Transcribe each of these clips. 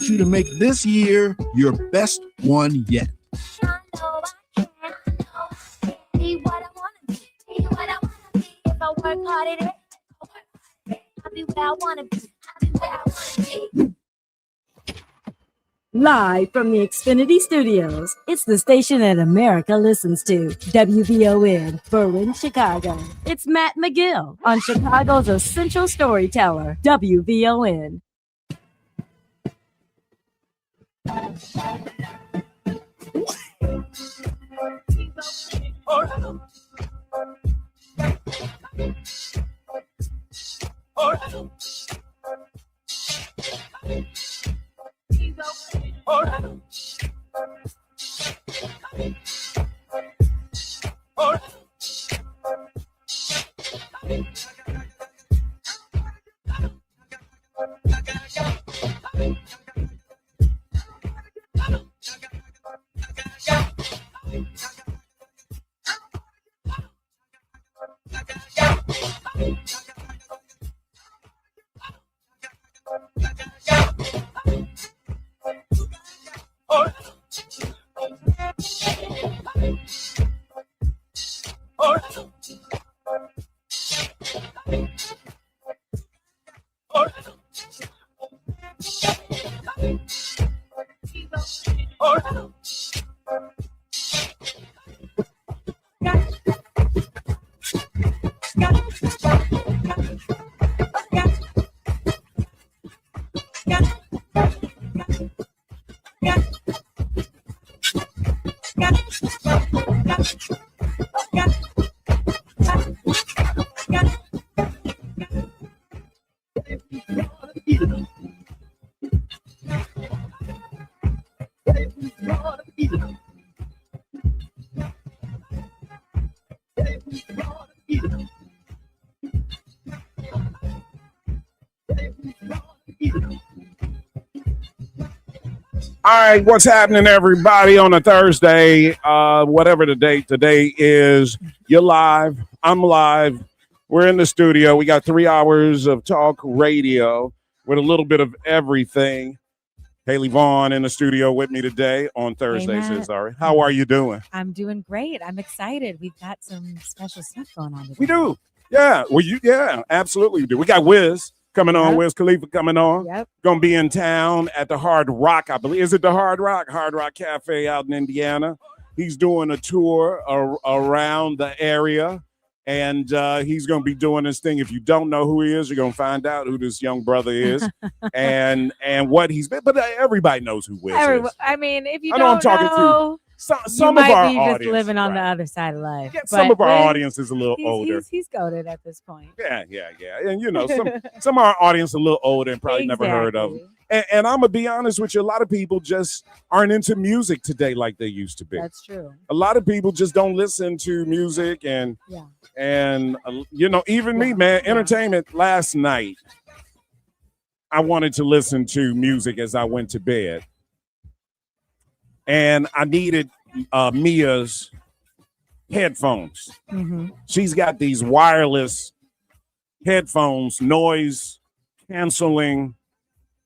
want you to make this year your best one yet. I know I can be what I want to be what I want to be. If I work hard at it, I'll be where I want to be. I'll be where I want to be. Live from the Xfinity Studios, it's the station that America listens to. WVON, Berlin, Chicago. It's Matt McGill on Chicago's essential storyteller, WVON. All right, what's happening, everybody, on a Thursday? Whatever the date today is, you're live. I'm live. We're in the studio. We got 3 hours of talk radio with a little bit of everything. Haley Vaughn in the studio with me today on Thursday. Hey, Sorry. How are you doing? I'm doing great. I'm excited. We've got some special stuff going on today. We do. Yeah. Well, yeah, absolutely we do. We got Wiz coming on. Wiz Khalifa coming on. Yep. Gonna be in town at the Hard Rock, I believe. Is it the Hard Rock? Hard Rock Cafe out in Indiana. He's doing a tour around the area, and he's gonna be doing this thing. If you don't know who he is, you're gonna find out who this young brother is, and what he's been. But everybody knows who Wiz is. I mean, if you I know don't I'm talking know, some you of our might be audience, just living on the other side of life. Yeah, But some of our Wiz, audience is a little older. He's goated at this point. Yeah. And you know, some of our audience a little older and probably never heard of him. And I'm gonna be honest with you, a lot of people just aren't into music today like they used to be. That's true. A lot of people just don't listen to music, and you know, even me, man, entertainment. Last night, I wanted to listen to music as I went to bed, and I needed Mia's headphones. Mm-hmm. She's got these wireless headphones, noise canceling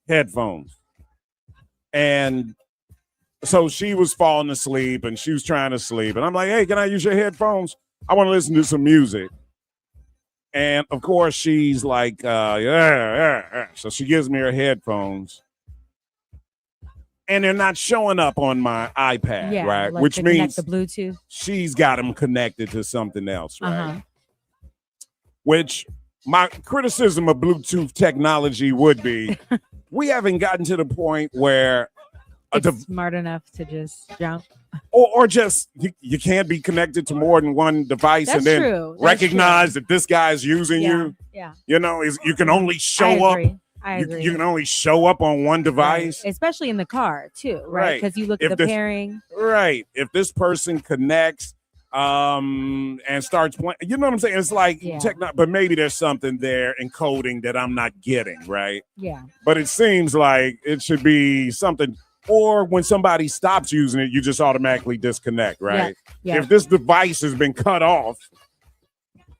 headphones. And so she was falling asleep and she was trying to sleep. And I'm like, hey, can I use your headphones? I want to listen to some music. And of course, she's like, yeah. So she gives me her headphones. And they're not showing up on my iPad, right? Like Which means the Bluetooth. She's got them connected to something else, right? Uh-huh. Which my criticism of Bluetooth technology would be, we haven't gotten to the point where it's smart enough to just jump. Or just you can't be connected to more than one device. That's and then true. recognize that this guy's using you. Yeah. You know, you can only show up. I agree. You can only show up on one device. Right. Especially in the car, too, right? Because you look at the pairing. Right. If this person connects and starts playing, you know what I'm saying? It's like, but maybe there's something there in coding that I'm not getting, right? Yeah. But it seems like it should be something. Or when somebody stops using it, you just automatically disconnect, right? Yeah. If this device has been cut off,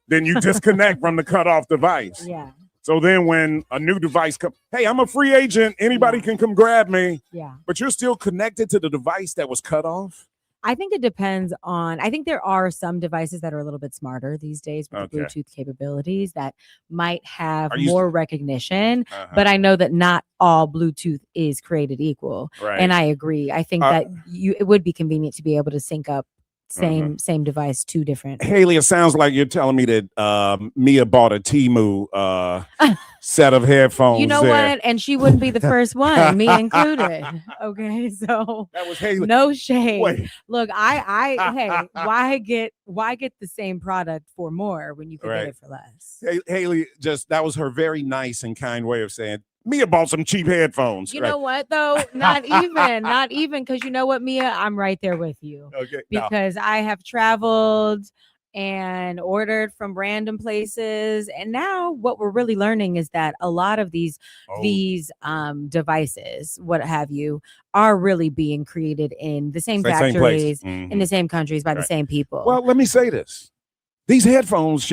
then you disconnect from the cut off device. Yeah. So then when a new device comes, hey, I'm a free agent. Anybody can come grab me. Yeah. But you're still connected to the device that was cut off? I think it depends on, I think there are some devices that are a little bit smarter these days with the Bluetooth capabilities that might have more recognition, but I know that not all Bluetooth is created equal. Right. And I agree. I think that it would be convenient to be able to sync up same device, two different. Haley, it sounds like you're telling me that Mia bought a Temu set of headphones. You know what? And she wouldn't be the first one, me included. Okay, so that was Haley. No shade. Wait. Look, hey, why get the same product for more when you can get it for less? Haley, that was her very nice and kind way of saying, Mia bought some cheap headphones. You know what, though? Not even, because you know what, Mia? I'm right there with you. Okay. Because I have traveled and ordered from random places. And now what we're really learning is that a lot of these devices, what have you, are really being created in the same factories, in the same countries by the same people. Well, let me say this. These headphones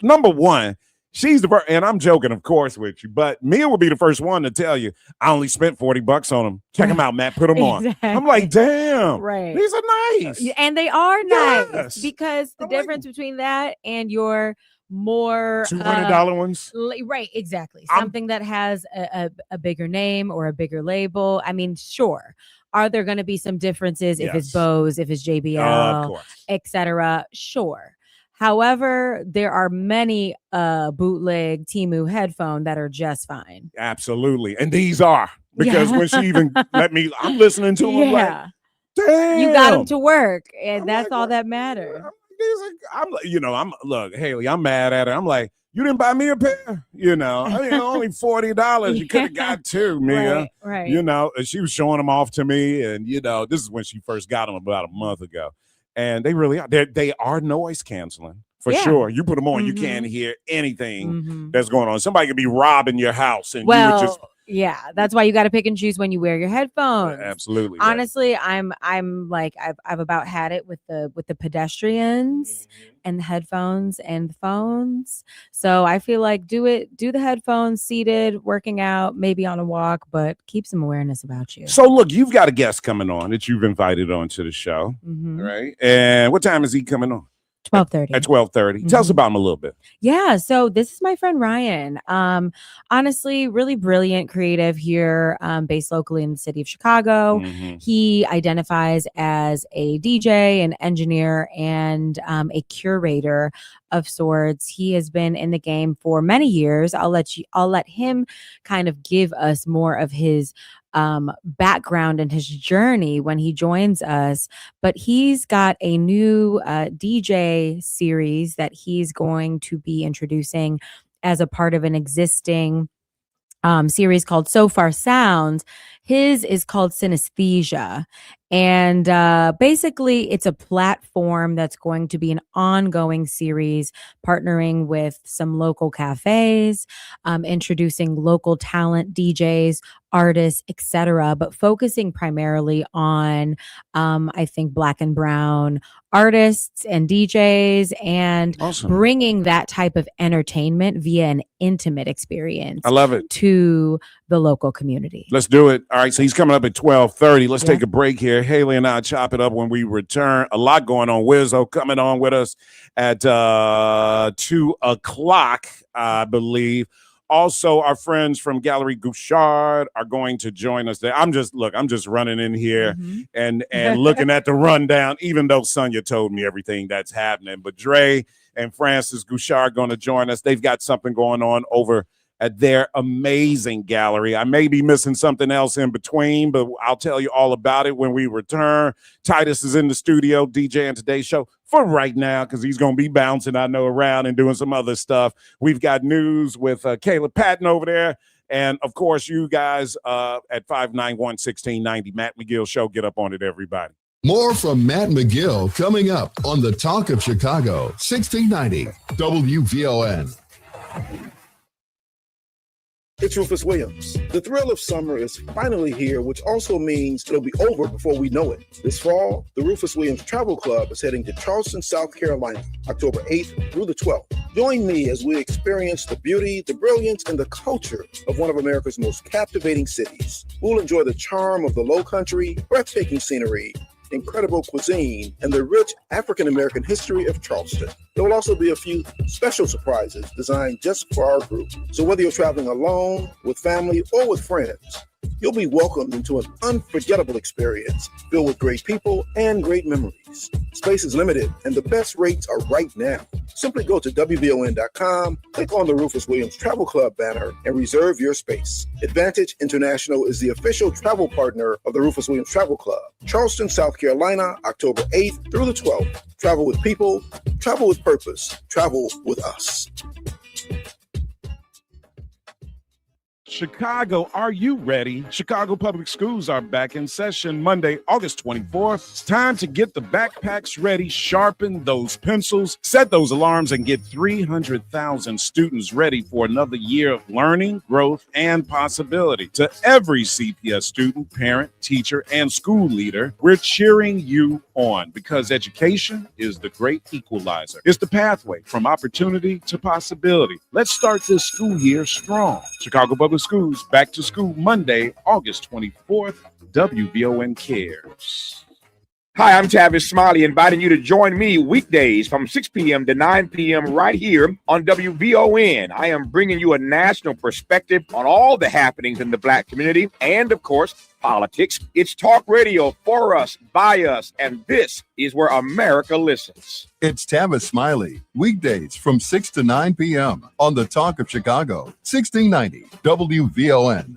number one, she's the first, and I'm joking, of course, with you, but Mia will be the first one to tell you, I only spent $40 on them. Check them out, Matt. Put them on. I'm like, damn. Right. These are nice. And they are nice because the difference between that and your more $200 ones. Right. Exactly. Something that has a bigger name or a bigger label. I mean, sure. Are there going to be some differences if it's Bose, if it's JBL, etc.? Sure. However, there are many bootleg Temu headphones that are just fine. Absolutely. And these are. Because when she even I'm listening to them like, damn. You got them to work. And that's all that matters. Look, Haley, I'm mad at her. I'm like, you didn't buy me a pair? Only $40. You could have got two, Mia. Right. And she was showing them off to me. And, this is when she first got them about a month ago. And they really are. They are noise canceling for sure. You put them on, you can't hear anything that's going on. Somebody could be robbing your house, and you would just. Yeah, that's why you got to pick and choose when you wear your headphones. Absolutely. Honestly, I'm like I've about had it with the pedestrians and the headphones and the phones. So I feel like do the headphones seated, working out, maybe on a walk, but keep some awareness about you. So look, you've got a guest coming on that you've invited on to the show, right? And what time is he coming on? 12:30. At 12:30. Tell us about him a little bit. Yeah, so this is my friend Ryan. Honestly, really brilliant creative here, based locally in the city of Chicago. He identifies as a DJ, an engineer, and a curator of sorts. He has been in the game for many years. I'll let him kind of give us more of his background and his journey when he joins us, but he's got a new DJ series that he's going to be introducing as a part of an existing series called So Far Sounds. His is called Synesthesia. And basically, it's a platform that's going to be an ongoing series, partnering with some local cafes, introducing local talent, DJs, artists, etc., but focusing primarily on, I think, Black and Brown artists and DJs, and bringing that type of entertainment via an intimate experience. I love it. To the local community. Let's do it. All right, so he's coming up at 12:30. Let's take a break here. Haley and I chop it up when we return. A lot going on. Wizzo coming on with us at 2 o'clock, I believe. Also, our friends from Gallery Guichard are going to join us there. I'm just running in here and looking at the rundown, even though Sonia told me everything that's happening. But Dre and Francis Guichard going to join us. They've got something going on over at their amazing gallery. I may be missing something else in between, but I'll tell you all about it when we return. Titus is in the studio DJing today's show for right now because he's going to be bouncing, I know, around and doing some other stuff. We've got news with Caleb Patton over there. And, of course, you guys at 591-1690, Matt McGill Show. Get up on it, everybody. More from Matt McGill coming up on the Talk of Chicago, 1690 WVON. It's Rufus Williams. The thrill of summer is finally here, which also means it'll be over before we know it. This fall, the Rufus Williams Travel Club is heading to Charleston, South Carolina, October 8th through the 12th. Join me as we experience the beauty, the brilliance, and the culture of one of America's most captivating cities. We'll enjoy the charm of the Lowcountry, breathtaking scenery, incredible cuisine, and the rich African-American history of Charleston. There will also be a few special surprises designed just for our group. So whether you're traveling alone, with family, or with friends, you'll be welcomed into an unforgettable experience filled with great people and great memories. Space is limited, and the best rates are right now. Simply go to WVON.com, click on the Rufus Williams Travel Club banner, and reserve your space. Advantage International is the official travel partner of the Rufus Williams Travel Club. Charleston, South Carolina, October 8th through the 12th. Travel with people, travel with purpose, travel with us. Chicago, are you ready? Chicago Public Schools are back in session Monday, August 24th. It's time to get the backpacks ready, sharpen those pencils, set those alarms, and get 300,000 students ready for another year of learning, growth, and possibility. To every CPS student, parent, teacher, and school leader, we're cheering you on because education is the great equalizer. It's the pathway from opportunity to possibility. Let's start this school year strong. Chicago Public Schools back to school Monday, August 24th. WVON cares. Hi, I'm Tavis Smiley, inviting you to join me weekdays from 6 p.m. to 9 p.m. right here on WVON. I am bringing you a national perspective on all the happenings in the Black community and, of course, politics. It's talk radio for us, by us, and this is where America listens. It's Tavis Smiley, weekdays from 6 to 9 p.m. on the Talk of Chicago, 1690 WVON.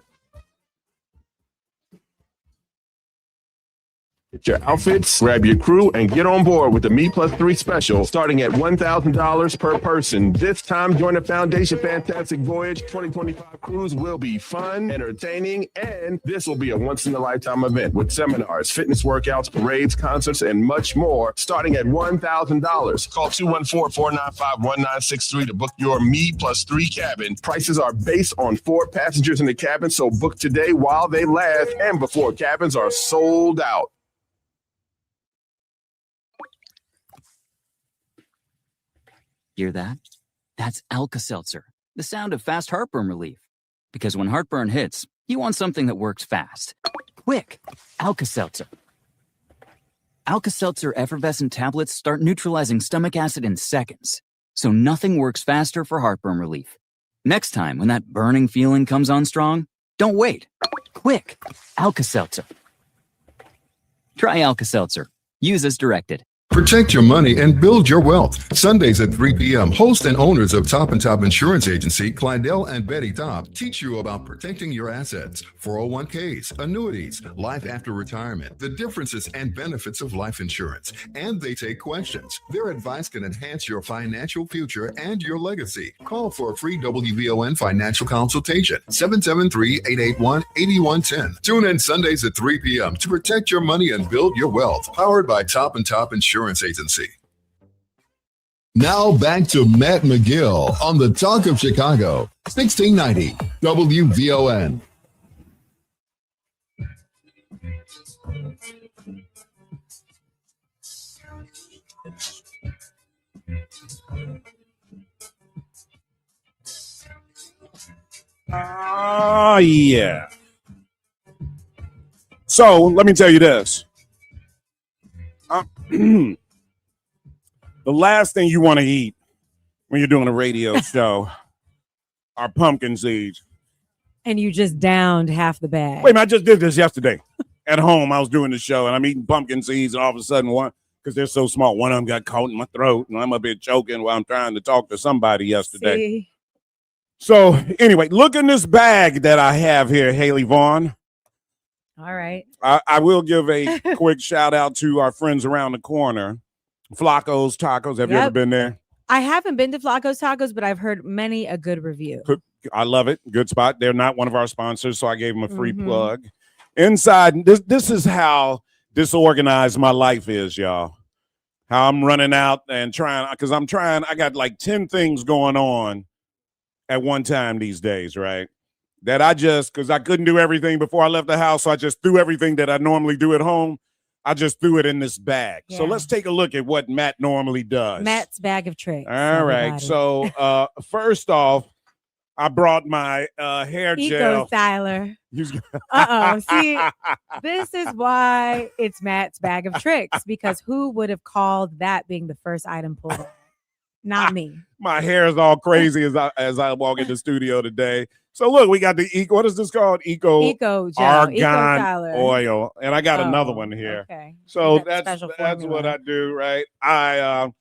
Get your outfits, grab your crew, and get on board with the Me Plus 3 special starting at $1,000 per person. This time, join the Foundation Fantastic Voyage 2025 cruise will be fun, entertaining, and this will be a once-in-a-lifetime event with seminars, fitness workouts, parades, concerts, and much more starting at $1,000. Call 214-495-1963 to book your Me Plus 3 cabin. Prices are based on 4 passengers in the cabin, so book today while they last and before cabins are sold out. Hear that? That's Alka-Seltzer, the sound of fast heartburn relief. Because when heartburn hits, you want something that works fast. Quick, Alka-Seltzer. Alka-Seltzer effervescent tablets start neutralizing stomach acid in seconds, so nothing works faster for heartburn relief. Next time when that burning feeling comes on strong, don't wait. Quick, Alka-Seltzer. Try Alka-Seltzer. Use as directed. Protect your money and build your wealth. Sundays at 3 p.m., host and owners of Top and Top Insurance Agency, Clydell and Betty Top, teach you about protecting your assets, 401ks, annuities, life after retirement, the differences and benefits of life insurance. And they take questions. Their advice can enhance your financial future and your legacy. Call for a free WVON financial consultation, 773-881-8110. Tune in Sundays at 3 p.m. to protect your money and build your wealth. Powered by Top and Top Insurance Agency. Now back to Matt McGill on the Talk of Chicago, 1690 WVON. Yeah. So let me tell you this. The last thing you want to eat when you're doing a radio show are pumpkin seeds. And you just downed half the bag. Wait a minute, I just did this yesterday at home. I was doing the show and I'm eating pumpkin seeds, and all of a sudden one, because they're so small, one of them got caught in my throat and I'm up here choking while I'm trying to talk to somebody yesterday. See? So anyway, look in this bag that I have here, Haley Vaughn. All right. I will give a quick shout out to our friends around the corner, Flacco's Tacos. Have you ever been there? I haven't been to Flacco's Tacos, but I've heard many a good review. I love it. Good spot. They're not one of our sponsors, so I gave them a free plug. Inside, this is how disorganized my life is, y'all. How I'm running out and trying, because I got like 10 things going on at one time these days, right? that I just, because I couldn't do everything before I left the house, so I just threw everything that I normally do at home. I just threw it in this bag. So let's take a look at what Matt normally does. Matt's bag of tricks. All right. So first off, I brought my hair gel. Eco styler. See, this is why it's Matt's bag of tricks, because who would have called that being the first item pulled out? Not me. My hair is all crazy as I walk in the studio today. So look, we got the what is this called? Eco gel, argan oil, and I got another one here. Okay. So that's what I do, right? I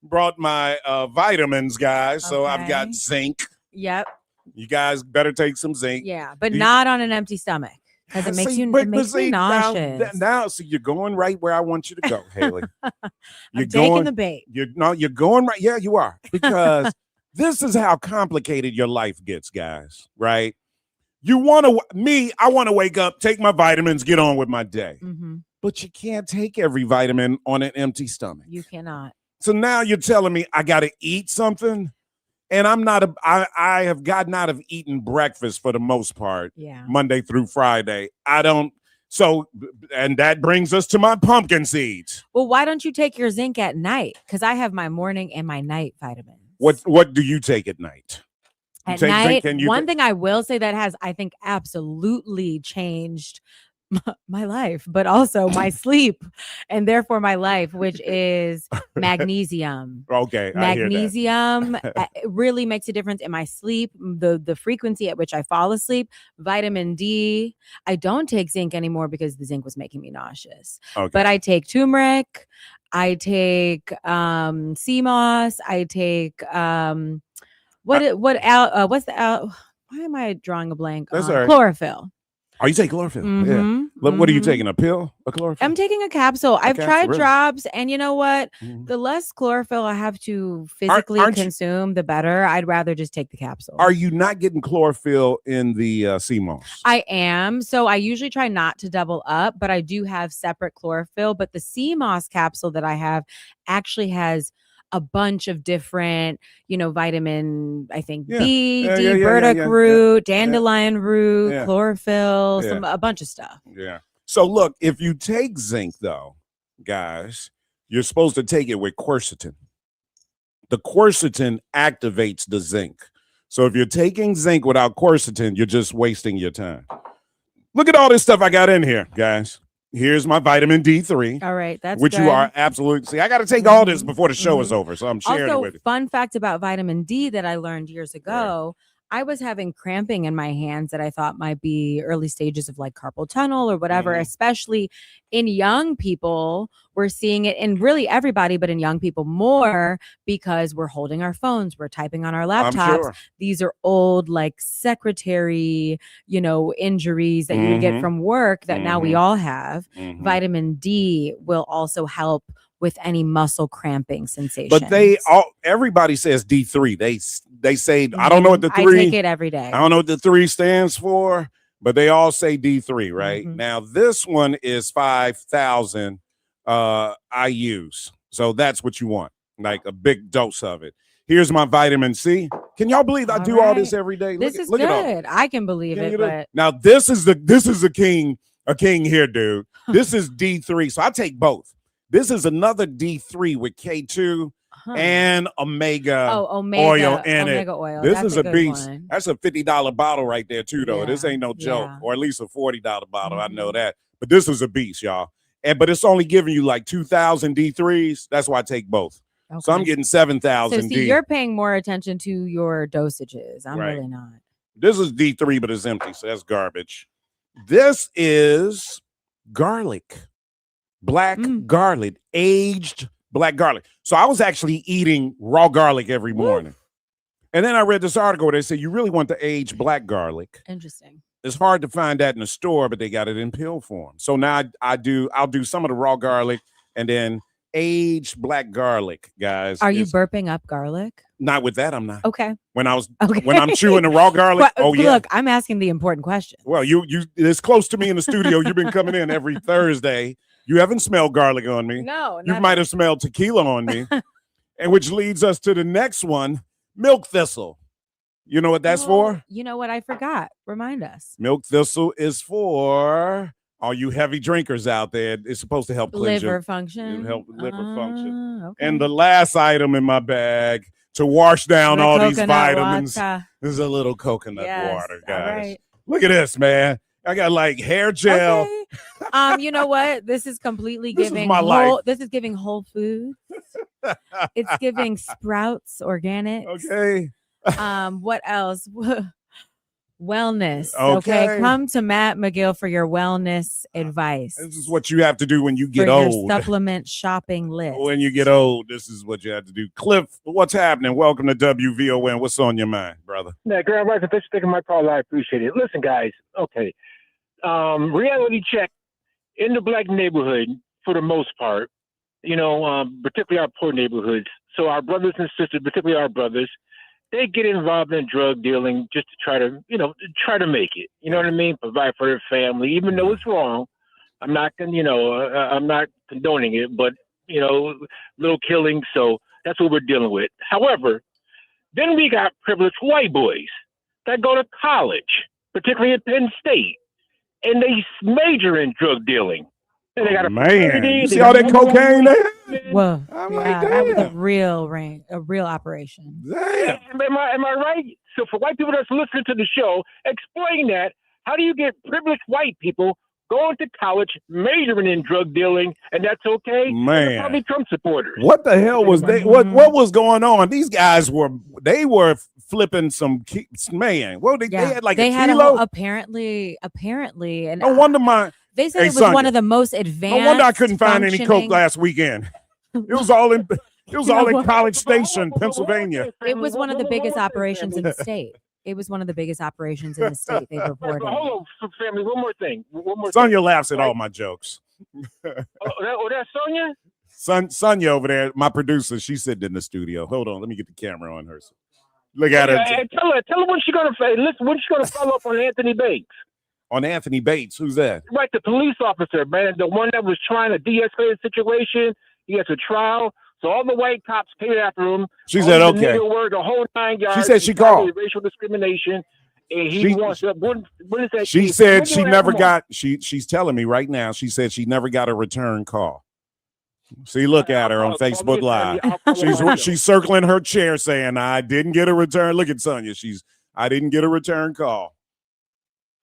brought my vitamins, guys. So I've got zinc. Yep. You guys better take some zinc. Yeah, but not on an empty stomach, because it makes me nauseous. Now, see, you're going right where I want you to go, Haley. You're taking the bait. You're going right. Yeah, you are, because this is how complicated your life gets, guys. Right? I want to wake up, take my vitamins, get on with my day. Mm-hmm. But you can't take every vitamin on an empty stomach. You cannot. So now you're telling me I got to eat something. And I have gotten out of eating breakfast for the most part, Monday through Friday. And that brings us to my pumpkin seeds. Well, why don't you take your zinc at night? Because I have my morning and my night vitamins. What do you take at night? At night, one thing I will say that has, I think, absolutely changed my life, but also my sleep, and therefore my life, which is magnesium. Okay, magnesium really makes a difference in my sleep, the frequency at which I fall asleep. Vitamin D. I don't take zinc anymore because the zinc was making me nauseous. Okay. But I take turmeric. I take sea moss. I take why am I drawing a blank? Chlorophyll. Oh, you take chlorophyll? Mm-hmm. Yeah. What are you taking? A pill? A chlorophyll? I'm taking a capsule. I've tried drops, and you know what? Mm-hmm. The less chlorophyll I have to physically consume, the better. I'd rather just take the capsule. Are you not getting chlorophyll in the sea moss? I am. So I usually try not to double up, but I do have separate chlorophyll. But the sea moss capsule that I have actually has a bunch of different, vitamin, I think B, burdock root, dandelion root, chlorophyll, a bunch of stuff. Yeah. So look, if you take zinc though, guys, you're supposed to take it with quercetin. The quercetin activates the zinc. So if you're taking zinc without quercetin, you're just wasting your time. Look at all this stuff I got in here, guys. Here's my vitamin D3. All right, that's which good. You are absolutely. See, I got to take all this before the show is over, so I'm sharing it with you. Fun fact about vitamin D that I learned years ago. I was having cramping in my hands that I thought might be early stages of like carpal tunnel or whatever, especially in young people. We're seeing it in really everybody, but in young people more because we're holding our phones, we're typing on our laptops. Sure. These are old, like secretary, injuries that you get from work that now we all have. Vitamin D will also help with any muscle cramping sensation. But everybody says D3. They say, I don't know what the 3. I take it every day. I don't know what the 3 stands for, but they all say D3, right? Now this one is 5,000 IUs. So that's what you want, like a big dose of it. Here's my vitamin C. Can y'all believe I do all this every day? This is good. I can believe it. But now this is a king here, dude. This is D3. So I take both. This is another D3 with K2 and omega oil in it. Oil. This is a beast. One. That's a $50 bottle right there too, though. This ain't no joke, or at least a $40 bottle. I know that. But this is a beast, y'all. But it's only giving you like 2,000 D3s. That's why I take both. Okay. So I'm getting 7,000 D. So you're paying more attention to your dosages. I'm really not. This is D3, but it's empty, so that's garbage. This is garlic. Black garlic, aged black garlic. So I was actually eating raw garlic every morning. And then I read this article where they said you really want the aged black garlic. Interesting. It's hard to find that in the store, but they got it in pill form. So now I'll do some of the raw garlic and then aged black garlic, guys. Are you burping up garlic? Not with that, I'm not. Okay. When I'm chewing the raw garlic, Look, I'm asking the important question. Well, you it's close to me in the studio. You've been coming in every Thursday. You haven't smelled garlic on me. No. You might have smelled tequila on me. And which leads us to the next one, milk thistle. You know what that's for? You know what? I forgot. Remind us. Milk thistle is for all you heavy drinkers out there. It's supposed to help cleanse Liver your function. help liver function. Okay. And the last item in my bag to wash down The all these coconut vitamins water. is a little coconut Yes, water, all guys. right. Look at this, man. I got like hair gel. Okay. You know what? This is completely This is giving my life. This is giving Whole Foods. It's giving Sprouts Organics. Okay. What else? Wellness. Okay. Okay. Come to Matt McGill for your wellness advice. This is what you have to do when you get for old. Your supplement shopping list. When you get old, this is what you have to do. Cliff, what's happening? Welcome to WVON. What's on your mind, brother? Yeah, Grand Rising, thanks for taking my call. I appreciate it. Listen, guys, okay. Reality check in the black neighborhood, for the most part, particularly our poor neighborhoods. So our brothers and sisters, particularly our brothers, they get involved in drug dealing just to try to make it. You know what I mean? Provide for their family, even though it's wrong. I'm not condoning it, but little killing. So that's what we're dealing with. However, then we got privileged white boys that go to college, particularly at Penn State, and they major in drug dealing. And they got you see all that cocaine there? Whoa, like, that was a real operation. Damn. Am I right? So for white people that's listening to the show, explain that. How do you get privileged white people going to college, majoring in drug dealing, and that's okay? Man. They're probably Trump supporters. What the hell was they? What was going on? These guys were flipping some man. Well, they had like they a had kilo. Apparently, and No wonder they said Hey, it was Sonia. one of the most advanced. No wonder I couldn't find any coke functioning- last weekend. It was all in College Station, Pennsylvania. It was one of the biggest operations in the state. It was one of the biggest operations in the state. They reported. Hold on, family. One more thing. Sonia laughs at all my jokes. That's Sonia? Sonia over there, my producer, she's sitting in the studio. Hold on, let me get the camera on her. Look at her. And tell her when she's gonna follow up on Anthony Bates. On Anthony Bates, who's that? Right, the police officer, man, the one that was trying to de-escalate the situation. He has a trial, so all the white cops came after him. She said, okay. The whole 9 yards. She said she called. Racial discrimination. And he wants to. What is that? She said she never got. She's telling me right now. She said she never got a return call. See, look at her on Facebook Live. She's circling her chair saying, "I didn't get a return." Look at Sonia. I didn't get a return call.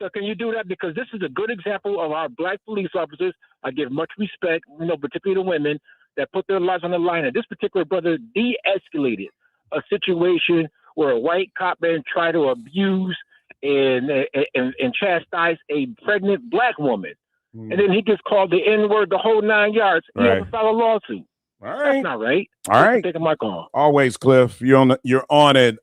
So can you do that? Because this is a good example of our black police officers. I give much respect, particularly the women that put their lives on the line. And this particular brother de-escalated a situation where a white cop man tried to abuse and chastise a pregnant black woman. And then he just called the N-word the whole 9 yards. He had to file a lawsuit. All right. That's not right. All right. Taking my call. Always, Cliff. You're on it.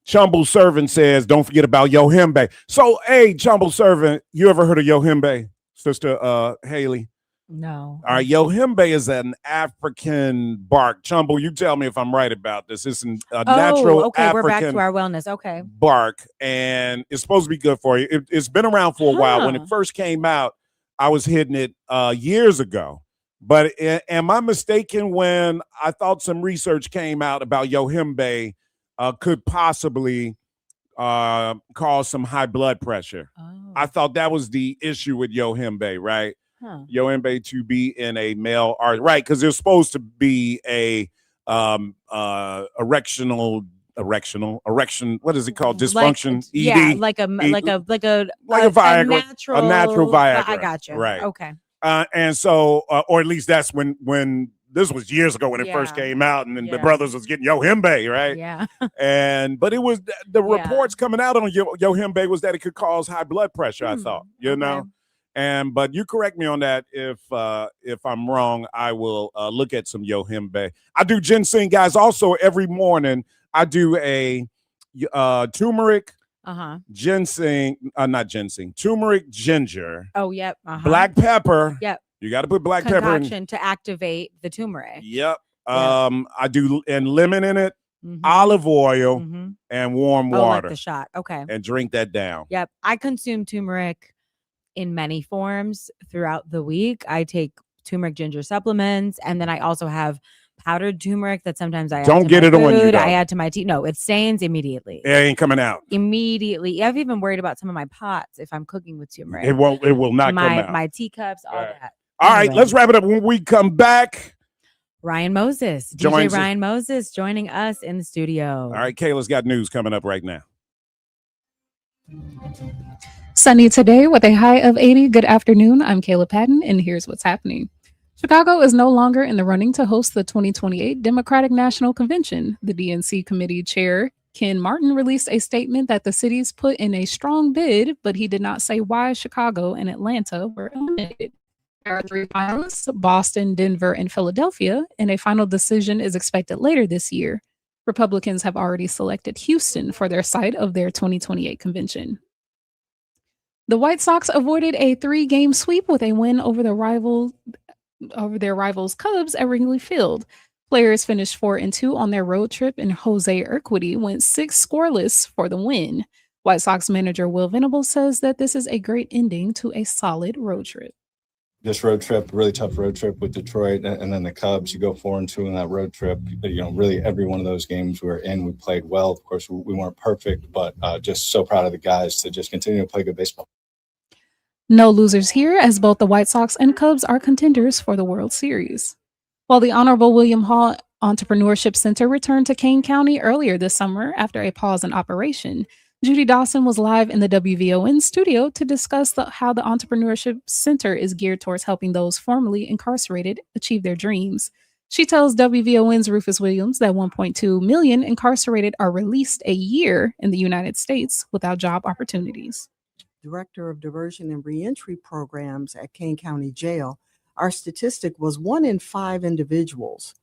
Chumble Servant says, don't forget about Yohimbe. So, hey, Chumble Servant, you ever heard of Yohimbe, Sister Haley? No. All right, Yohimbe is an African bark. Chumble, you tell me if I'm right about this. It's a natural okay, African we're back to our wellness. Okay. bark, and it's supposed to be good for you. It's been around for a while. When it first came out, I was hitting it years ago. But am I mistaken when I thought some research came out about Yohimbe could possibly cause some high blood pressure? I thought that was the issue with Yohimbe, right? Yohimbe to be in a male art, right? Because there's supposed to be a erection. What is it called? Dysfunction. ED. Like a Viagra. natural. A natural Viagra. I got you. Right. Okay. And so, or at least that's when this was years ago when it first came out, and then the brothers was getting Yohimbe, right? Yeah. But it was the reports coming out on Yohimbe was that it could cause high blood pressure. I thought, but you correct me on that if I'm wrong. I will look at some Yohimbe. I do ginseng, guys. Also, every morning I do a turmeric. Ginseng, not ginseng, turmeric, ginger. Oh, yep. Black pepper. Yep. You got to put black pepper in to activate the turmeric. Yep. I do, and lemon in it, olive oil, and warm water. Like the shot. Okay. And drink that down. Yep. I consume turmeric in many forms throughout the week. I take turmeric ginger supplements, and then I also have powdered turmeric that sometimes I Don't add to get my it on you, food, though. I add to my tea. No, it stains immediately. It ain't coming out. Immediately. I've even worried about some of my pots if I'm cooking with turmeric. It will not come out. My teacups, all that. All right, Anyway. let's wrap it up. When we come back, Ryan Moses, Joins DJ Ryan Moses joining us in the studio. all right, Kayla's got news coming up right now. Sunny today with a high of 80. Good afternoon. I'm Kayla Patton, and here's what's happening. Chicago is no longer in the running to host the 2028 Democratic National Convention. The DNC committee chair, Ken Martin, released a statement that the cities put in a strong bid, but he did not say why Chicago and Atlanta were eliminated. There are 3 finalists, Boston, Denver, and Philadelphia, and a final decision is expected later this year. Republicans have already selected Houston for their site of their 2028 convention. The White Sox avoided a 3-game sweep with a win over their rivals Cubs at Wrigley Field. Players finished 4-2 on their road trip, and Jose Urquidy went 6 scoreless for the win. White Sox manager Will Venable says that this is a great ending to a solid road trip. This road trip, really tough road trip with Detroit, and then the Cubs, you go 4-2 in that road trip. Really every one of those games we were in, we played well. Of course, we weren't perfect, but just so proud of the guys to just continue to play good baseball. No losers here, as both the White Sox and Cubs are contenders for the World Series. While the Honorable William Hall Entrepreneurship Center returned to Kane County earlier this summer after a pause in operation, Judy Dawson was live in the WVON studio to discuss how the Entrepreneurship Center is geared towards helping those formerly incarcerated achieve their dreams. She tells WVON's Rufus Williams that 1.2 million incarcerated are released a year in the United States without job opportunities. Director of Diversion and Reentry Programs at Kane County Jail, our statistic was 1 in 5 individuals,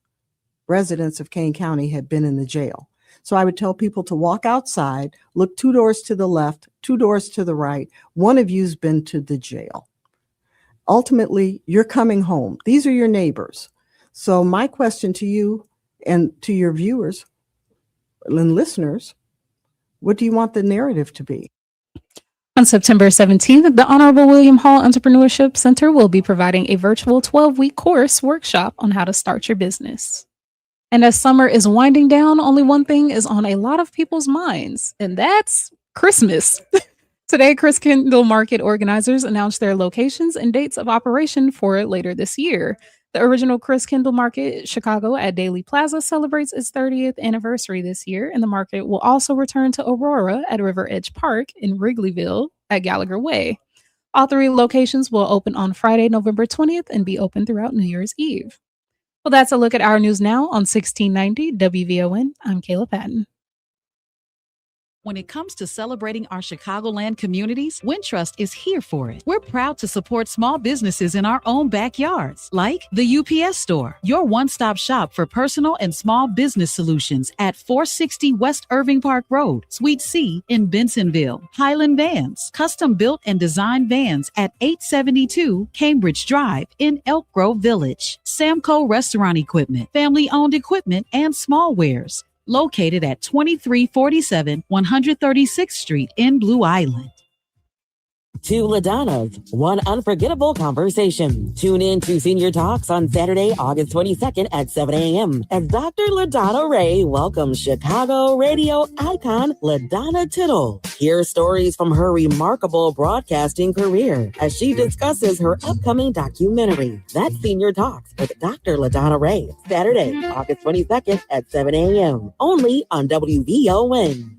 residents of Kane County, had been in the jail. So I would tell people to walk outside, look 2 doors to the left, 2 doors to the right. One of you's been to the jail. Ultimately, you're coming home. These are your neighbors. So my question to you and to your viewers and listeners, what do you want the narrative to be? On September 17th, the Honorable William Hall Entrepreneurship Center will be providing a virtual 12-week course workshop on how to start your business. And as summer is winding down, only one thing is on a lot of people's minds, and that's Christmas. Today, Chris Kendall Market organizers announced their locations and dates of operation for it later this year. The original Chris Kendall Market, Chicago at Daly Plaza, celebrates its 30th anniversary this year, and the market will also return to Aurora at River Edge Park in Wrigleyville at Gallagher Way. All 3 locations will open on Friday, November 20th, and be open throughout New Year's Eve. Well, that's a look at our news now on 1690 WVON. I'm Kayla Patton. When it comes to celebrating our Chicagoland communities, Wintrust is here for it. We're proud to support small businesses in our own backyards, like the UPS Store, your one-stop shop for personal and small business solutions at 460 West Irving Park Road, Suite C in Bensonville. Highland Vans, custom-built and designed vans at 872 Cambridge Drive in Elk Grove Village. Samco Restaurant Equipment, family-owned equipment and small wares, located at 2347 136th Street in Blue Island. Two LaDonnas, one unforgettable conversation. Tune in to Senior Talks on Saturday, August 22nd at 7 a.m. as Dr. LaDonna Ray welcomes Chicago radio icon LaDonna Tittle. Hear stories from her remarkable broadcasting career as she discusses her upcoming documentary. That's Senior Talks with Dr. LaDonna Ray, Saturday, August 22nd at 7 a.m. only on WVON.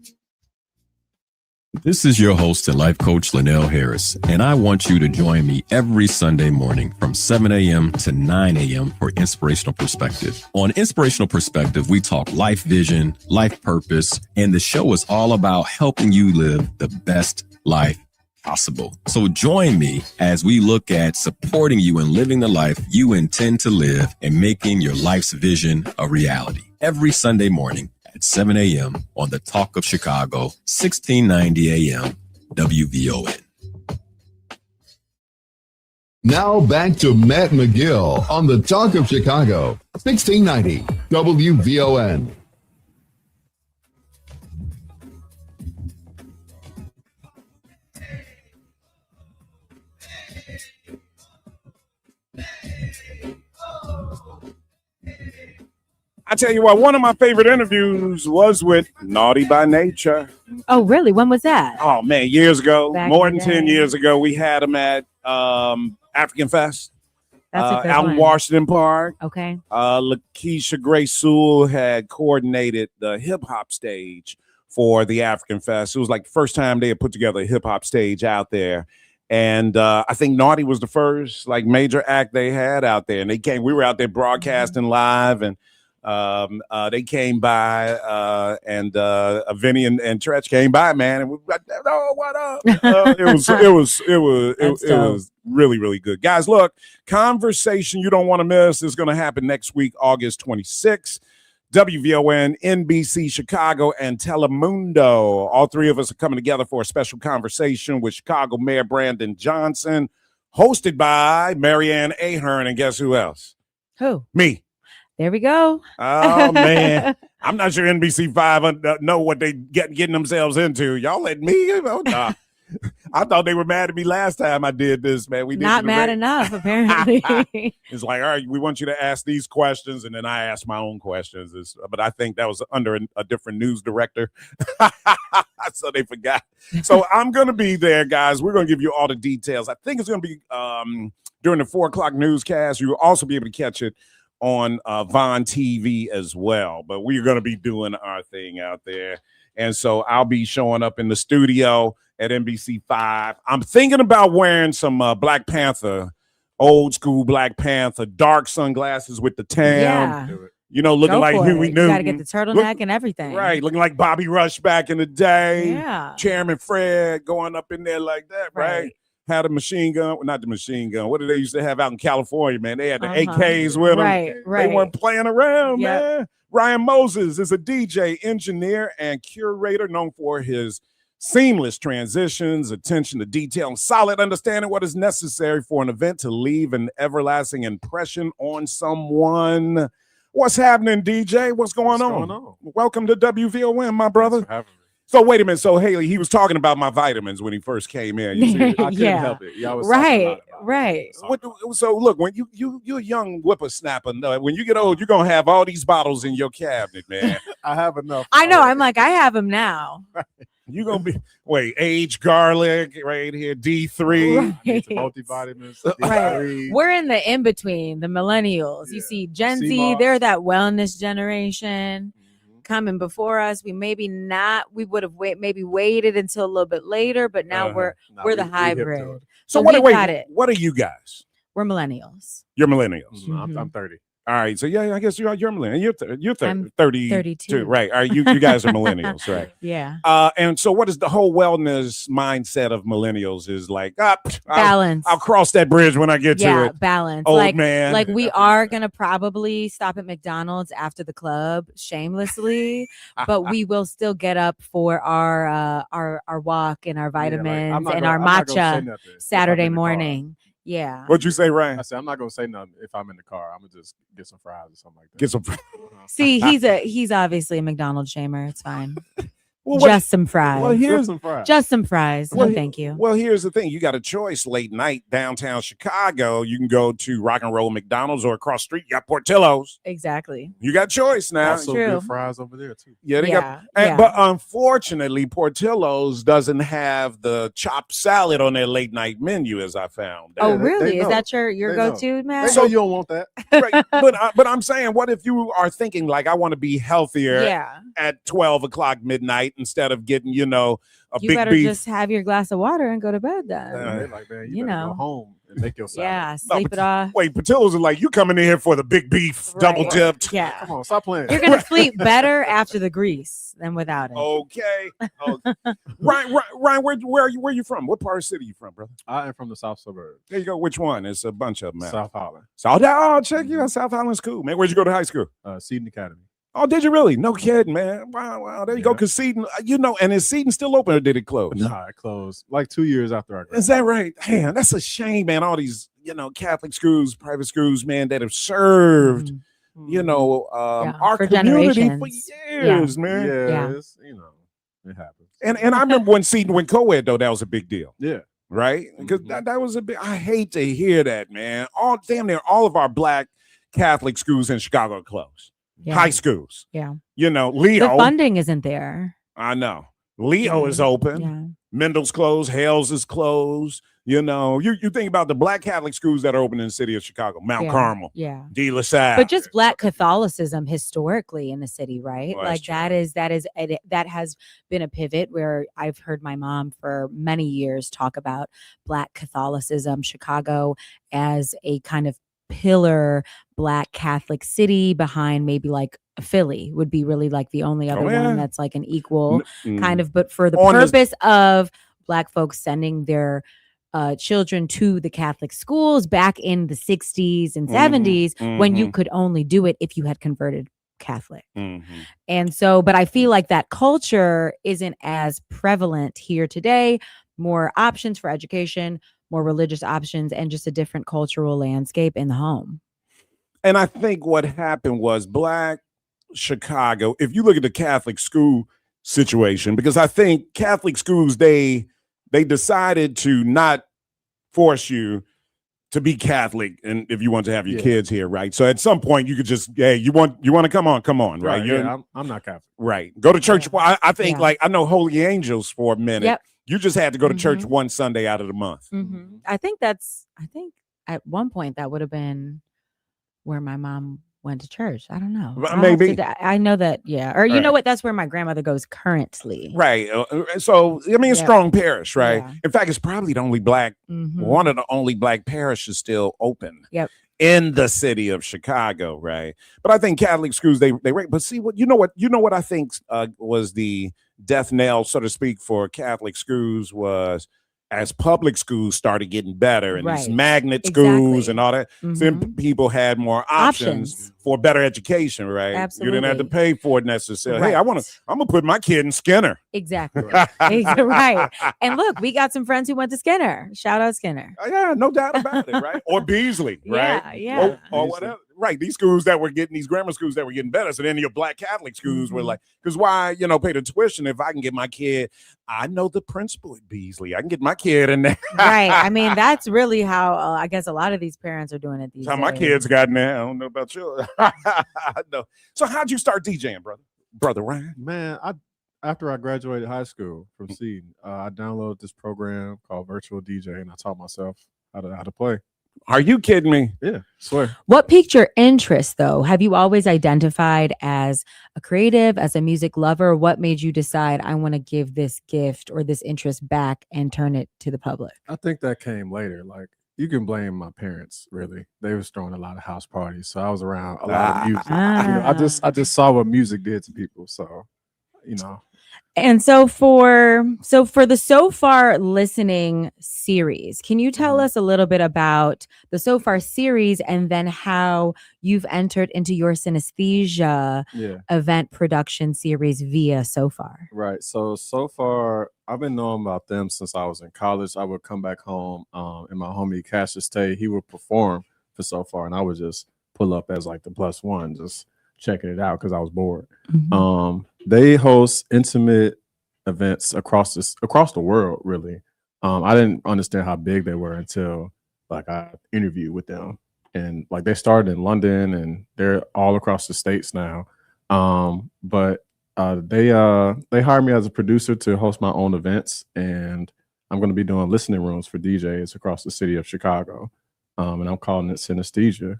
This is your host and life coach, Linnell Harris, and I want you to join me every Sunday morning from 7 a.m. to 9 a.m. for Inspirational Perspective. On Inspirational Perspective, we talk life vision, life purpose, and the show is all about helping you live the best life possible. So join me as we look at supporting you in living the life you intend to live and making your life's vision a reality. Every Sunday morning at 7 a.m. on the Talk of Chicago, 1690 a.m. WVON. Now back to Matt McGill on the Talk of Chicago, 1690 WVON. I tell you what, one of my favorite interviews was with Naughty by Nature. Oh, really? When was that? Oh, man, years ago, Back more in than the 10 day. years ago, we had him at African Fest. That's a good out in one. Washington Park. Okay. Lakeisha Gray Sewell had coordinated the hip hop stage for the African Fest. It was like the first time they had put together a hip hop stage out there. And I think Naughty was the first like major act they had out there. And they came, we were out there broadcasting live, and they came by, and Vinny and Tretch came by, man, and we were like, oh, what up? It was really, really good. Guys, look, conversation you don't want to miss is going to happen next week, August 26th. WVON, NBC Chicago, and Telemundo. All three of us are coming together for a special conversation with Chicago Mayor Brandon Johnson, hosted by Marianne Ahern, and guess who else? Who? Me. There we go. Oh, man. I'm not sure NBC5 know what they getting themselves into. Y'all let me? Oh, nah. I thought they were mad at me last time I did this, man. We did Not mad enough, apparently. It's like, all right, we want you to ask these questions, and then I ask my own questions. But I think that was under a different news director, so they forgot. So I'm going to be there, guys. We're going to give you all the details. I think it's going to be during the 4 o'clock newscast. You will also be able to catch it on Vaughn TV as well. But we're going to be doing our thing out there. And so I'll be showing up in the studio at NBC5. I'm thinking about wearing some Black Panther, old school Black Panther, dark sunglasses with the tan. Yeah. You know, looking Go like for Huey it. Newton. You got to get the turtleneck and everything. Right, looking like Bobby Rush back in the day. Yeah. Chairman Fred going up in there like that, right? Had a machine gun, well, not the machine gun. What did they used to have out in California, man? They had the AKs with them. Right. They weren't playing around, Yep. man. Ryan Moses is a DJ, engineer, and curator known for his seamless transitions, attention to detail, and solid understanding what is necessary for an event to leave an everlasting impression on someone. What's happening, DJ? What's going on? Welcome to WVON, my brother. So wait a minute. So Haley, he was talking about my vitamins when he first came in. You see, I couldn't help it. Y'all was Right. Right. So look, when you're a young whippersnapper, when you get old, you're gonna have all these bottles in your cabinet, man. I have enough. I know. I'm like, I have them now. You're gonna be aged garlic right here, D3, Right. multivitamins. Right. D3. We're in the in between, the millennials. You see, Gen Z, CMOS. they're that wellness generation coming before us. We would have maybe waited until a little bit later, but now we're the hybrid. So we got wait, it. what are you guys? We're millennials. You're millennials. I'm 30. All right, so yeah, I guess you're millennial. You're I'm 32, 32. right? All right, you guys are millennials, right? Yeah. And so, what is the whole wellness mindset of millennials? Is like Balance. I'll cross that bridge when I get to it. Balance. Old man. Like we are gonna probably stop at McDonald's after the club, shamelessly, but we will still get up for our walk and our vitamins and our matcha Saturday morning. Yeah. What'd you say, Ryan? I said I'm not gonna say nothing if I'm in the car. I'm gonna just get some fries or something like that. Get some. See, he's obviously a McDonald's shamer. It's fine. Well, Just some fries. Well, here's some fries. Just some fries. No, thank you. Well, here's the thing. You got a choice late night downtown Chicago. You can go to Rock and Roll McDonald's, or across the street, you got Portillo's. Exactly. You got choice now. Also good fries over there too. Yeah, they got. But unfortunately, Portillo's doesn't have the chopped salad on their late night menu, as I found. Oh, really? Is that your They go-to, Matt? So you don't want that. Right. But I'm saying, what if you are thinking like, I want to be healthier at 12 o'clock midnight instead of getting, you You big better beef. just have your glass of water and go to bed then. They're like, man, you You better know. go home and make your salad. Yeah, sleep it off. Wait, Portillo's are like, you coming in here for the big beef, double dipped. Yeah. Come on, stop playing. You're gonna sleep better after the grease than without it. Okay. Ryan, where are you from? What part of the city are you from, brother? I am from the south suburbs. There you go. Which one? It's a bunch of them. Man. South Holland. Oh, check you out. South Holland's cool, man. Where'd you go to high school? Seton Academy. Oh, did you really? No kidding, man. Wow. There you go. Because Seton, and is Seton still open or did it close? Nah, it closed like 2 years after I graduated. Is that right? Man, that's a shame, man. All these, Catholic schools, private schools, man, that have served, our for community for generations. years, man. Yeah. It happens. And I remember when Seton went co-ed, though, that was a big deal. Yeah. Right? Because that was a big, I hate to hear that, man. Damn near all of our Black Catholic schools in Chicago are closed. high schools. Yeah. You know, Leo. The funding isn't there. I know. Leo is open. Yeah. Mendel's closed. Hales is closed. You know, you think about the Black Catholic schools that are open in the city of Chicago, Mount Carmel, De La Salle. But just Black Catholicism historically in the city, right? Well, like that has been a pivot where I've heard my mom for many years talk about Black Catholicism, Chicago as a kind of pillar Black Catholic city behind maybe like Philly would be really like the only other one that's like an equal kind of, but for the purpose of Black folks sending their children to the Catholic schools back in the 60s and 70s when you could only do it if you had converted Catholic. And so, but I feel like that culture isn't as prevalent here today. More options for education, more religious options, and just a different cultural landscape in the home. And I think what happened was Black Chicago, if you look at the Catholic school situation, because I think Catholic schools, they decided to not force you to be Catholic, and if you want to have your kids here, right? So at some point you could just, you want to come on, right? I'm not Catholic. Right. Go to church. Well, I think like I know Holy Angels for a minute. Yep. You just had to go to church one Sunday out of the month. I think at one point that would have been where my mom went to church. I don't know. Maybe. I know that, or you know what? That's where my grandmother goes currently. Right. So, I mean, it's strong parish, right? Yeah. In fact, it's probably the only Black, one of the only Black parishes still open in the city of Chicago, right? But I think Catholic schools, they but see what, you know what I think was the death knell, so to speak, for Catholic schools was as public schools started getting better and these magnet schools and all that, then people had more options for better education, right? Absolutely. You didn't have to pay for it necessarily. Hey, I'm gonna put my kid in Skinner. Exactly. Right. And look, we got some friends who went to Skinner. Shout out Skinner. Yeah, no doubt about it, right? Or Beasley, right? Yeah. Or whatever. Right, these schools that were getting, these grammar schools that were getting better. So then your Black Catholic schools were like, because why, pay the tuition if I can get my kid? I know the principal at Beasley. I can get my kid in there. Right. I mean, that's really how I guess a lot of these parents are doing it these days. How my kids got now. I don't know about you. No. So how'd you start DJing, brother Ryan? Man, after I graduated high school from Seton, I downloaded this program called Virtual DJ, and I taught myself how to play. Are you kidding me? Yeah, swear. What piqued your interest, though? Have you always identified as a creative, as a music lover? What made you decide I want to give this gift or this interest back and turn it to the public? I think that came later. Like, you can blame my parents, really. They was throwing a lot of house parties, so I was around a lot of music. I just saw what music did to people, so And so for the So Far Listening series, can you tell us a little bit about the So Far series and then how you've entered into your synesthesia event production series via So Far? Right. So far, I've been knowing about them since I was in college. I would come back home and my homie Cassius Tay, he would perform for So Far, and I would just pull up as like the plus one, just checking it out because I was bored. They host intimate events across the world, really. I didn't understand how big they were until like I interviewed with them, and like they started in London and they're all across the states now. But they hired me as a producer to host my own events, and I'm going to be doing listening rooms for DJs across the city of Chicago, and I'm calling it Synesthesia.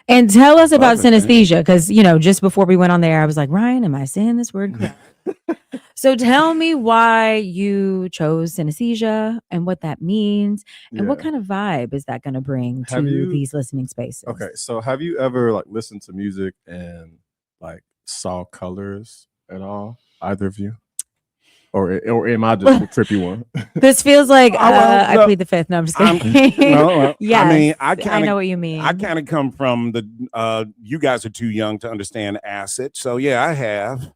And tell us about synesthesia, because just before we went on there, I was like, Ryan, am I saying this word correct? So tell me why you chose synesthesia and what that means, and what kind of vibe is that going to bring to these listening spaces? Okay, so have you ever like listened to music and like saw colors at all? Either of you? Or am I just a trippy one? This feels like I plead the fifth. No, I'm just kidding. Yes, I mean, I know what you mean. I kind of come from the you guys are too young to understand acid, so yeah, I have.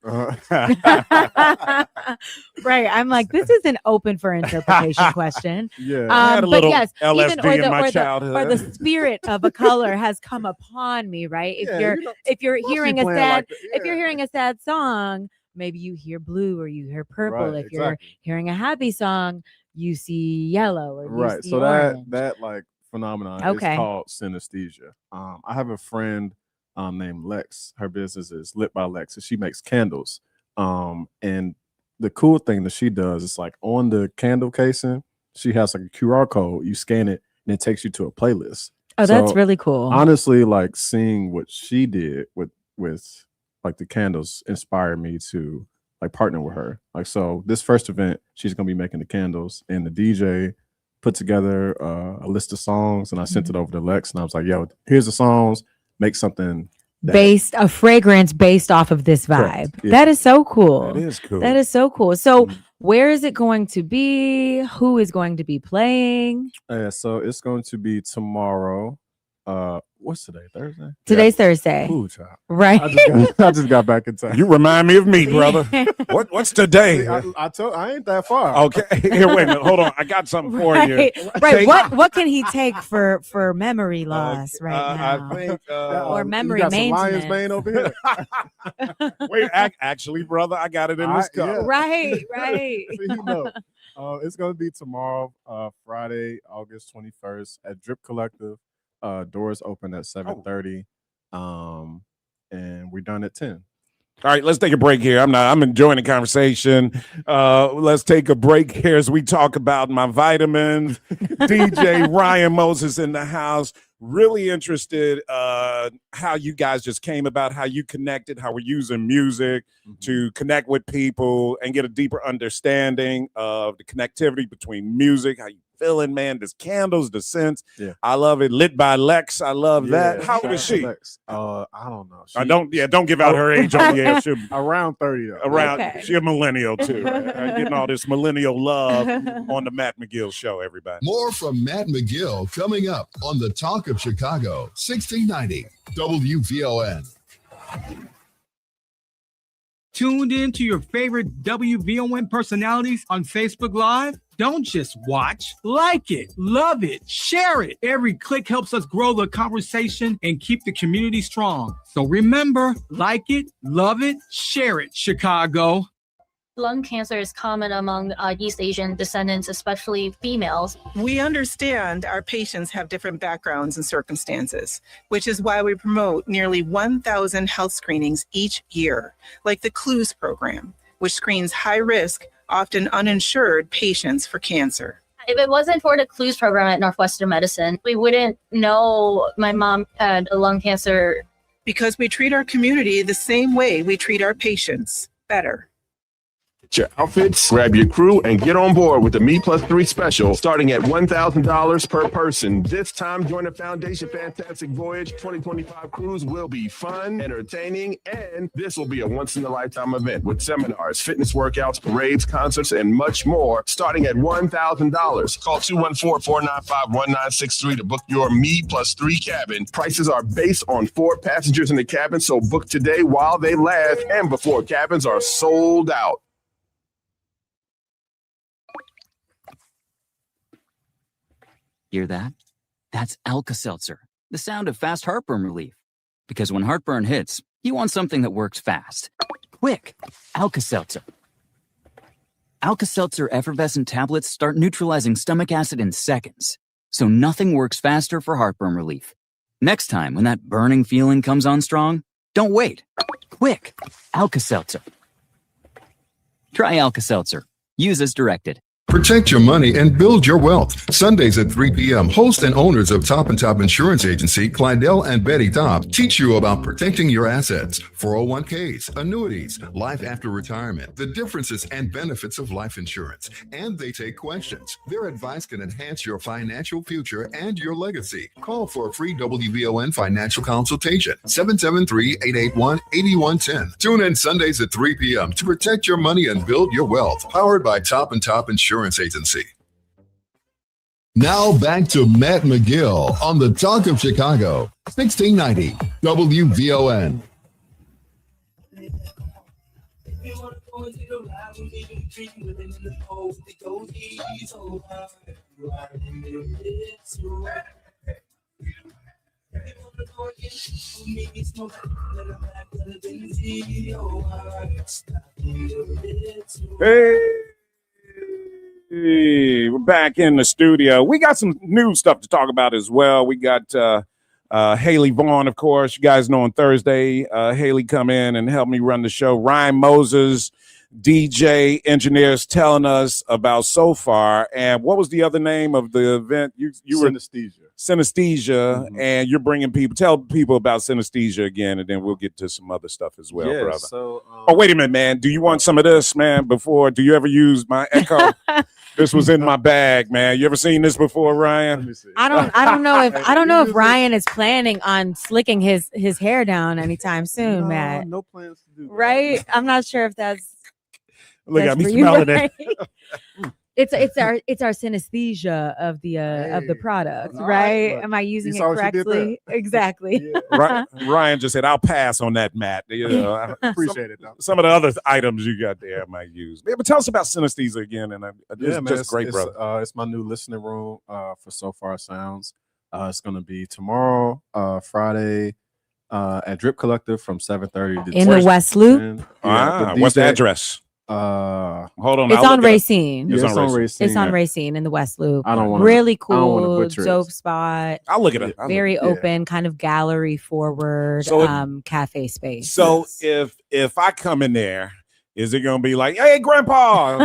Right, I'm like, this is an open for interpretation question. Yeah, I had a little LSD in my childhood. Or the spirit of a color has come upon me. Right, if you're hearing a sad if you're hearing a sad song, maybe you hear blue or you hear purple. Right, if you're hearing a happy song, you see yellow or you see orange. that like phenomenon is called synesthesia. I have a friend named Lex. Her business is Lit by Lex, and she makes candles. And the cool thing that she does is like on the candle casing, she has like a QR code. You scan it, and it takes you to a playlist. Oh, that's really cool. Honestly, like seeing what she did with like the candles inspired me to like partner with her. Like, so this first event, she's gonna be making the candles, and the DJ put together a list of songs, and I sent it over to Lex, and I was like, "Yo, here's the songs. Make something a fragrance based off of this vibe." Yeah. That is so cool. That is cool. That is so cool. So, where is it going to be? Who is going to be playing? So it's going to be tomorrow. What's today? Thursday? Today's Thursday. Ooh, child. Right. I just got back in time. You remind me of me, brother. What's today? I ain't that far. Okay. Here, wait a minute. Hold on. I got something for you. Right. What can he take for memory loss right now? I think, or memory you got some maintenance. lion's mane over here. Wait, actually, brother, I got it in this cup. Yeah. Right. See, you know. It's going to be tomorrow, Friday, August 21st at Drip Collective. Doors open at 7:30, and we're done at 10. All right, let's take a break here. I'm enjoying the conversation. Let's take a break here as we talk about my vitamins. DJ Ryan Moses in the house. Really interested how you guys just came about, how you connected, how we're using music to connect with people and get a deeper understanding of the connectivity between music, how you feeling, man, the candles, the scents. Yeah. I love it. Lit by Lex. I love that. How old is she? Lex. I don't know. Don't give out her age on the air. She'll around 30. She a millennial too. Right? Getting all this millennial love on the Matt McGill show, everybody. More from Matt McGill coming up on the Talk of Chicago, 1690 WVON. Tuned in to your favorite WVON personalities on Facebook Live? Don't just watch, like it, love it, share it. Every click helps us grow the conversation and keep the community strong. So remember, like it, love it, share it, Chicago. Lung cancer is common among East Asian descendants, especially females. We understand our patients have different backgrounds and circumstances, which is why we promote nearly 1,000 health screenings each year, like the CLUES program, which screens high-risk, often uninsured patients for cancer. If it wasn't for the CLUES program at Northwestern Medicine, we wouldn't know my mom had lung cancer. Because we treat our community the same way we treat our patients, better. Your outfits, grab your crew, and get on board with the Me+3 special starting at $1,000 per person. This time, join the Foundation Fantastic Voyage 2025 cruise will be fun, entertaining, and this will be a once-in-a-lifetime event with seminars, fitness workouts, parades, concerts, and much more starting at $1,000. Call 214-495-1963 to book your Me+3 cabin. Prices are based on 4 passengers in the cabin, so book today while they last and before cabins are sold out. Hear that? That's Alka-Seltzer, the sound of fast heartburn relief. Because when heartburn hits, you want something that works fast. Quick, Alka-Seltzer. Alka-Seltzer effervescent tablets start neutralizing stomach acid in seconds. So nothing works faster for heartburn relief. Next time, when that burning feeling comes on strong, don't wait. Quick, Alka-Seltzer. Try Alka-Seltzer. Use as directed. Protect your money and build your wealth. Sundays at 3 p.m., host and owners of Top and Top Insurance Agency, Clydell and Betty Top, teach you about protecting your assets, 401ks, annuities, life after retirement, the differences and benefits of life insurance. And they take questions. Their advice can enhance your financial future and your legacy. Call for a free WVON financial consultation, 773-881-8110. Tune in Sundays at 3 p.m. to protect your money and build your wealth. Powered by Top and Top Insurance Agency. Now back to Matt McGill on the Talk of Chicago, 1690 WVON. Hey, we're back in the studio. We got some new stuff to talk about as well. We got Haley Vaughn, of course. You guys know on Thursday, Haley come in and help me run the show. Ryan Moses, DJ engineers, telling us about So Far. And what was the other name of the event? You were Synesthesia, and you're bringing people. Tell people about Synesthesia again, and then we'll get to some other stuff as well, brother. So, oh, wait a minute, man. Do you want some of this, man? Do you ever use my Echo? This was in my bag, man. You ever seen this before, Ryan? I don't know if Ryan is planning on slicking his hair down anytime soon, Matt. No plans to do that. Right? I'm not sure if that's Look at me for you, smelling right? it. It's our synesthesia of the product, right? Am I using it correctly? Exactly. Ryan just said, "I'll pass on that, Matt." You know, I appreciate it, though. Some of the other items you got there I might use. Yeah, but tell us about Synesthesia again, and it's just great, brother. It's my new listening room for So Far Sounds. It's going to be tomorrow, Friday, at Drip Collective from 7:30 to in the West Loop. What's the address? Hold on. It's on Racine. It's on Racine. It's on Racine in the West Loop. I don't want really I cool, don't wanna butcher it. dope spot. I'll look it up. Very open, kind of gallery forward, cafe space. So if I come in there, is it gonna be like, "Hey, Grandpa"?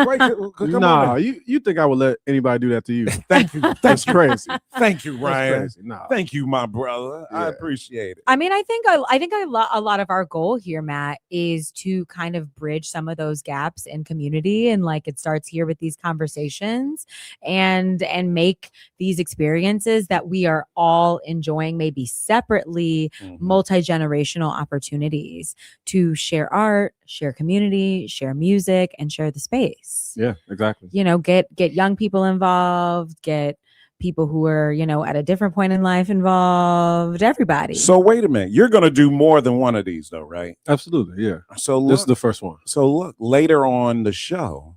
Nah, you think I would let anybody do that to you? Thank you. That's crazy. Thank you, Ryan. That's crazy. Nah. Thank you, my brother. I appreciate it. I mean, I think a lot of our goal here, Matt, is to kind of bridge some of those gaps in community, and like it starts here with these conversations, and make these experiences that we are all enjoying, maybe separately, multi-generational opportunities to share art, share community, share music, and share the space. Yeah, exactly. You know, get young people involved, get people who are, at a different point in life involved, everybody. So wait a minute. You're going to do more than one of these though, right? Absolutely, yeah. So this is the first one. So look, later on the show,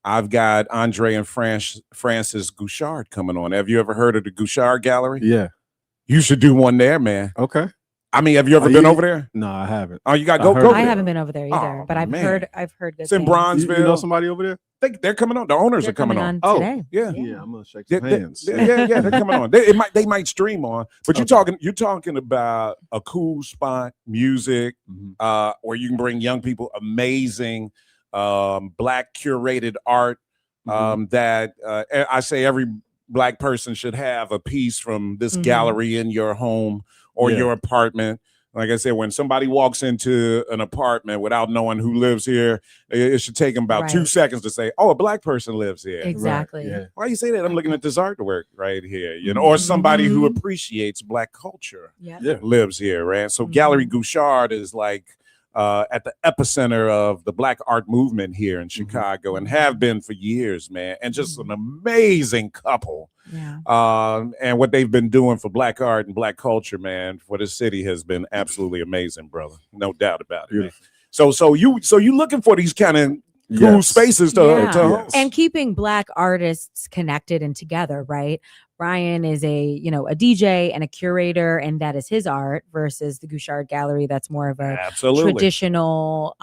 I've got Andre and Francis Guichard coming on. Have you ever heard of the Guichard Gallery? Yeah. You should do one there, man. Okay. I mean, have you ever been over there? No, I haven't. Oh, you got to go. I haven't been over there either, but I've heard good it's in things. Bronzeville. You know somebody over there? They're coming on. The owners are coming on. Today. Yeah. Yeah, I'm gonna shake some hands. Yeah, they're coming on. They might stream on, but you're talking about a cool spot, music, where you can bring young people, amazing Black curated art. That I say every Black person should have a piece from this gallery in your home or your apartment. Like I said, when somebody walks into an apartment without knowing who lives here, it should take them about 2 seconds to say, "Oh, a Black person lives here." Exactly. Right. Yeah. Why you say that? I'm looking at this artwork right here, or somebody who appreciates Black culture lives here, right? So Gallery Guichard is like at the epicenter of the Black art movement here in Chicago, and have been for years, man. And just an amazing couple. Yeah. And what they've been doing for Black art and Black culture, man, for the city has been absolutely amazing, brother. No doubt about it. Man. So you looking for these kind of cool spaces to host. And keeping Black artists connected and together, right? Ryan is a DJ and a curator, and that is his art, versus the Guichard Gallery. That's more of a traditional,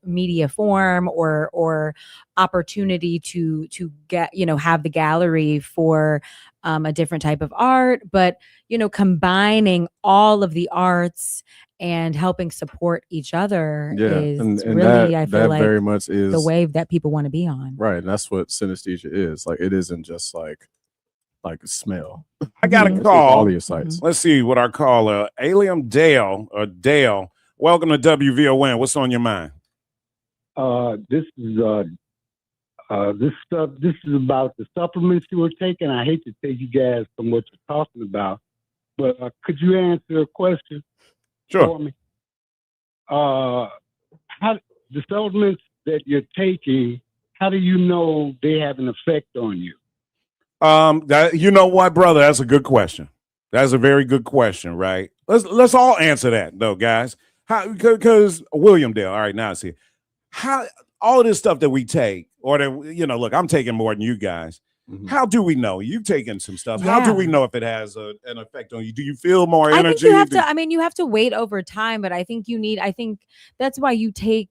media form or opportunity to get, have the gallery for a different type of art, but, combining all of the arts and helping support each other is and really, I feel like, very much is the wave that people want to be on. Right. And that's what synesthesia is. Like, it isn't just like a smell. I got a call. All your sites. Let's see what our caller, Aliam Dale. Welcome to WVON. What's on your mind? This is about the supplements you were taking. I hate to take you guys from what you're talking about, but could you answer a question for me? How the supplements that you're taking, how do you know they have an effect on you? You know what, brother? That's a good question. That's a very good question, right? Let's all answer that though, guys. How? Because William Dale. All right, now I see. How all of this stuff that we take, or that look, I'm taking more than you guys. How do we know? You've taken some stuff. How do we know if it has an effect on you? Do you feel more energy? I think you have to. I mean, you have to wait over time, but I think that's why you take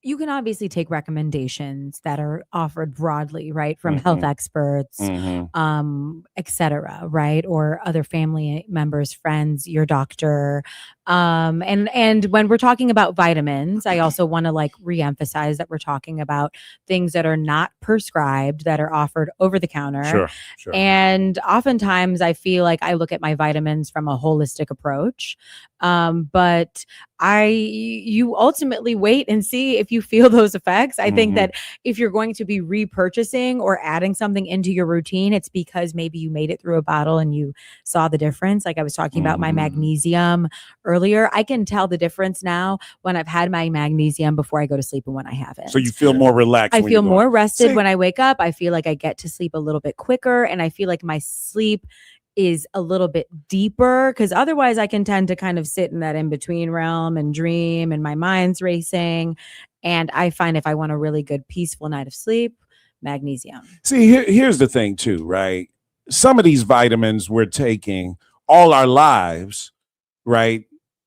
you can obviously take recommendations that are offered broadly, right, from health experts, et cetera, right, or other family members, friends, your doctor. And when we're talking about vitamins, I also want to like reemphasize that we're talking about things that are not prescribed, that are offered over the counter. Sure. And oftentimes I feel like I look at my vitamins from a holistic approach. But you ultimately wait and see if you feel those effects. I think that if you're going to be repurchasing or adding something into your routine, it's because maybe you made it through a bottle and you saw the difference. Like I was talking about my magnesium earlier. I can tell the difference now when I've had my magnesium before I go to sleep and when I haven't. So you feel more relaxed. I when feel you go. more rested when I wake up. I feel like I get to sleep a little bit quicker, and I feel like my sleep is a little bit deeper, because otherwise I can tend to kind of sit in that in-between realm and dream and my mind's racing. And I find if I want a really good peaceful night of sleep, magnesium. See, here's the thing too, right? Some of these vitamins we're taking all our lives, right,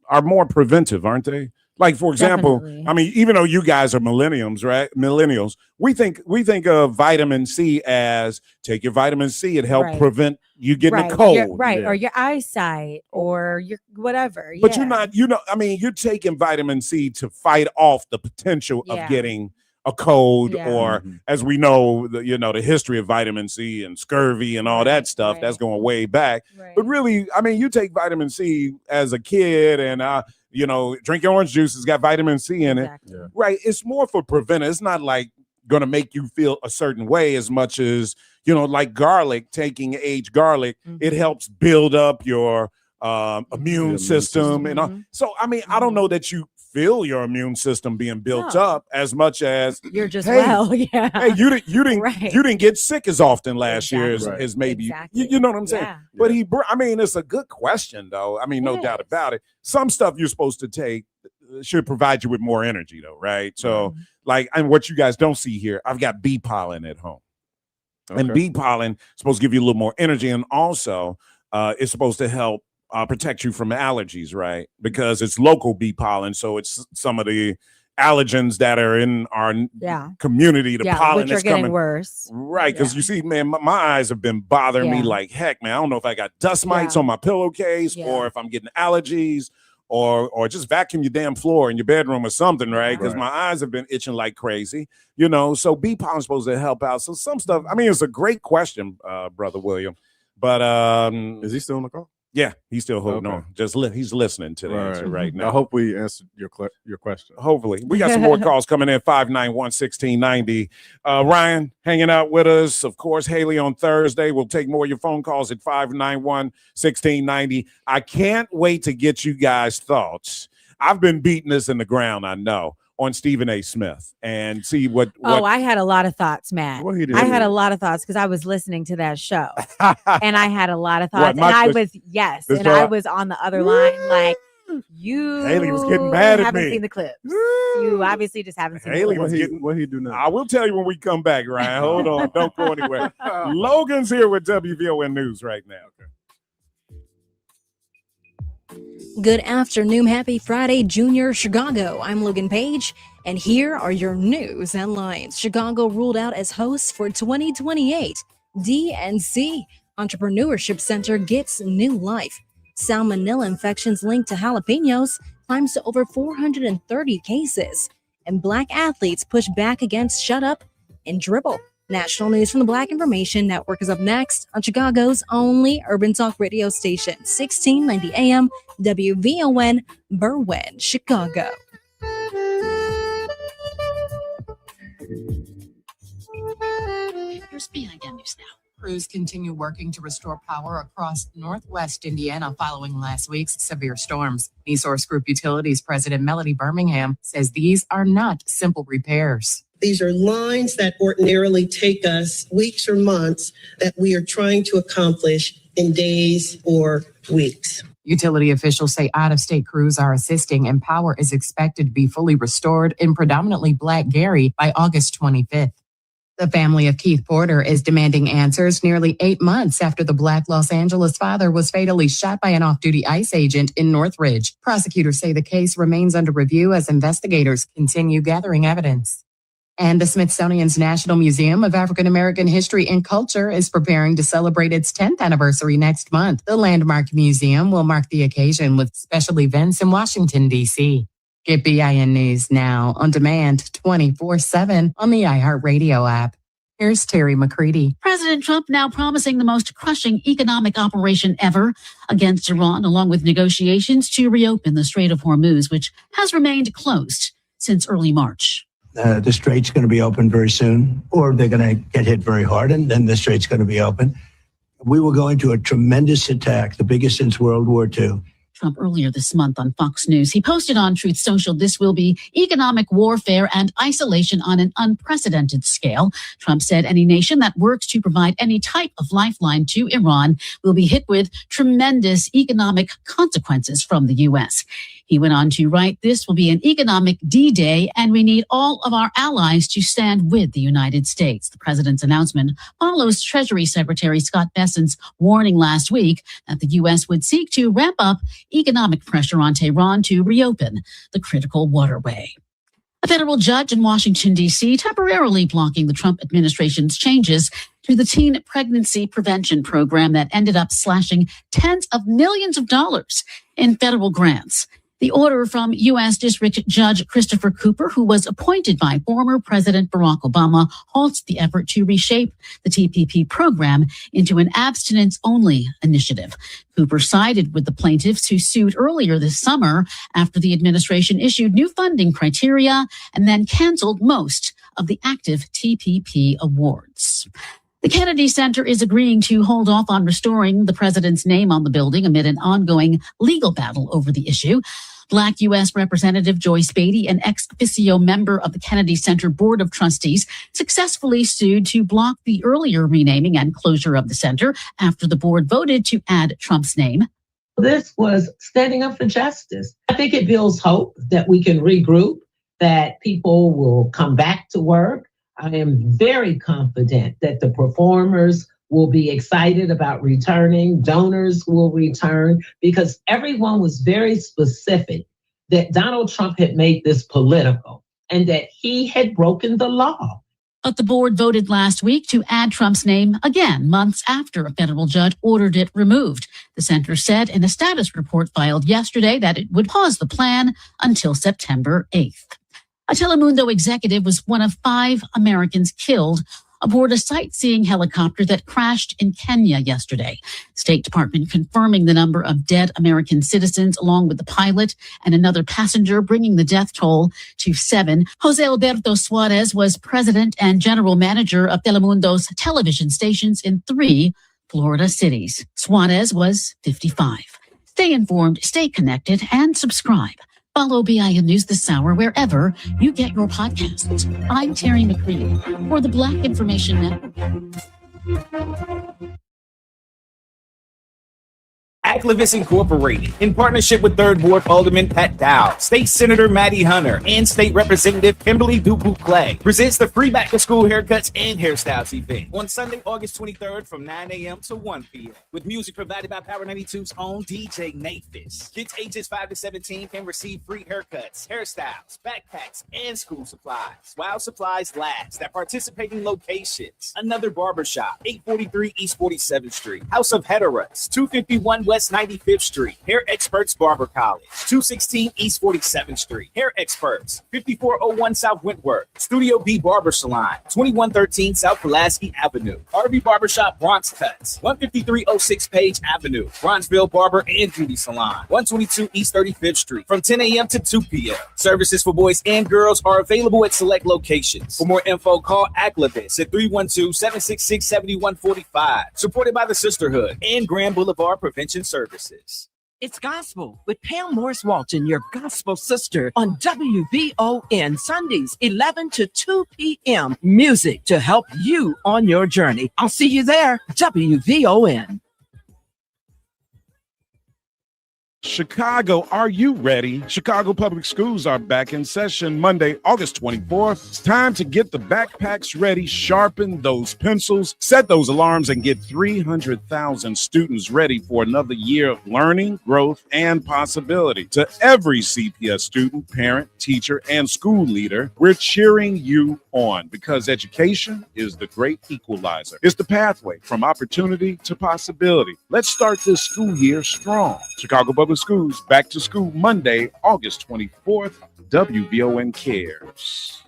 are more preventive, aren't they? Like, for example, Definitely. I mean, even though you guys are millennials, right? Millennials, we think of vitamin C as take your vitamin C and help Right. prevent you getting a Right, cold. or your eyesight, or your whatever. But yeah. you're not, I mean, you're taking vitamin C to fight off the potential Yeah. of getting a cold, Yeah. or as we know, the history of vitamin C and scurvy and all that stuff, that's going way back. But really, I mean, you take vitamin C as a kid and, drink your orange juice. It's got vitamin C in it. Right. It's more for preventive. It's not like going to make you feel a certain way as much as, like garlic, taking aged garlic, it helps build up your immune system. And all. So, I mean, I don't know that you feel your immune system being built up as much as You're just hey, well, yeah. Hey, you didn't Right. you didn't get sick as often last year as maybe you know what I'm saying. Yeah. But I mean, it's a good question though. I mean, no doubt about it. Some stuff you're supposed to take should provide you with more energy though, right? So like, and what you guys don't see here, I've got bee pollen at home. And bee pollen is supposed to give you a little more energy, and also it's supposed to help protect you from allergies, right? Because it's local bee pollen, so it's some of the allergens that are in our community. The pollen which that's are getting coming worse, right? Because you see, man, my eyes have been bothering me like heck, man. I don't know if I got dust mites on my pillowcase, or if I'm getting allergies, or just vacuum your damn floor in your bedroom or something, right? Because my eyes have been itching like crazy, So bee pollen is supposed to help out. So some stuff. I mean, it's a great question, Brother William. But is he still on the call? Yeah, he's still holding on. He's listening to the answer right now. I hope we answered your question. Hopefully. We got some more calls coming in, 591-1690. Ryan hanging out with us. Of course, Haley on Thursday. We'll take more of your phone calls at 591-1690. I can't wait to get you guys' thoughts. I've been beating this in the ground, I know, on Stephen A. Smith and see what I had a lot of thoughts, Matt. What he did. I had a lot of thoughts because I was listening to that show, and I had a lot of thoughts. What, and I this I was on the other line, like you. Haley was getting mad at haven't me. seen the clips. You obviously just haven't seen. Haley the was clips. getting. What he do now? I will tell you when we come back, Ryan. Hold on, don't go anywhere. Logan's here with WVON News right now. Good afternoon. Happy Friday, Junior Chicago. I'm Logan Page, and here are your news headlines. Chicago ruled out as hosts for 2028. DNC Entrepreneurship Center gets new life. Salmonella infections linked to jalapenos climbs to over 430 cases. And Black athletes push back against shut up and dribble. National news from the Black Information Network is up next on Chicago's only urban talk radio station, 1690 AM, WVON, Berwyn, Chicago. Here's BNN News now. Crews continue working to restore power across northwest Indiana following last week's severe storms. Esource Group Utilities President Melody Birmingham says these are not simple repairs. These are lines that ordinarily take us weeks or months that we are trying to accomplish in days or weeks. Utility officials say out-of-state crews are assisting, and power is expected to be fully restored in predominantly Black Gary by August 25th. The family of Keith Porter is demanding answers nearly 8 months after the Black Los Angeles father was fatally shot by an off-duty ICE agent in Northridge. Prosecutors say the case remains under review as investigators continue gathering evidence. And the Smithsonian's National Museum of African American History and Culture is preparing to celebrate its 10th anniversary next month. The landmark museum will mark the occasion with special events in Washington, D.C. Get BIN News now on demand 24/7 on the iHeartRadio app. Here's Terry McCready. President Trump now promising the most crushing economic operation ever against Iran, along with negotiations to reopen the Strait of Hormuz, which has remained closed since early March. The strait's going to be open very soon, or they're going to get hit very hard, and then the strait's going to be open. We will go into a tremendous attack, the biggest since World War II. Trump earlier this month on Fox News, he posted on Truth Social, this will be economic warfare and isolation on an unprecedented scale. Trump said any nation that works to provide any type of lifeline to Iran will be hit with tremendous economic consequences from the U.S. He went on to write, this will be an economic D-Day, and we need all of our allies to stand with the United States. The president's announcement follows Treasury Secretary Scott Bessent's warning last week that the U.S. would seek to ramp up economic pressure on Tehran to reopen the critical waterway. A federal judge in Washington, D.C., temporarily blocking the Trump administration's changes to the teen pregnancy prevention program that ended up slashing tens of millions of dollars in federal grants. The order from U.S. District Judge Christopher Cooper, who was appointed by former President Barack Obama, halts the effort to reshape the TPP program into an abstinence-only initiative. Cooper sided with the plaintiffs who sued earlier this summer after the administration issued new funding criteria and then canceled most of the active TPP awards. The Kennedy Center is agreeing to hold off on restoring the president's name on the building amid an ongoing legal battle over the issue. Black U.S. Representative Joyce Beatty, an ex officio member of the Kennedy Center Board of Trustees, successfully sued to block the earlier renaming and closure of the center after the board voted to add Trump's name. This was standing up for justice. I think it builds hope that we can regroup, that people will come back to work. I am very confident that the performers will be excited about returning, donors will return, because everyone was very specific that Donald Trump had made this political and that he had broken the law. But the board voted last week to add Trump's name again, months after a federal judge ordered it removed. The center said in a status report filed yesterday that it would pause the plan until September 8th. A Telemundo executive was one of 5 Americans killed aboard a sightseeing helicopter that crashed in Kenya yesterday. State Department confirming the number of dead American citizens along with the pilot and another passenger, bringing the death toll to 7. Jose Alberto Suarez was president and general manager of Telemundo's television stations in 3 Florida cities. Suarez was 55. Stay informed, stay connected, and subscribe. Follow BIN News this hour wherever you get your podcasts. I'm Terry McCready for the Black Information Network. Activists Incorporated, in partnership with 3rd Ward Alderman Pat Dow, State Senator Maddie Hunter, and State Representative Kimberly Dupuy-Clay, presents the free back-to-school haircuts and hairstyles event on Sunday, August 23rd from 9 a.m. to 1 p.m. with music provided by Power 92's own DJ Nathis. Kids ages 5 to 17 can receive free haircuts, hairstyles, backpacks, and school supplies while supplies last at participating locations. Another barbershop, 843 East 47th Street, House of Heteras, 251 West 95th Street, Hair Experts Barber College, 216 East 47th Street, Hair Experts, 5401 South Wentworth, Studio B Barber Salon, 2113 South Pulaski Avenue, RV Barbershop Bronx Cuts, 15306 Page Avenue, Bronzeville Barber and Beauty Salon, 122 East 35th Street, from 10 a.m. to 2 p.m. Services for boys and girls are available at select locations. For more info, call Activists at 312-766-7145. Supported by the Sisterhood and Grand Boulevard Prevention Services. It's Gospel with Pam Morris Walton, your gospel sister, on WVON Sundays, 11 to 2 p.m. Music to help you on your journey. I'll see you there. WVON. Chicago, are you ready? Chicago Public Schools are back in session Monday, August 24th. It's time to get the backpacks ready, sharpen those pencils, set those alarms, and get 300,000 students ready for another year of learning, growth, and possibility. To every CPS student, parent, teacher, and school leader, we're cheering you on because education is the great equalizer. It's the pathway from opportunity to possibility. Let's start this school year strong. Chicago Public Schools back to school Monday, August 24th. WVON cares.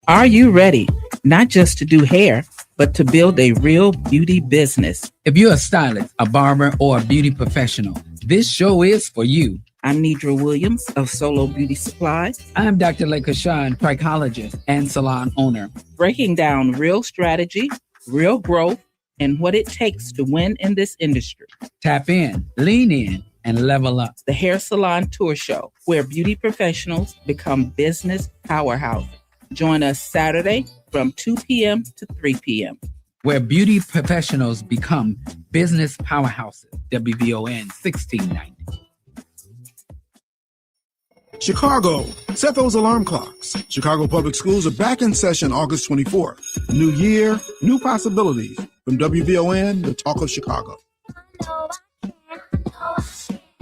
Are you ready? Not just to do hair, but to build a real beauty business. If you're a stylist, a barber, or a beauty professional, this show is for you. I'm Nidra Williams of Solo Beauty Supplies. I'm Dr. Lekashan, trichologist and salon owner. Breaking down real strategy, real growth, and what it takes to win in this industry. Tap in, lean in, and level up. The Hair Salon Tour Show, where beauty professionals become business powerhouses. Join us Saturday from 2 p.m. to 3 p.m. Where beauty professionals become business powerhouses. WVON 1690. Chicago, set those alarm clocks. Chicago Public Schools are back in session August 24th. New year, new possibilities. From WVON, the talk of Chicago.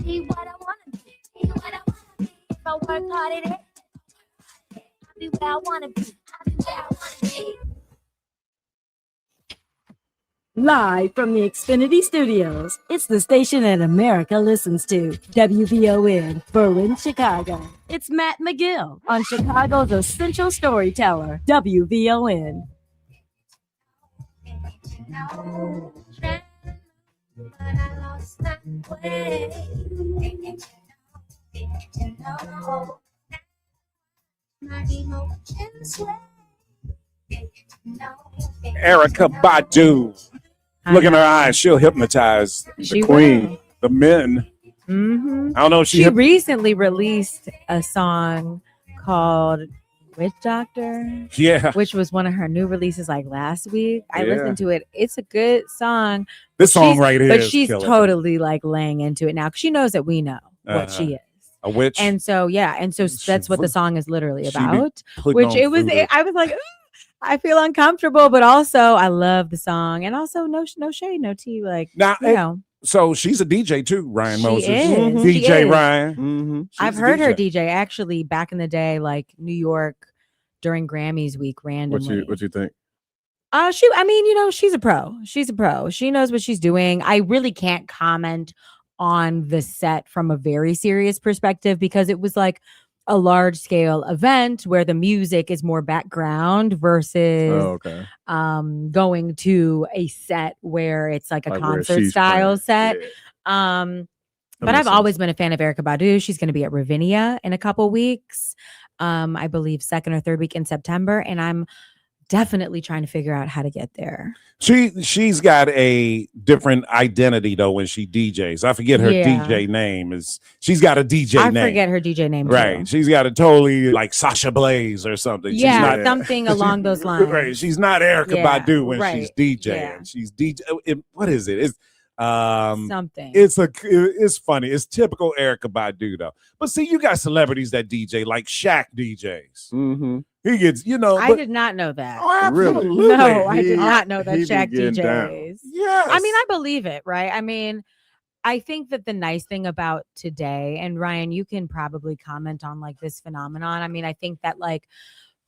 Be what I wanna be, what I wanna be. If I work hard at it, I'll be where I wanna be, I'll be where I wanna be. Live from the Xfinity Studios, it's the station that America listens to. WVON, Berlin, Chicago. It's Matt McGill on Chicago's essential storyteller, WVON. But I lost my way. My emotions sway. Erykah Badu. Look in her eyes. She'll hypnotize the queen, will. the men. Mm-hmm. I don't know if she recently released a song called Witch Doctor. Yeah. Which was one of her new releases like last week. I Yeah. listened to it. It's a good song. This song She's- right here But is she's killer. totally like laying into it now because she knows that we know what Uh-huh. she is. A witch. And so, yeah. And so that's what the song is literally She be about. putting Which on it was, voodoo. I was like, "Ooh, I feel uncomfortable, but also I love the song. And also no shade, no tea. Like, Now, you know. So she's a DJ too, Ryan She Moses. is. She DJ is. Ryan. I've heard her DJ actually back in the day, like New York during Grammys week randomly. What you think? She's a pro. She's a pro. She knows what she's doing. I really can't comment on the set from a very serious perspective because it was like a large scale event where the music is more background versus going to a set where it's like a Like where concert she's style playing. set. But makes I've sense. always been a fan of Erykah Badu. She's going to be at Ravinia in a couple weeks. I believe second or third week in September. And I'm definitely trying to figure out how to get there. She's got a different identity though when she DJs. I forget her Yeah. DJ name. She's got a DJ I name. forget her DJ name. Right. Too. She's got a totally like Sasha Blaze or something. She's Yeah, not, something along those lines. Right. She's not Erykah Yeah, Badu when right. she's DJing. Yeah. She's DJ. What is it? It's something. It's funny. It's typical Erykah Badu though. But see, you got celebrities that DJ like Shaq DJs. Mm-hmm. He gets, I did not know that. Oh, absolutely. No, I He- did not know that he be Shaq getting down. DJs. Yes. I mean, I believe it, right? I mean, I think that the nice thing about today, and Ryan, you can probably comment on like this phenomenon. I mean, I think that like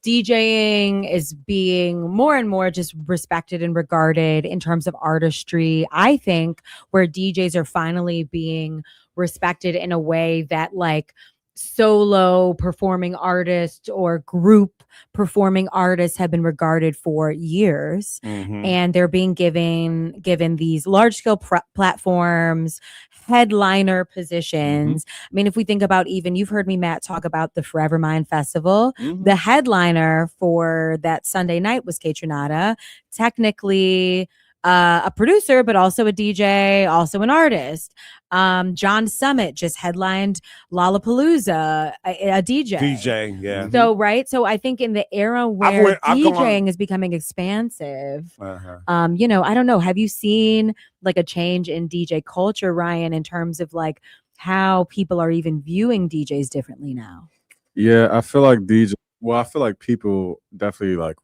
DJing is being more and more just respected and regarded in terms of artistry. I think where DJs are finally being respected in a way that like solo performing artists or group performing artists have been regarded for years. Mhm. And they're being given these large scale platforms, headliner positions. I mean, if we think about even, you've heard me, Matt, talk about the Forever Mind Festival. The headliner for that Sunday night was Kaytranada, technically a producer, but also a DJ, also an artist. John Summit just headlined Lollapalooza, a DJ. DJ, yeah. So, right. So I think in the era where I've gone- DJing is becoming expansive, Uh-huh. I don't know. Have you seen like a change in DJ culture, Ryan, in terms of like how people are even viewing DJs differently now. Yeah, I feel like I feel like people definitely like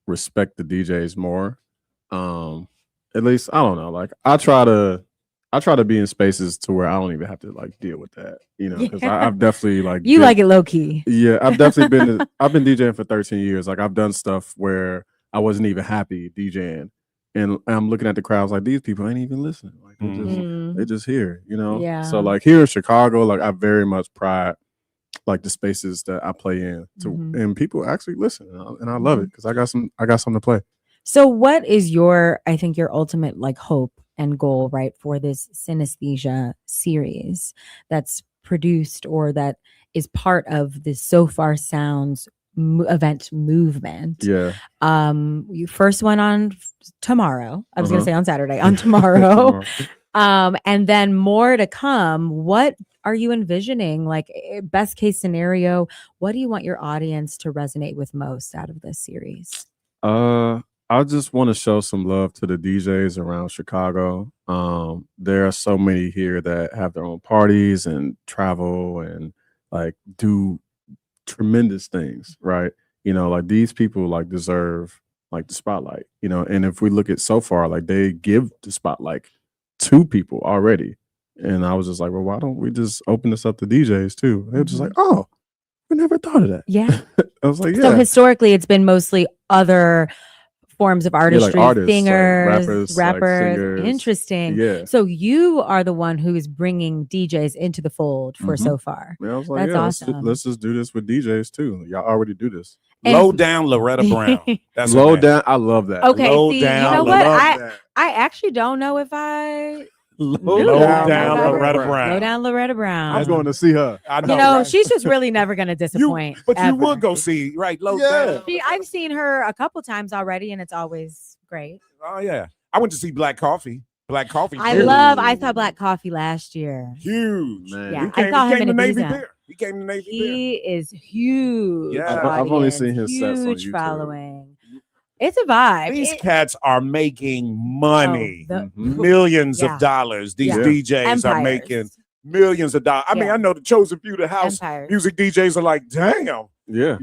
respect the DJs more. At least I don't know. Like I try to be in spaces to where I don't even have to like deal with that, because I've definitely like like it low key. Yeah, I've definitely I've been DJing for 13 years. Like I've done stuff where I wasn't even happy DJing, and I'm looking at the crowds like these people ain't even listening. Like they're just here, Yeah. So like here in Chicago, like I very much pride like the spaces that I play in and people actually listen, and I love it because I got something to play. So what is your ultimate like hope and goal, right, for this synesthesia series that's produced or that is part of the So Far Sounds event movement? Yeah. You first went on tomorrow. I was going to say on Saturday, on tomorrow. And then more to come. What are you envisioning? Like best case scenario, what do you want your audience to resonate with most out of this series? I just want to show some love to the DJs around Chicago. There are so many here that have their own parties and travel and like do tremendous things, right? Like these people like deserve like the spotlight, and if we look at So Far, like they give the spotlight to people already. And I was just like, well, why don't we just open this up to DJs too? They were just like, oh, we never thought of that. Yeah. I was like, yeah. So historically it's been mostly other forms of artistry, like artists, singers, like rappers. like singers. Interesting. Yeah. So you are the one who is bringing DJs into the fold for So Far. Yeah, I was like, That's awesome. let's just do this with DJs too. Y'all already do this. Low down Loretta Brown. That's Low down. I love that. Okay, Low see, down, you know what? I I actually don't know if I Low down Loretta Brown. Low down Loretta Brown. I'm going to see her. I know, right? She's just really never going to disappoint. But you ever. would go see, right? Low down. I've seen her a couple times already, and it's always great. Oh yeah, I went to see Black Coffee. Black Coffee. I saw Black Coffee last year. Huge. Man. Yeah, He I saw him in to Navy Ibiza. Beer. He came to Navy Beer. He is huge. Yeah. I've only seen his sets on huge YouTube. following. It's a vibe. These cats are making money, Oh, millions Yeah. of dollars. These Yeah. DJs are Empires. making millions of dollars. I mean, Yeah. I know the chosen few, the house Empires. music DJs are like, damn. Yeah.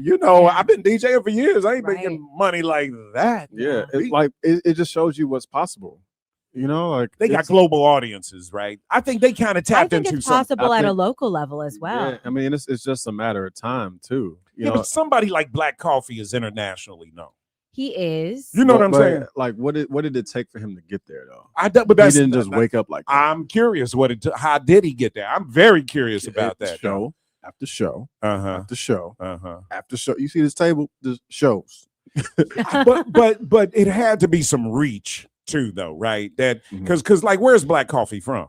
I've been DJing for years. I ain't making money like that. Yeah. It's like it just shows you what's possible. Like They got global audiences, right? I think they kind of I tapped think into it's something. possible at a think- local level as well. Yeah, I mean, it's just a matter of time too. Yeah, but somebody like Black Coffee is internationally known. He is. You know what I'm But, saying? Like, what did it take for him to get there though? But that's, he didn't just wake up like that. I'm curious how did he get there? I'm very curious about that. Show after show, after show, Uh-huh. after show. You see this table? The shows. but it had to be some reach too, though, right? That because like, where's Black Coffee from?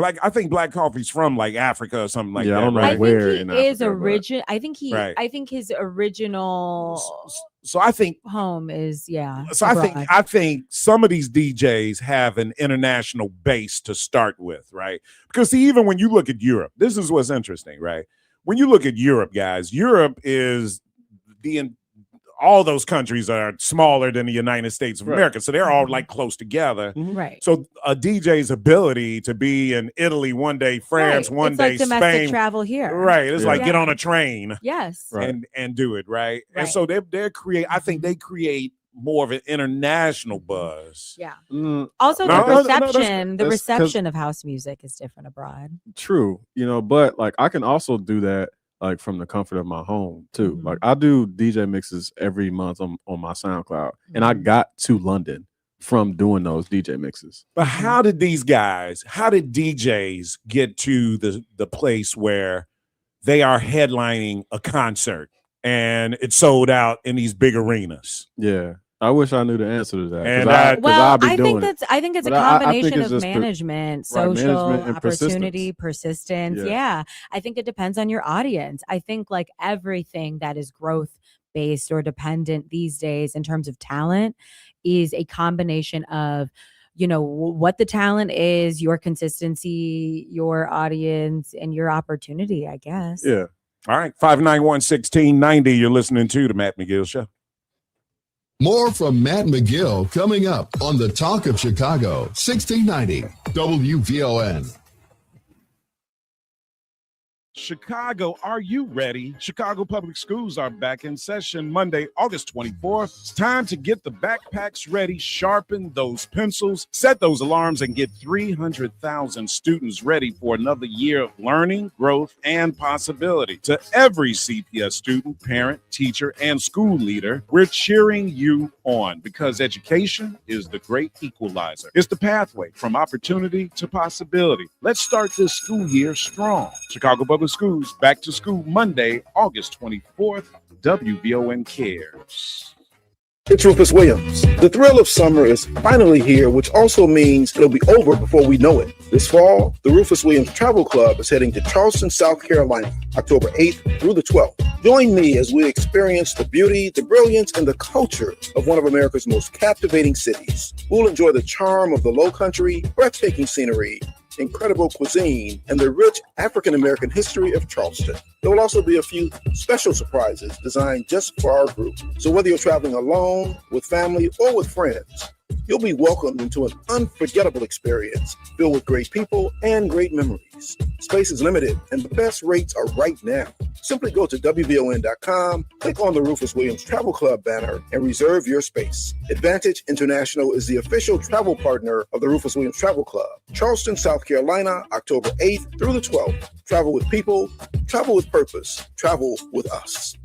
I think Black Coffee's from like Africa or something like that. I don't know right? where I in think he is Africa, but- origin. I think he. Right. I think his original So I think home is So I think some of these DJs have an international base to start with, right? Because see, even when you look at Europe, this is what's interesting, right? When you look at Europe, guys, Europe is all those countries are smaller than the United States of America, so they're all like close together. Right. So a DJ's ability to be in Italy one day, France Right. one It's day, like domestic Spain, travel here. right? It's like Yeah. get on a train, Yes. and do it right. And so they're create. I think they create more of an international buzz. Yeah. Mm, Also, No, the no, no, that's- reception, the that's 'cause- reception of house music is different abroad. True, but like I can also do that like from the comfort of my home too. Mm-hmm. Like I do DJ mixes every month on my SoundCloud, and I got to London from doing those DJ mixes. But how did DJs get to the place where they are headlining a concert and it's sold out in these big arenas? Yeah. I wish I knew the answer to that. And Well, I think it's a But I think combination it's of just management, right, social management and opportunity, persistence. Yeah. Yeah. I think it depends on your audience. I think like everything that is growth based or dependent these days in terms of talent is a combination of what the talent is, your consistency, your audience, and your opportunity, I guess. Yeah. All right. 591-1690. You're listening to the Matt McGill Show. More from Matt McGill coming up on the Talk of Chicago, 1690 WVON. Chicago, are you ready? Chicago Public Schools are back in session Monday, August 24th. It's time to get the backpacks ready, sharpen those pencils, set those alarms, and get 300,000 students ready for another year of learning, growth, and possibility. To every CPS student, parent, teacher, and school leader, we're cheering you on because education is the great equalizer. It's the pathway from opportunity to possibility. Let's start this school year strong. Chicago Public Schools back to school Monday, August 24th. WVON cares. It's Rufus Williams. The thrill of summer is finally here, which also means it'll be over before we know it. This fall, the Rufus Williams Travel Club is heading to Charleston, South Carolina, October 8th through the 12th. Join me as we experience the beauty, the brilliance, and the culture of one of America's most captivating cities. We'll enjoy the charm of the Lowcountry, breathtaking scenery, incredible cuisine, and the rich African-American history of Charleston. There will also be a few special surprises designed just for our group. So whether you're traveling alone, with family, or with friends, you'll be welcomed into an unforgettable experience filled with great people and great memories. Space is limited, and the best rates are right now. Simply go to WVON.com, click on the Rufus Williams Travel Club banner, and reserve your space. Advantage International is the official travel partner of the Rufus Williams Travel Club. Charleston, South Carolina, October 8th through the 12th. Travel with people, travel with purpose, travel with us.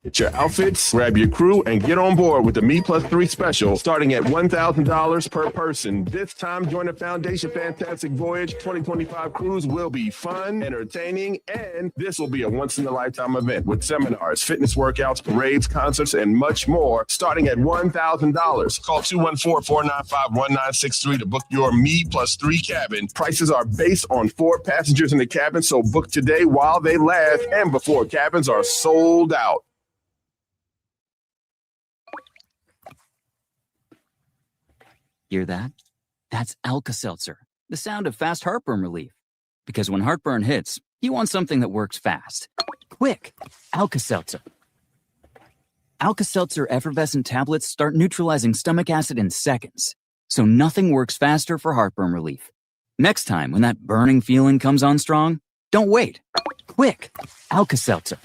Get your outfits, grab your crew, and get on board with the Me+3 special starting at $1,000 per person. This time, join the Foundation Fantastic Voyage 2025 cruise will be fun, entertaining, and this will be a once-in-a-lifetime event with seminars, fitness workouts, parades, concerts, and much more starting at $1,000. Call 214-495-1963 to book your Me+3 cabin. Prices are based on 4 passengers in the cabin, so book today while they last and before cabins are sold out. Hear that? That's Alka-Seltzer, the sound of fast heartburn relief. Because when heartburn hits, you want something that works fast. Quick, Alka-Seltzer. Alka-Seltzer effervescent tablets start neutralizing stomach acid in seconds. So nothing works faster for heartburn relief. Next time when that burning feeling comes on strong, don't wait. Quick, Alka-Seltzer.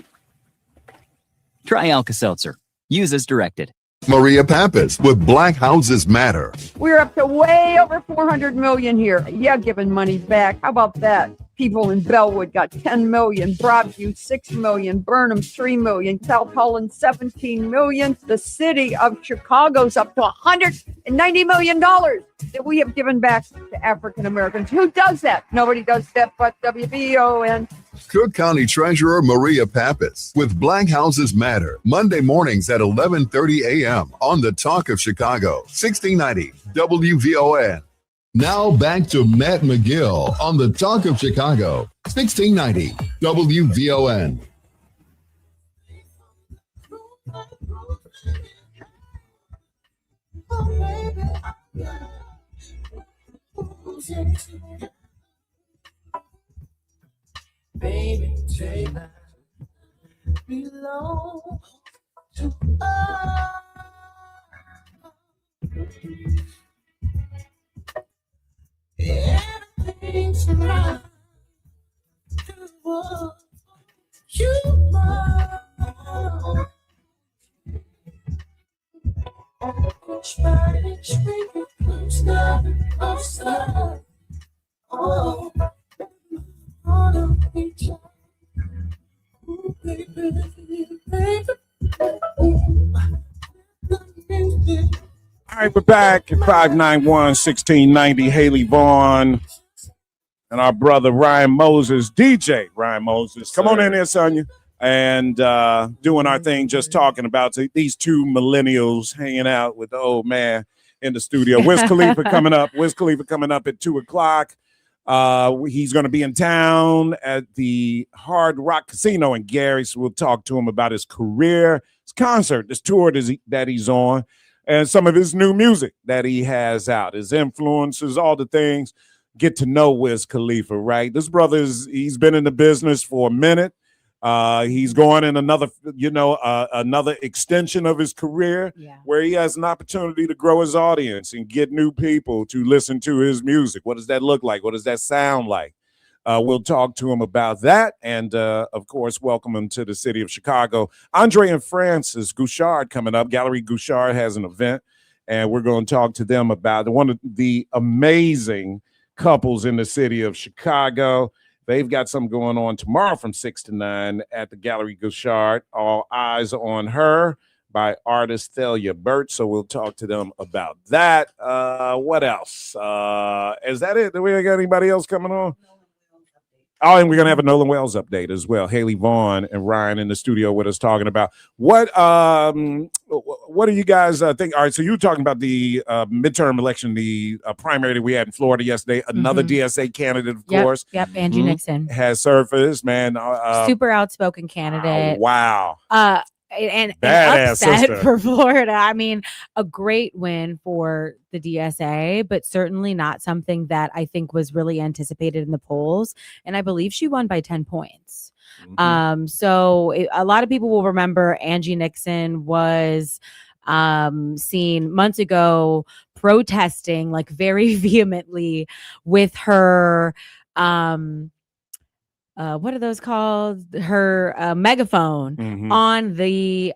Try Alka-Seltzer. Use as directed. Maria Pappas with Black Houses Matter. We're up to way over 400 million here. Yeah, giving money back. How about that? People in Bellwood got 10 million, Broadview 6 million, Burnham 3 million, South Holland 17 million. The city of Chicago's up to $190 million that we have given back to African Americans. Who does that? Nobody does that but WVON. Cook County Treasurer Maria Pappas with Black Houses Matter, Monday mornings at 11:30 a.m. on the Talk of Chicago, 1690 WVON. Now back to Matt McGill on the Talk of Chicago, 1690 WVON. Baby, take that belong to us. Everything's right. Do what you want. Push back and shrink it closer, closer. Oh. All right, we're back at 591-1690. Haley Vaughn and our brother Ryan Moses, DJ Ryan Moses. Come on in here, Sonia. And doing our thing, just talking about these two millennials hanging out with the old man in the studio. Wiz Khalifa coming up. Wiz Khalifa coming up at 2:00. He's going to be in town at the Hard Rock Casino in Gary, so we'll talk to him about his career, his concert, this tour that he's on, and some of his new music that he has out, his influences, all the things. Get to know Wiz Khalifa, right? This brother he's been in the business for a minute. He's going in another extension of his career where he has an opportunity to grow his audience and get new people to listen to his music. What does that look like? What does that sound like? We'll talk to him about that. And, of course, welcome him to the city of Chicago. Andre and Francis Guichard coming up. Gallery Guichard has an event, and we're going to talk to them about one of the amazing couples in the city of Chicago. They've got something going on tomorrow from 6 to 9 at the Gallery Guichard. All Eyes on Her by artist Thalia Burt. So we'll talk to them about that. What else? Is that it? Do we got anybody else coming on? Oh, and we're going to have a Nolan Wells update as well. Haley Vaughn and Ryan in the studio with us talking about what do you guys think? All right, so you were talking about the midterm election, the primary that we had in Florida yesterday. Another DSA candidate, of course. Yep, Angie Nixon. Has surfaced, man. Super outspoken candidate. Wow. And Badass upset sister. for Florida. I mean, a great win for the DSA, but certainly not something that I think was really anticipated in the polls. And I believe she won by 10 points. So a lot of people will remember Angie Nixon was seen months ago protesting like very vehemently with her what are those called? Her megaphone on the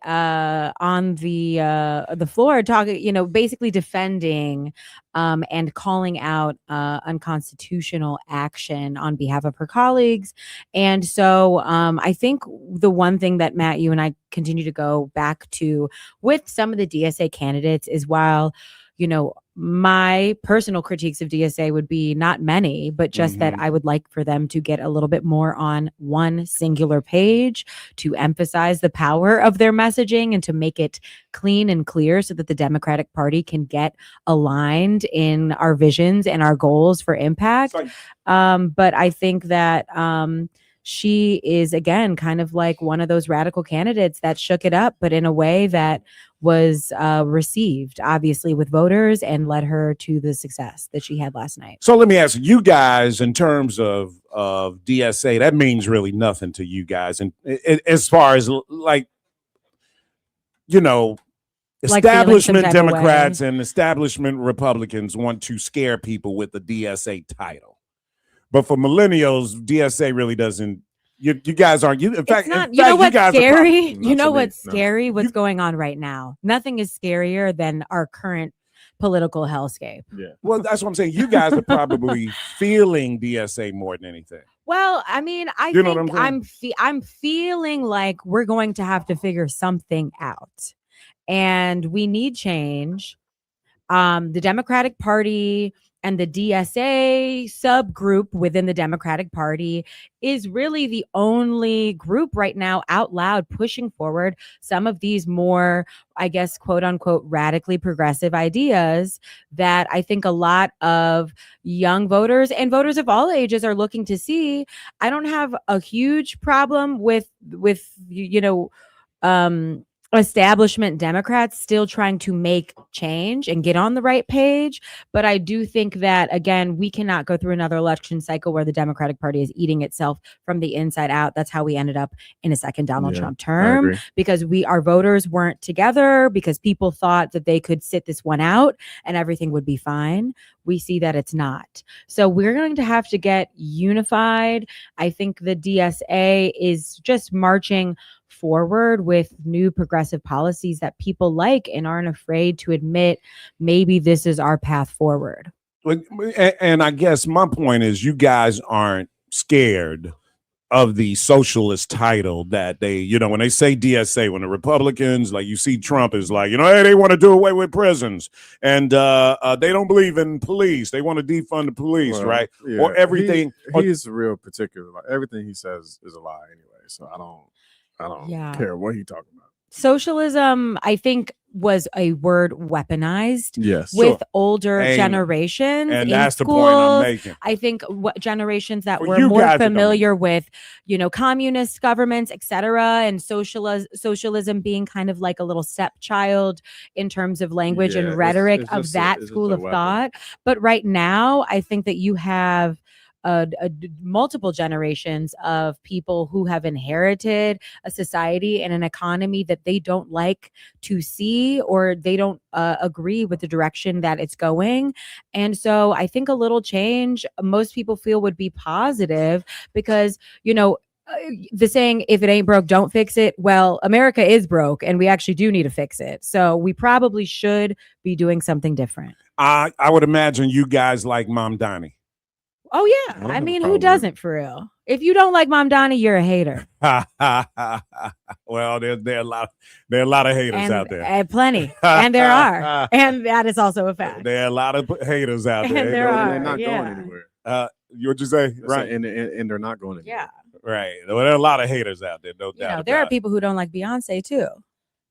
floor, talking, basically defending and calling out unconstitutional action on behalf of her colleagues. And so I think the one thing that Matt, you and I continue to go back to with some of the DSA candidates is while my personal critiques of DSA would be not many, but just that I would like for them to get a little bit more on one singular page to emphasize the power of their messaging and to make it clean and clear so that the Democratic Party can get aligned in our visions and our goals for impact. But I think that she is, again, kind of like one of those radical candidates that shook it up, but in a way that was received, obviously, with voters and led her to the success that she had last night. So let me ask you guys, in terms of DSA, that means really nothing to you guys. And as far as establishment Democrats and establishment Republicans want to scare people with the DSA title. But for millennials, DSA really doesn't. You guys aren't. In fact, what's scary? What's scary? What's going on right now? Nothing is scarier than our current political hellscape. Yeah. Well, that's what I'm saying. You guys are probably feeling DSA more than anything. Well, I mean, I think I'm feeling like we're going to have to figure something out, and we need change. The Democratic Party and the DSA subgroup within the Democratic Party is really the only group right now out loud pushing forward some of these more, I guess, quote unquote, radically progressive ideas that I think a lot of young voters and voters of all ages are looking to see. I don't have a huge problem with establishment Democrats still trying to make change and get on the right page. But I do think that, again, we cannot go through another election cycle where the Democratic Party is eating itself from the inside out. That's how we ended up in a second Donald Trump term, because our voters weren't together, because people thought that they could sit this one out and everything would be fine. We see that it's not. So we're going to have to get unified. I think the DSA is just marching forward with new progressive policies that people like and aren't afraid to admit maybe this is our path forward. And I guess my point is, you guys aren't scared of the socialist title that they, when they say DSA, when the Republicans, like you see Trump is like, hey, they want to do away with prisons and they don't believe in police. They want to defund the police, right? Yeah. Or everything. He's real particular. Like everything he says is a lie anyway. So I don't care what he's talking about. Socialism, I think, was a word weaponized with older generations. And in that's schools. The point I'm making. I think what generations that were more familiar with, communist governments, etc., and socialism being kind of like a little stepchild in terms of language and rhetoric of that school of thought. But right now, I think that you have multiple generations of people who have inherited a society and an economy that they don't like to see, or they don't agree with the direction that it's going. And so I think a little change, most people feel, would be positive, because, the saying, if it ain't broke, don't fix it. Well, America is broke, and we actually do need to fix it. So we probably should be doing something different. I would imagine you guys like Mom Donnie. Oh yeah, I mean, who doesn't, for real? If you don't like Mom Donnie, you're a hater. Well, there are a lot of haters out there. And plenty, and there are, and that is also a fact. There are a lot of haters out there. And there are, they're not yeah. going anywhere. What'd you say? Right, and they're not going anywhere. Yeah, right. Well, there are a lot of haters out there, no doubt. There are about it. people who don't like Beyonce too.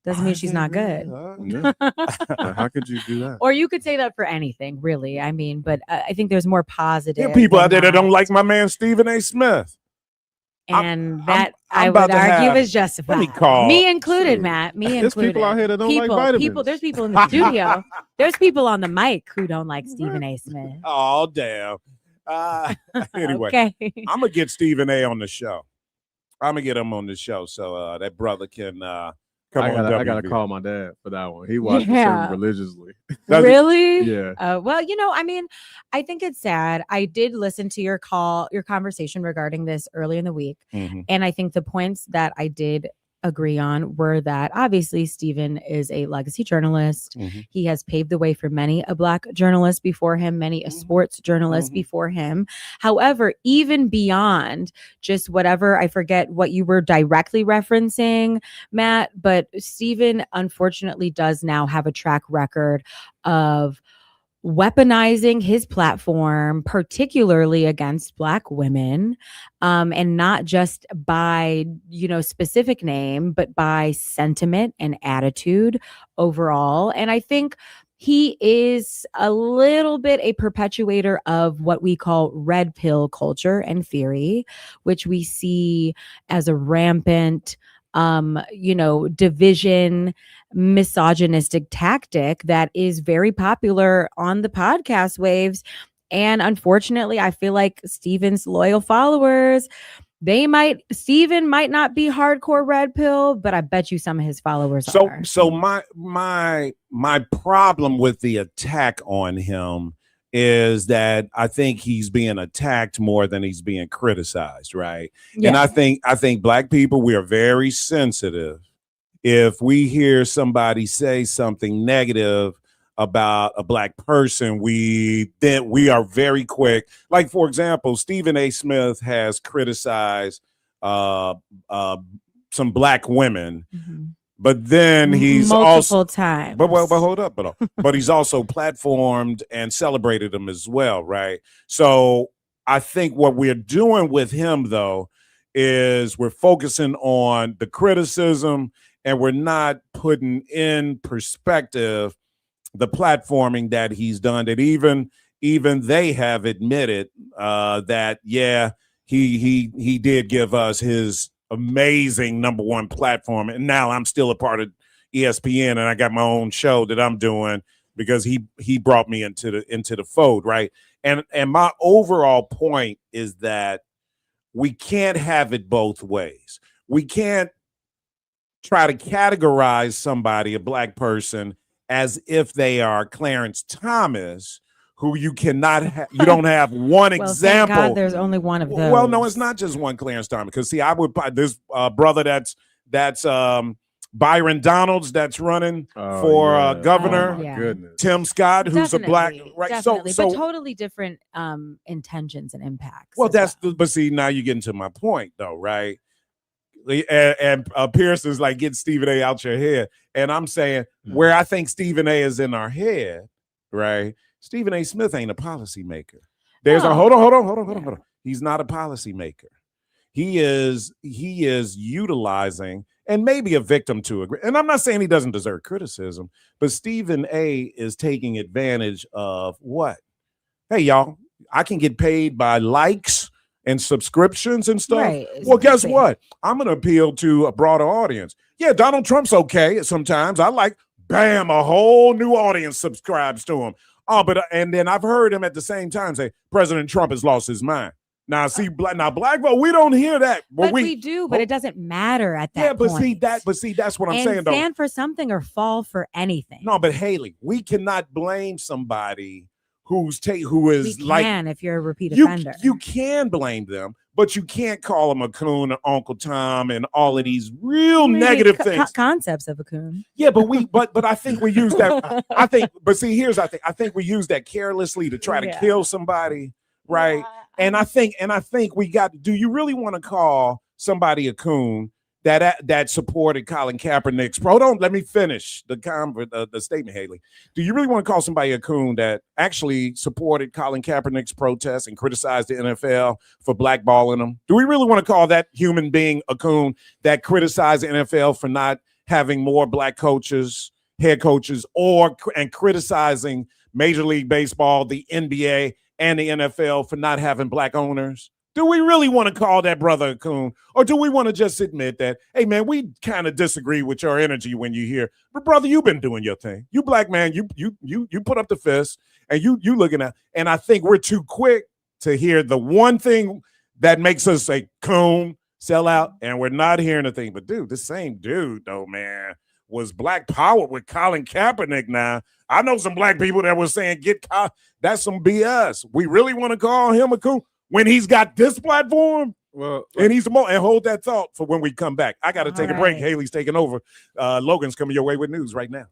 Doesn't mean she's not good. How could you do that? Or you could say that for anything, really. I mean, but I think there's more positive. There are people than out there that not. don't like my man Stephen A. Smith. And I'm I about would to argue have- is justified. let me call- Me included, Matt. Me There's included. people out here that don't like vitamins. There's people in the studio. There's people on the mic who don't like Stephen A. Smith. Oh, damn. Anyway, Okay. I'm going to get Stephen A. on the show. I'm going to get him on the show so that brother can come on. I gotta WB. call my dad for that one. He watches Yeah. him religiously. Really? Yeah. Well, I mean, I think it's sad. I did listen to your conversation regarding this early in the week. Mhm. And I think the points that I did agree on were that obviously Stephen is a legacy journalist. Mhm. He has paved the way for many a Black journalist before him, many a sports journalist before him. However, even beyond just whatever, I forget what you were directly referencing, Matt, but Stephen unfortunately does now have a track record of weaponizing his platform, particularly against Black women, and not just by, specific name, but by sentiment and attitude overall. And I think he is a little bit a perpetuator of what we call red pill culture and theory, which we see as a rampant division, misogynistic tactic that is very popular on the podcast waves. And unfortunately, I feel like Stephen's loyal followers, Stephen might not be hardcore red pill, but I bet you some of his followers are. So my problem with the attack on him is that I think he's being attacked more than he's being criticized, right? Yeah. And I think Black people, we are very sensitive. If we hear somebody say something negative about a Black person, we are very quick. Like, for example, Stephen A. Smith has criticized some Black women. Mm-hmm. But then he's multiple times. But hold up, but he's also platformed and celebrated them as well, right? So I think what we're doing with him, though, is we're focusing on the criticism and we're not putting in perspective the platforming that he's done. That even they have admitted that he did give us his amazing #1 platform, and now I'm still a part of ESPN, and I got my own show that I'm doing because he brought me into the fold, right? And my overall point is that we can't have it both ways. We can't try to categorize somebody, a Black person, as if they are Clarence Thomas, who you cannot you don't have one Well, example. thank God there's only one of those. Well, no, it's not just one Clarence Thomas. Because see, I would this brother that's Byron Donalds that's running for governor. Oh, yeah. Goodness. Tim Scott, who's a Black, right? Definitely, So but totally different intentions and impacts. well, but see, now you're getting to my point, though, right? And Pearson's like, get Stephen A. out your head, and I'm saying where I think Stephen A. is in our head, right? Stephen A. Smith ain't a policymaker. There's a hold on. He's not a policymaker. He is utilizing and maybe a victim to it. And I'm not saying he doesn't deserve criticism, but Stephen A. is taking advantage of what? Hey, y'all, I can get paid by likes and subscriptions and stuff. Right, Well, guess exactly. what? I'm going to appeal to a broader audience. Yeah, Donald Trump's okay sometimes. I like, bam, a whole new audience subscribes to him. Oh, but and then I've heard him at the same time say, President Trump has lost his mind. Now, see, black vote, we don't hear that. But we do, but it doesn't matter at that point. See, that's what I'm and saying, though. Stand for something or fall for anything. No, but Haley, we cannot blame somebody who is if you're a repeat offender. You can blame them, but you can't call them a coon or Uncle Tom and all of these real negative things. Concepts of a coon. Yeah, but I think we use that. I think we use that carelessly to try to kill somebody, right? Yeah. And I think we got. Do you really want to call somebody a coon that supported Colin Kaepernick's? Don't let me finish the statement, Haley. Do you really want to call somebody a coon that actually supported Colin Kaepernick's protest and criticized the NFL for blackballing them? Do we really want to call that human being a coon that criticized the NFL for not having more black coaches, head coaches, and criticizing Major League Baseball, the NBA, and the NFL for not having black owners? Do we really want to call that brother a coon? Or do we want to just admit that, hey, man, we kind of disagree with your energy when you hear, but brother, you've been doing your thing. You black man, you put up the fist and you looking at, and I think we're too quick to hear the one thing that makes us a coon, sell out, and we're not hearing a thing. But dude, the same dude though, man, was black power with Colin Kaepernick. Now, I know some black people that were saying, that's some BS. We really want to call him a coon when he's got this platform? Well, and he's and hold that thought for when we come back. I got to take a break. Haley's taking over. Logan's coming your way with news right now.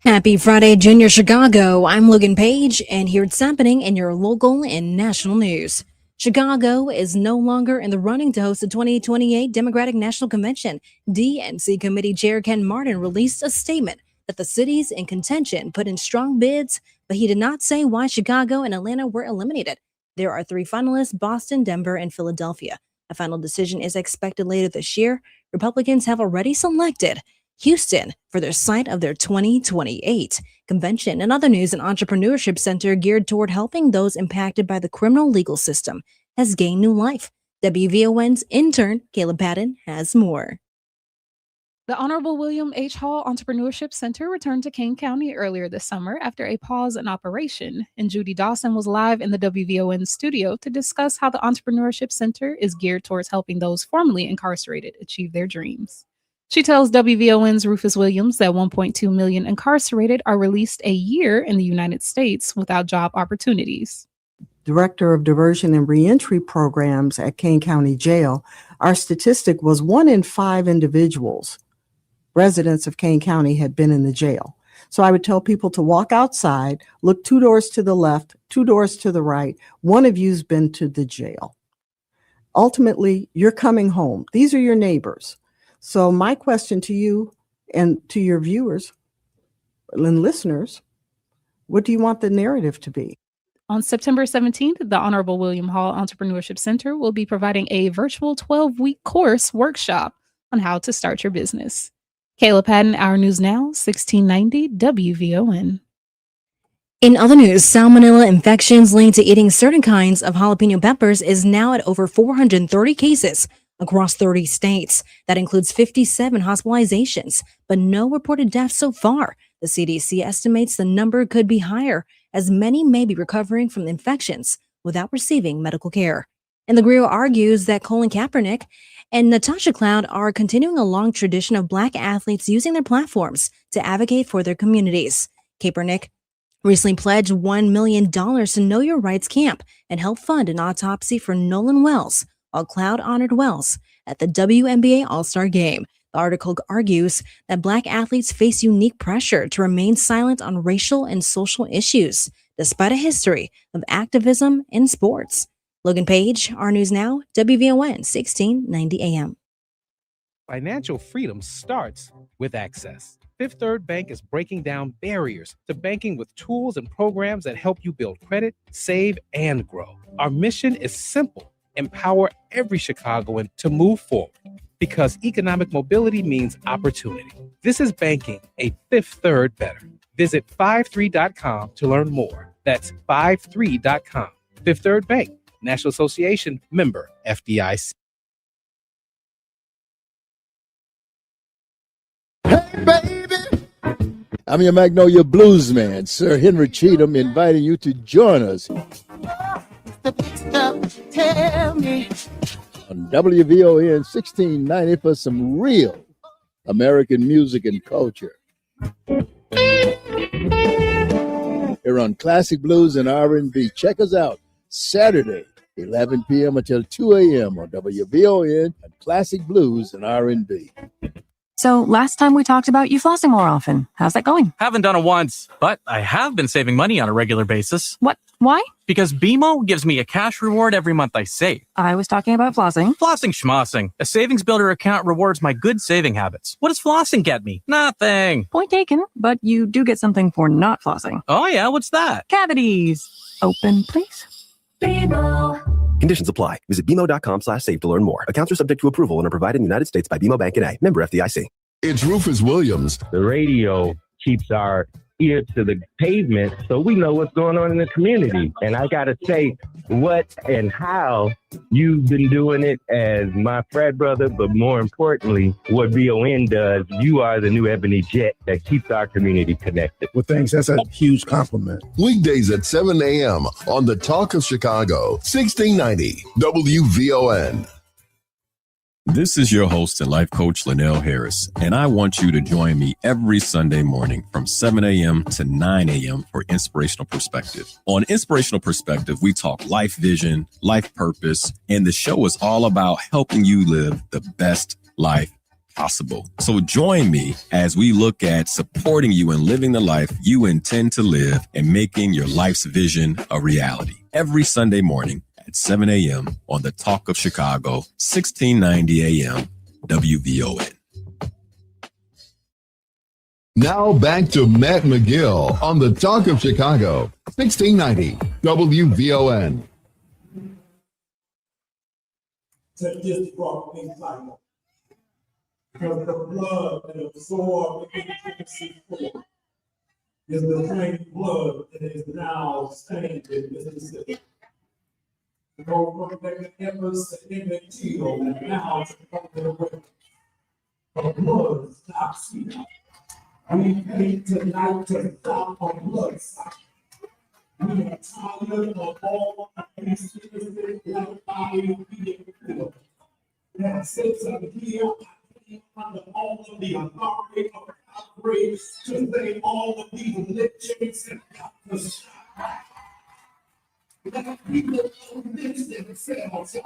Happy Friday, Junior Chicago. I'm Logan Page, and here's happening in your local and national news. Chicago is no longer in the running to host the 2028 Democratic National Convention. DNC Committee Chair Ken Martin released a statement that the cities in contention put in strong bids, but he did not say why Chicago and Atlanta were eliminated. There are 3 finalists: Boston, Denver, and Philadelphia. A final decision is expected later this year. Republicans have already selected Houston for their site of their 2028 convention. In other news, an entrepreneurship center geared toward helping those impacted by the criminal legal system has gained new life. WVON's intern, Caleb Patton, has more. The Honorable William H. Hall Entrepreneurship Center returned to Kane County earlier this summer after a pause in operation, and Judy Dawson was live in the WVON studio to discuss how the Entrepreneurship Center is geared towards helping those formerly incarcerated achieve their dreams. She tells WVON's Rufus Williams that 1.2 million incarcerated are released a year in the United States without job opportunities. Director of Diversion and Reentry Programs at Kane County Jail, our statistic was 1 in 5 individuals, residents of Kane County, had been in the jail. So I would tell people to walk outside, look 2 doors to the left, 2 doors to the right. One of you's been to the jail. Ultimately, you're coming home. These are your neighbors. So my question to you and to your viewers and listeners, what do you want the narrative to be? On September 17th, the Honorable William Hall Entrepreneurship Center will be providing a virtual 12-week course workshop on how to start your business. Kayla Patton, Our News Now, 1690 WVON. In other news, salmonella infections linked to eating certain kinds of jalapeno peppers is now at over 430 cases across 30 states. That includes 57 hospitalizations, but no reported deaths so far. The CDC estimates the number could be higher, as many may be recovering from infections without receiving medical care. And the Griot argues that Colin Kaepernick and Natasha Cloud are continuing a long tradition of Black athletes using their platforms to advocate for their communities. Kaepernick recently pledged $1 million to Know Your Rights Camp and helped fund an autopsy for Nolan Wells, while Cloud honored Wells at the WNBA All-Star Game. The article argues that Black athletes face unique pressure to remain silent on racial and social issues, despite a history of activism in sports. Logan Page, Our News Now, WVON 1690 AM. Financial freedom starts with access. Fifth Third Bank is breaking down barriers to banking with tools and programs that help you build credit, save, and grow. Our mission is simple: empower every Chicagoan to move forward, because economic mobility means opportunity. This is banking a Fifth Third better. Visit 53.com to learn more. That's 53.com. Fifth Third Bank, National Association, member FDIC. Hey, baby, I'm your Magnolia Blues man, Sir Henry Cheatham, inviting you to join us on WVON 1690 for some real American music and culture. Here on Classic Blues and R&B. Check us out Saturday, 11 p.m. until 2 a.m. on WVON and Classic Blues and R&B. So last time we talked about you flossing more often. How's that going? Haven't done it once, but I have been saving money on a regular basis. What? Why? Because BMO gives me a cash reward every month I save. I was talking about flossing. Flossing schmossing. A savings builder account rewards my good saving habits. What does flossing get me? Nothing. Point taken, but you do get something for not flossing. Oh yeah, what's that? Cavities. Open, please. BMO. Conditions apply. Visit BMO.com/save to learn more. Accounts are subject to approval and are provided in the United States by BMO Bank N.A. Member FDIC. It's Rufus Williams. The radio keeps our ear to the pavement so we know what's going on in the community. And I got to say what and how you've been doing it as my frat brother, but more importantly, what BON does. You are the new Ebony Jet that keeps our community connected. Well, thanks. That's a huge compliment. Weekdays at 7 a.m. on the Talk of Chicago, 1690 WVON. This is your host and life coach, Linnell Harris, and I want you to join me every Sunday morning from 7 a.m. to 9 a.m. for Inspirational Perspective. On Inspirational Perspective, we talk life vision, life purpose, and the show is all about helping you live the best life possible. So join me as we look at supporting you in living the life you intend to live and making your life's vision a reality. Every Sunday morning at 7 a.m. on the Talk of Chicago, 1690 a.m. WVON. Now back to Matt McGill on the Talk of Chicago, 1690 WVON. To just brought things like that. Because the blood that absorbed the intimacy for is the same blood that is now stained in Mississippi. To go from the Evers to Emmett and now to come to the way. The blood stops here. We came tonight to stop a blood cycle. We are tired of all these citizens that are being killed. That since I'm here, under all of the authority of outrage to say all of these lynchings and doctors. That people convince themselves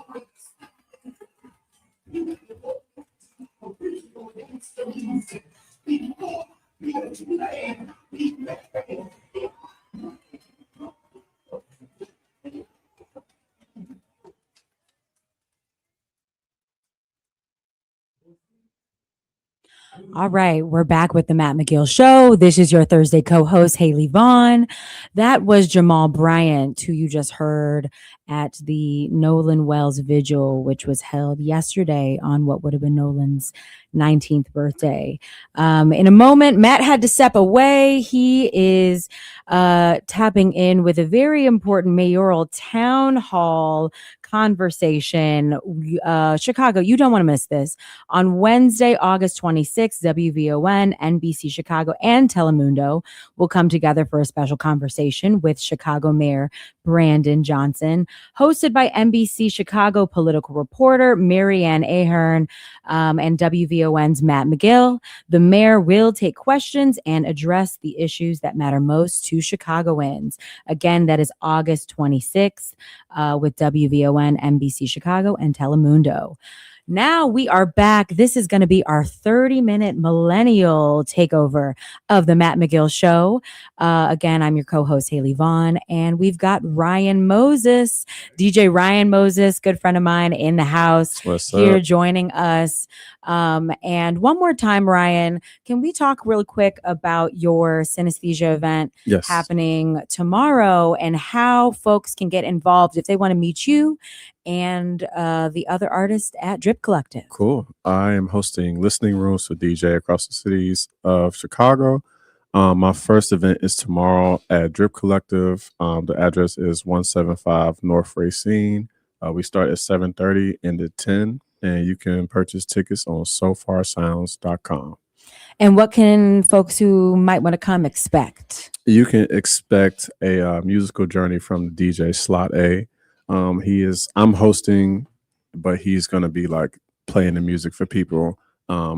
All right, we're back with the Matt McGill Show. This is your Thursday co-host, Haley Vaughn. That was Jamal Bryant, who you just heard at the Nolan Wells Vigil, which was held yesterday on what would have been Nolan's 19th birthday. In a moment, Matt had to step away. He is tapping in with a very important mayoral town hall conversation. Chicago, you don't want to miss this. On Wednesday, August 26th, WVON, NBC Chicago, and Telemundo will come together for a special conversation with Chicago Mayor Brandon Johnson, hosted by NBC Chicago political reporter Marianne Ahern and WVON's Matt McGill. The mayor will take questions and address the issues that matter most to Chicagoans. Again, that is August 26th with WVON, NBC Chicago, and Telemundo. Now we are back. This is going to be our 30-minute millennial takeover of the Matt McGill Show. Again, I'm your co-host, Haley Vaughn, and we've got Ryan Moses, DJ Ryan Moses, good friend of mine in the house here joining us. And one more time, Ryan, can we talk real quick about your synesthesia event happening tomorrow and how folks can get involved if they want to meet you and the other artists at Drip Collective? Cool. I am hosting listening rooms for DJ across the cities of Chicago. My first event is tomorrow at Drip Collective. The address is 175 North Racine. We start at 7:30 and at 10. And you can purchase tickets on sofarsounds.com. And what can folks who might want to come expect? You can expect a musical journey from DJ Slot A. I'm hosting, but he's going to be like playing the music for people,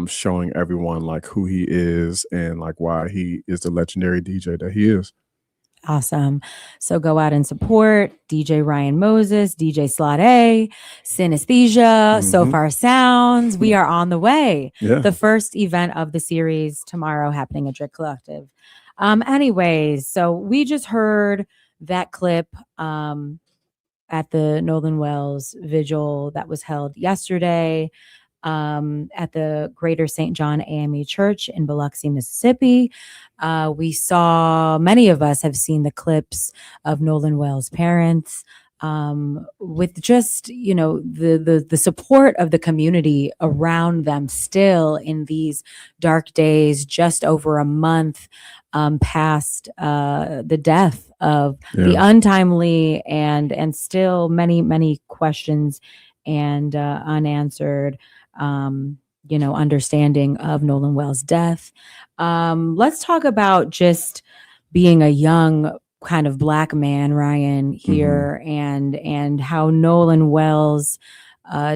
showing everyone like who he is and like why he is the legendary DJ that he is. Awesome. So go out and support DJ Ryan Moses, DJ Slot A, Synesthesia, So Far Sounds. We are on the way. Yeah. The first event of the series tomorrow happening at Drake Collective. Anyways, so we just heard that clip at the Nolan Wells vigil that was held yesterday at the Greater St. John AME Church in Biloxi, Mississippi. We saw, many of us have seen the clips of Nolan Wells' parents with just, the support of the community around them still in these dark days, just over a month past the death of the untimely and still many questions and unanswered understanding of Nolan Wells' death. Let's talk about just being a young kind of Black man, Ryan, here, and how Nolan Wells'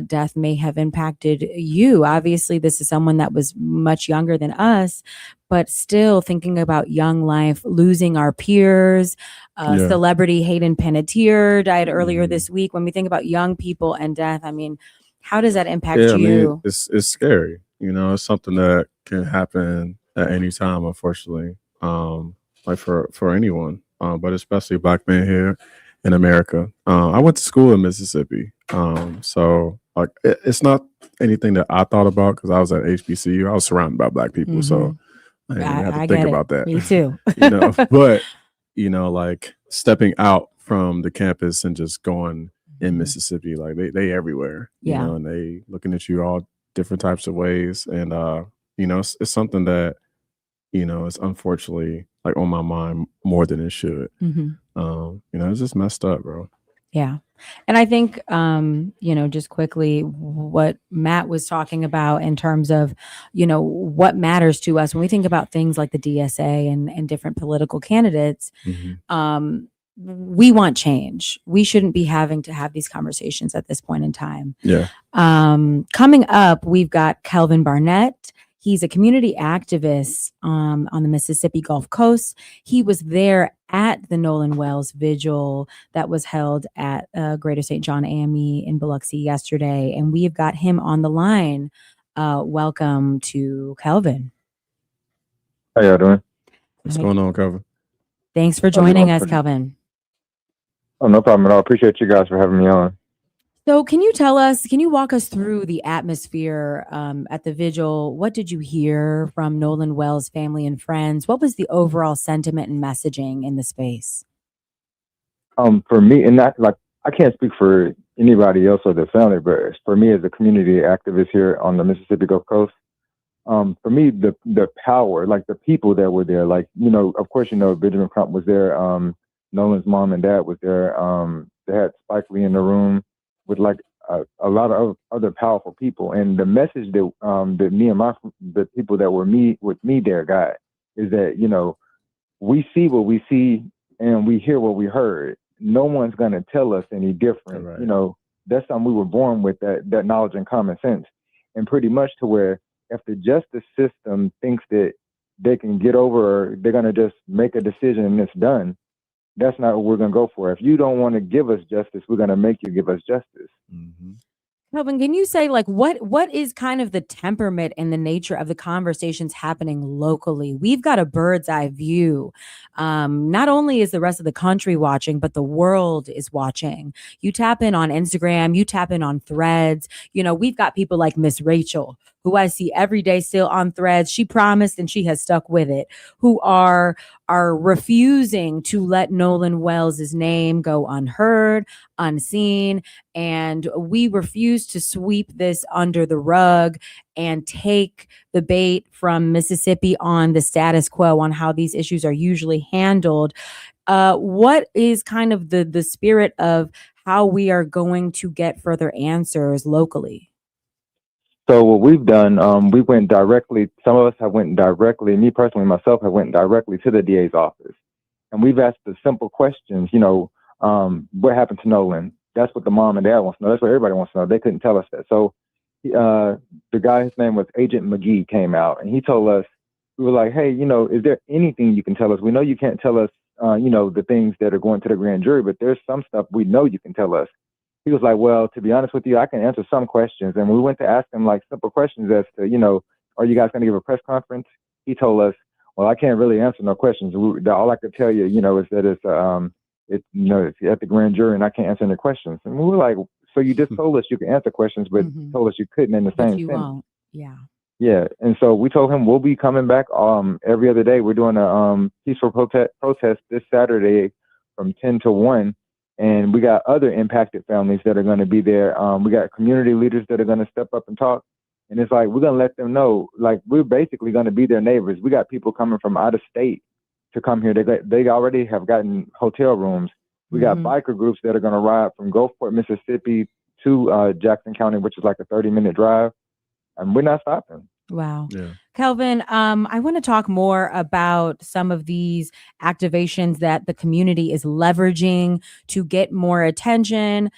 death may have impacted you. Obviously, this is someone that was much younger than us, but still thinking about young life, losing our peers. Celebrity Hayden Panettiere died earlier this week. When we think about young people and death, I mean, how does that impact you? I mean, it's scary. It's something that can happen at any time, unfortunately, like for anyone, but especially Black men here in America. I went to school in Mississippi, so like it's not anything that I thought about because I was at HBCU. I was surrounded by Black people, so I didn't even have to think about that. Me too. But like stepping out from the campus and just going in Mississippi, like they everywhere, and they looking at you all different types of ways, and it's something that it's unfortunately like on my mind more than it should. It's just messed up, bro. Yeah. And I think, just quickly what Matt was talking about in terms of, what matters to us when we think about things like the DSA and different political candidates. We want change. We shouldn't be having to have these conversations at this point in time. Yeah. Coming up, we've got Kelvin Barnett. He's a community activist on the Mississippi Gulf Coast. He was there at the Nolan Wells vigil that was held at Greater St. John AME in Biloxi yesterday. And we've got him on the line. Welcome to Kelvin. How y'all doing? What's going on, Kelvin? Thanks for joining us, Kelvin. Oh, no problem at all. Appreciate you guys for having me on. So can you walk us through the atmosphere at the vigil? What did you hear from Nolan Wells' family and friends? What was the overall sentiment and messaging in the space? For me, and that, like, I can't speak for anybody else or their family, but for me as a community activist here on the Mississippi Gulf Coast, for me, the power, like the people that were there, like, of course, Benjamin Crump was there. Nolan's mom and dad was there. They had Spike Lee in the room with like a lot of other powerful people. And the message that me and the people that were with me there got is that, we see what we see and we hear what we heard. No one's going to tell us any different. Right. That's something we were born with, that knowledge and common sense. And pretty much to where if the justice system thinks that they can get over, or they're going to just make a decision and it's done, that's not what we're going to go for. If you don't want to give us justice, we're going to make you give us justice. Kelvin, can you say like what is kind of the temperament and the nature of the conversations happening locally? We've got a bird's eye view. Not only is the rest of the country watching, but the world is watching. You tap in on Instagram, you tap in on Threads. We've got people like Miss Rachel, who I see every day still on Threads. She promised and she has stuck with it, who are refusing to let Nolan Wells' name go unheard, unseen. And we refuse to sweep this under the rug and take the bait from Mississippi on the status quo on how these issues are usually handled. What is kind of the spirit of how we are going to get further answers locally? So what we've done, we went directly, some of us have went directly, me personally, myself, have went directly to the DA's office. And we've asked the simple questions, what happened to Nolan? That's what the mom and dad wants to know. That's what everybody wants to know. They couldn't tell us that. So the guy, his name was Agent McGill, came out and he told us, we were like, hey, is there anything you can tell us? We know you can't tell us, the things that are going to the grand jury, but there's some stuff we know you can tell us. He was like, well, to be honest with you, I can answer some questions. And we went to ask him like simple questions as to, are you guys going to give a press conference? He told us, well, I can't really answer no questions. All I could tell you, is that it's at the grand jury and I can't answer any questions. And we were like, so you just told us you can answer questions, but told us you couldn't in the same You sentence. won't. Yeah. Yeah. And so we told him we'll be coming back every other day. We're doing a peaceful protest this Saturday from 10 to 1. And we got other impacted families that are going to be there. We got community leaders that are going to step up and talk. And it's like, we're going to let them know, like, we're basically going to be their neighbors. We got people coming from out of state to come here. They already have gotten hotel rooms. We got biker groups that are going to ride from Gulfport, Mississippi to Jackson County, which is like a 30-minute drive. And we're not stopping. Wow. Yeah. Kelvin, I want to talk more about some of these activations that the community is leveraging to get more attention.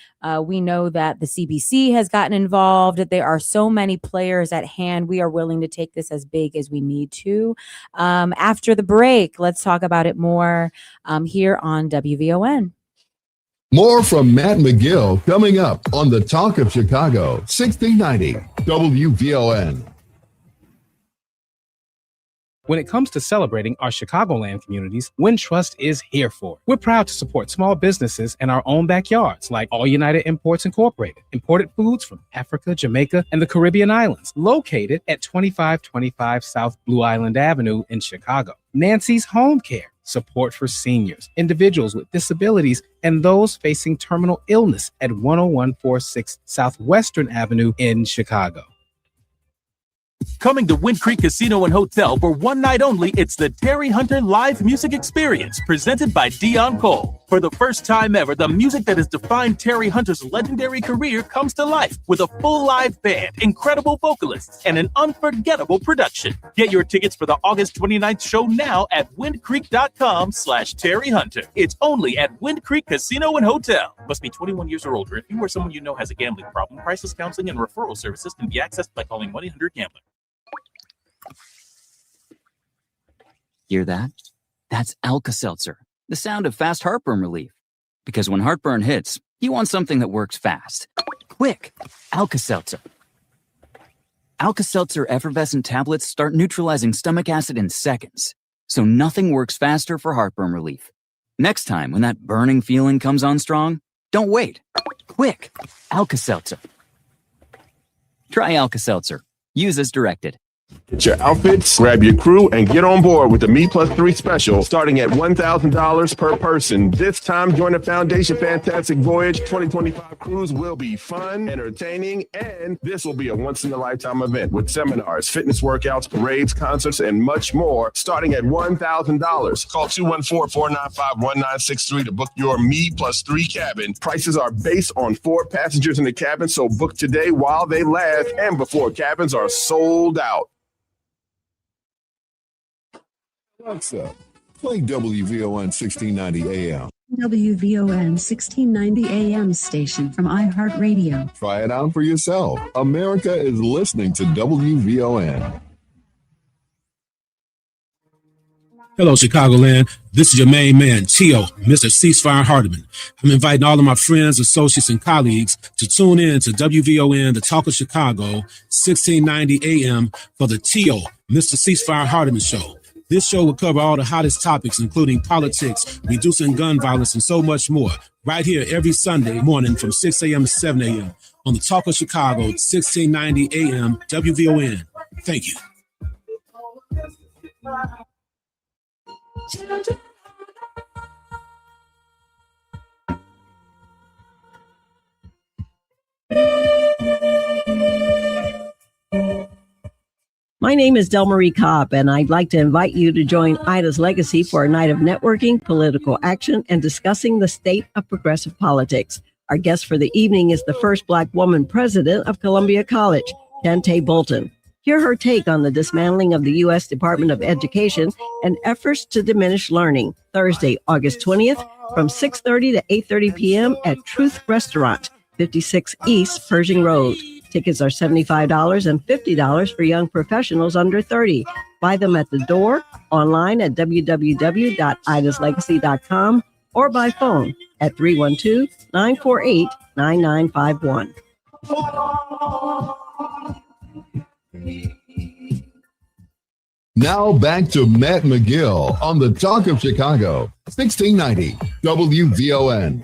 We know that the CBC has gotten involved, that there are so many players at hand. We are willing to take this as big as we need to. After the break, let's talk about it more here on WVON. More from Matt McGill coming up on the Talk of Chicago, 1690 WVON. When it comes to celebrating our Chicagoland communities, Wintrust is here for it. We're proud to support small businesses in our own backyards, like All United Imports Incorporated, imported foods from Africa, Jamaica, and the Caribbean islands, located at 2525 South Blue Island Avenue in Chicago. Nancy's Home Care, support for seniors, individuals with disabilities, and those facing terminal illness at 10146 Southwestern Avenue in Chicago. Coming to Wind Creek Casino and Hotel for one night only, it's the Terry Hunter Live Music Experience, presented by Dion Cole. For the first time ever, the music that has defined Terry Hunter's legendary career comes to life with a full live band, incredible vocalists, and an unforgettable production. Get your tickets for the August 29th show now at windcreek.com/Terry Hunter. It's only at Wind Creek Casino and Hotel. Must be 21 years or older. If you or someone you know has a gambling problem, crisis counseling and referral services can be accessed by calling 1-800-GAMBLER. Hear that? That's Alka-Seltzer, the sound of fast heartburn relief. Because when heartburn hits, you want something that works fast. Quick, Alka-Seltzer. Alka-Seltzer effervescent tablets start neutralizing stomach acid in seconds, so nothing works faster for heartburn relief. Next time when that burning feeling comes on strong, don't wait. Quick, Alka-Seltzer. Try Alka-Seltzer. Use as directed. Get your outfits, grab your crew, and get on board with the Me+3 special starting at $1,000 per person. This time, join the Foundation Fantastic Voyage 2025 cruise will be fun, entertaining, and this will be a once-in-a-lifetime event with seminars, fitness workouts, parades, concerts, and much more starting at $1,000. Call 214-495-1963 to book your Me+3 cabin. Prices are based on 4 passengers in the cabin, so book today while they last and before cabins are sold out. Alexa, play WVON 1690 AM. WVON 1690 AM station from iHeartRadio. Try it out for yourself. America is listening to WVON. Hello, Chicagoland. This is your main man, Tio, Mr. Ceasefire Hardiman. I'm inviting all of my friends, associates, and colleagues to tune in to WVON, the Talk of Chicago, 1690 AM for the Tio, Mr. Ceasefire Hardiman Show. This show will cover all the hottest topics, including politics, reducing gun violence, and so much more, right here every Sunday morning from 6 a.m. to 7 a.m. on the Talk of Chicago, 1690 a.m. WVON. Thank you. My name is Delmarie Cobb, and I'd like to invite you to join Ida's Legacy for a night of networking, political action, and discussing the state of progressive politics. Our guest for the evening is the first Black woman president of Columbia College. Dante Bolton. Hear her take on the dismantling of the U.S. Department of Education and efforts to diminish learning. Thursday, August 20th, from 6:30 to 8:30 p.m. at Truth Restaurant, 56 East Pershing Road. Tickets are $75 and $50 for young professionals under 30. Buy them at the door, online at www.idaslegacy.com, or by phone at 312-948-9951. Now back to Matt McGill on the Talk of Chicago, 1690 WVON.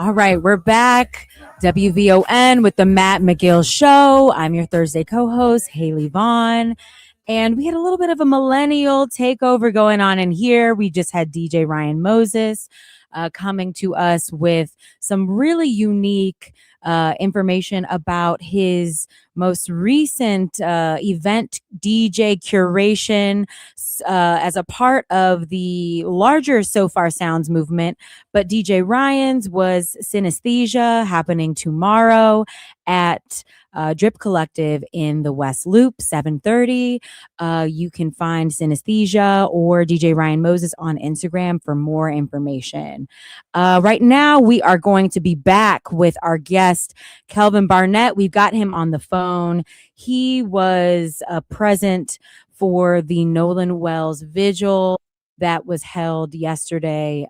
All right, we're back. WVON with the Matt McGill Show. I'm your Thursday co-host, Haley Vaughn. And we had a little bit of a millennial takeover going on in here. We just had DJ Ryan Moses coming to us with some really unique information about his most recent event DJ curation as a part of the larger So Far Sounds movement. But DJ Ryan's was Synesthesia, happening tomorrow at Drip Collective in the West Loop, 7:30. You can find Synesthesia or DJ Ryan Moses on Instagram for more information. Right now, we are going to be back with our guest, Kelvin Barnett. We've got him on the phone. He was present for the Nolan Wells vigil that was held yesterday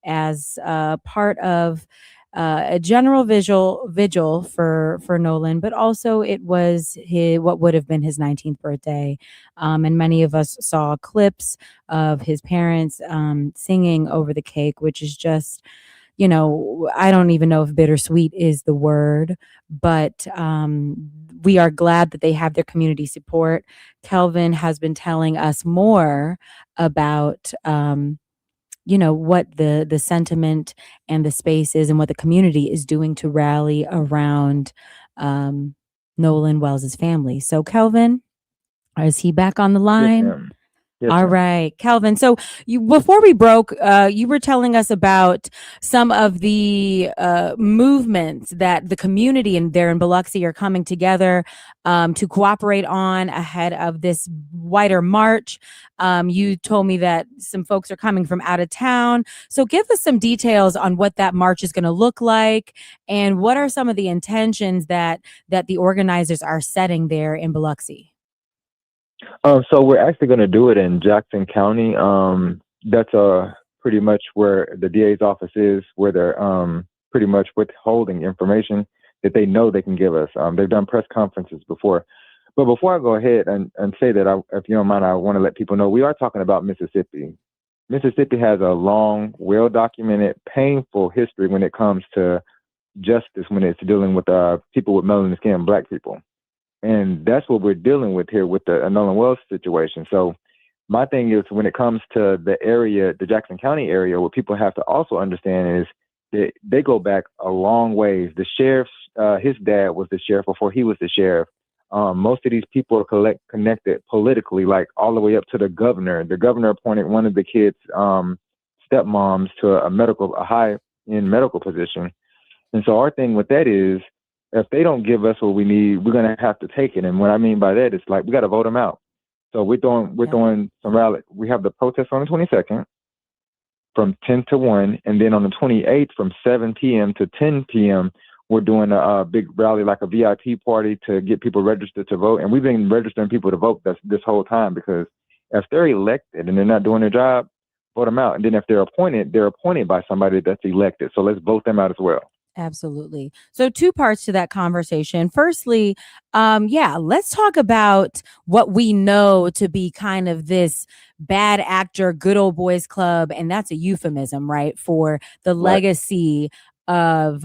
as part of a general vigil for Nolan, but also it was what would have been his 19th birthday. And many of us saw clips of his parents singing over the cake, which is just, I don't even know if bittersweet is the word, but we are glad that they have their community support. Kelvin has been telling us more about what the sentiment and the space is and what the community is doing to rally around Nolan Wells' family. So Kelvin, is he back on the line? Yes, ma'am. Yes, All ma'am. right, Kelvin. So before we broke, you were telling us about some of the movements that the community there in Biloxi are coming together to cooperate on ahead of this wider march. You told me that some folks are coming from out of town. So give us some details on what that march is going to look like and what are some of the intentions that the organizers are setting there in Biloxi. So we're actually going to do it in Jackson County. That's pretty much where the DA's office is, where they're pretty much withholding information that they know they can give us. They've done press conferences before. But before I go ahead and say that, if you don't mind, I want to let people know we are talking about Mississippi. Mississippi has a long, well-documented, painful history when it comes to justice, when it's dealing with people with melanin skin, Black people. And that's what we're dealing with here with the Nolan Wells situation. So my thing is, when it comes to the area, the Jackson County area, what people have to also understand is that they go back a long ways. The sheriff's, his dad was the sheriff before he was the sheriff. Most of these people are connected politically, like all the way up to the governor. The governor appointed one of the kids' stepmoms to a high-end medical position. And so our thing with that is, if they don't give us what we need, we're going to have to take it. And what I mean by that is, like, we got to vote them out. So we're doing some rally. We have the protest on the 22nd from 10 to 1. And then on the 28th from 7 p.m. to 10 p.m., we're doing a big rally, like a VIP party to get people registered to vote. And we've been registering people to vote this whole time, because if they're elected and they're not doing their job, vote them out. And then if they're appointed by somebody that's elected. So let's vote them out as well. Absolutely. So two parts to that conversation. Firstly, let's talk about what we know to be kind of this bad actor, good old boys club. And that's a euphemism, right? For the legacy of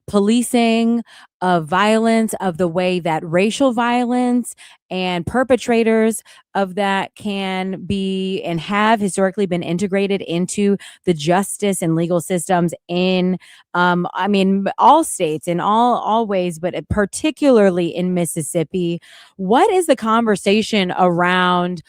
policing, of violence, of the way that racial violence and perpetrators of that can be and have historically been integrated into the justice and legal systems in all states in all ways, but particularly in Mississippi. What is the conversation around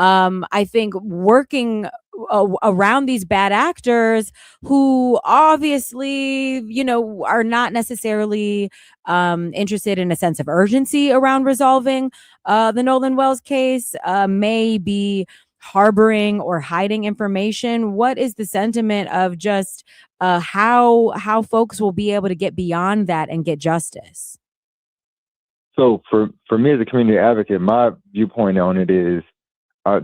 I think working around these bad actors who obviously, are not necessarily interested in a sense of urgency around resolving the Nolan Wells case, may be harboring or hiding information? What is the sentiment of just how folks will be able to get beyond that and get justice? So for me as a community advocate, my viewpoint on it is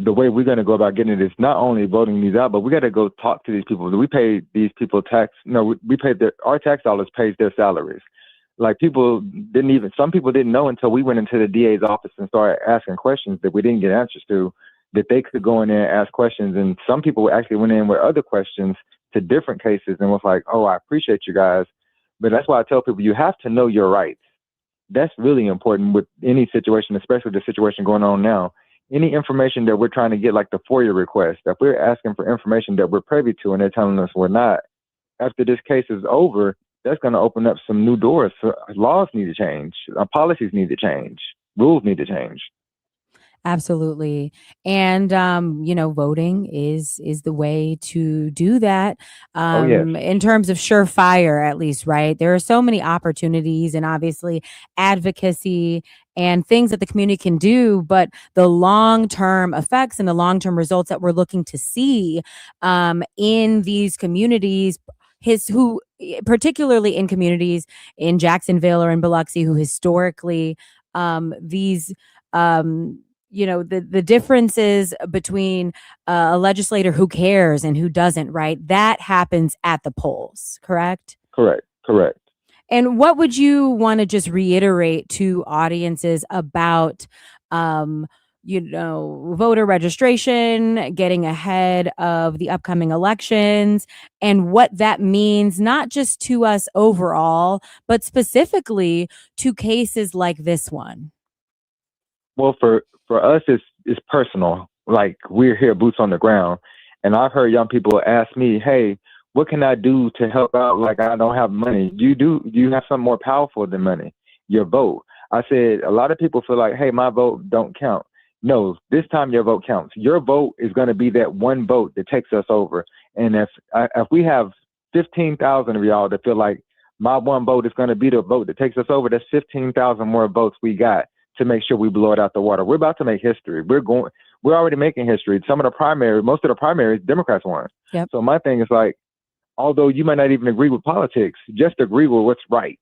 the way we're going to go about getting it is not only voting these out, but we got to go talk to these people. We pay these people tax. No, we pay our tax dollars pays their salaries. Like some people didn't know until we went into the DA's office and started asking questions that we didn't get answers to, that they could go in there and ask questions. And some people actually went in with other questions to different cases and was like, oh, I appreciate you guys. But that's why I tell people you have to know your rights. That's really important with any situation, especially the situation going on now. Any information that we're trying to get, like the FOIA request, if we're asking for information that we're privy to and they're telling us we're not, after this case is over, that's going to open up some new doors. So laws need to change. Policies need to change. Rules need to change. Absolutely. And, voting is the way to do that. Yes. In terms of surefire, at least, right? There are so many opportunities and obviously advocacy and things that the community can do, but the long-term effects and the long-term results that we're looking to see in these communities, who particularly in communities in Jacksonville or in Biloxi, who historically these the differences between a legislator who cares and who doesn't, right? That happens at the polls, correct? Correct. And what would you want to just reiterate to audiences about, voter registration, getting ahead of the upcoming elections, and what that means, not just to us overall, but specifically to cases like this one? Well, for us, it's personal. Like, we're here, boots on the ground. And I've heard young people ask me, hey, what can I do to help out? Like, I don't have money. You have something more powerful than money, your vote. I said, a lot of people feel like, hey, my vote don't count. No, this time your vote counts. Your vote is going to be that one vote that takes us over. And if we have 15,000 of y'all that feel like my one vote is going to be the vote that takes us over, that's 15,000 more votes we got to make sure we blow it out the water. We're about to make history. We're already making history. Most of the primaries, Democrats won. Yep. So my thing is, like, although you might not even agree with politics, just agree with what's right.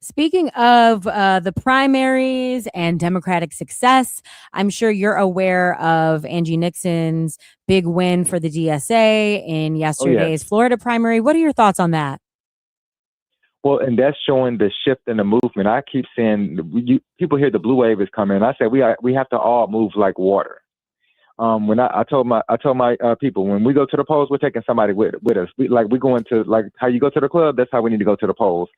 Speaking of the primaries and Democratic success, I'm sure you're aware of Angie Nixon's big win for the DSA in yesterday's Florida primary. What are your thoughts on that? Well, and that's showing the shift in the movement. I keep saying, people hear the blue wave is coming. I said we have to all move like water. When I told my people, when we go to the polls, we're taking somebody with us. We're going to, like, how you go to the club. That's how we need to go to the polls.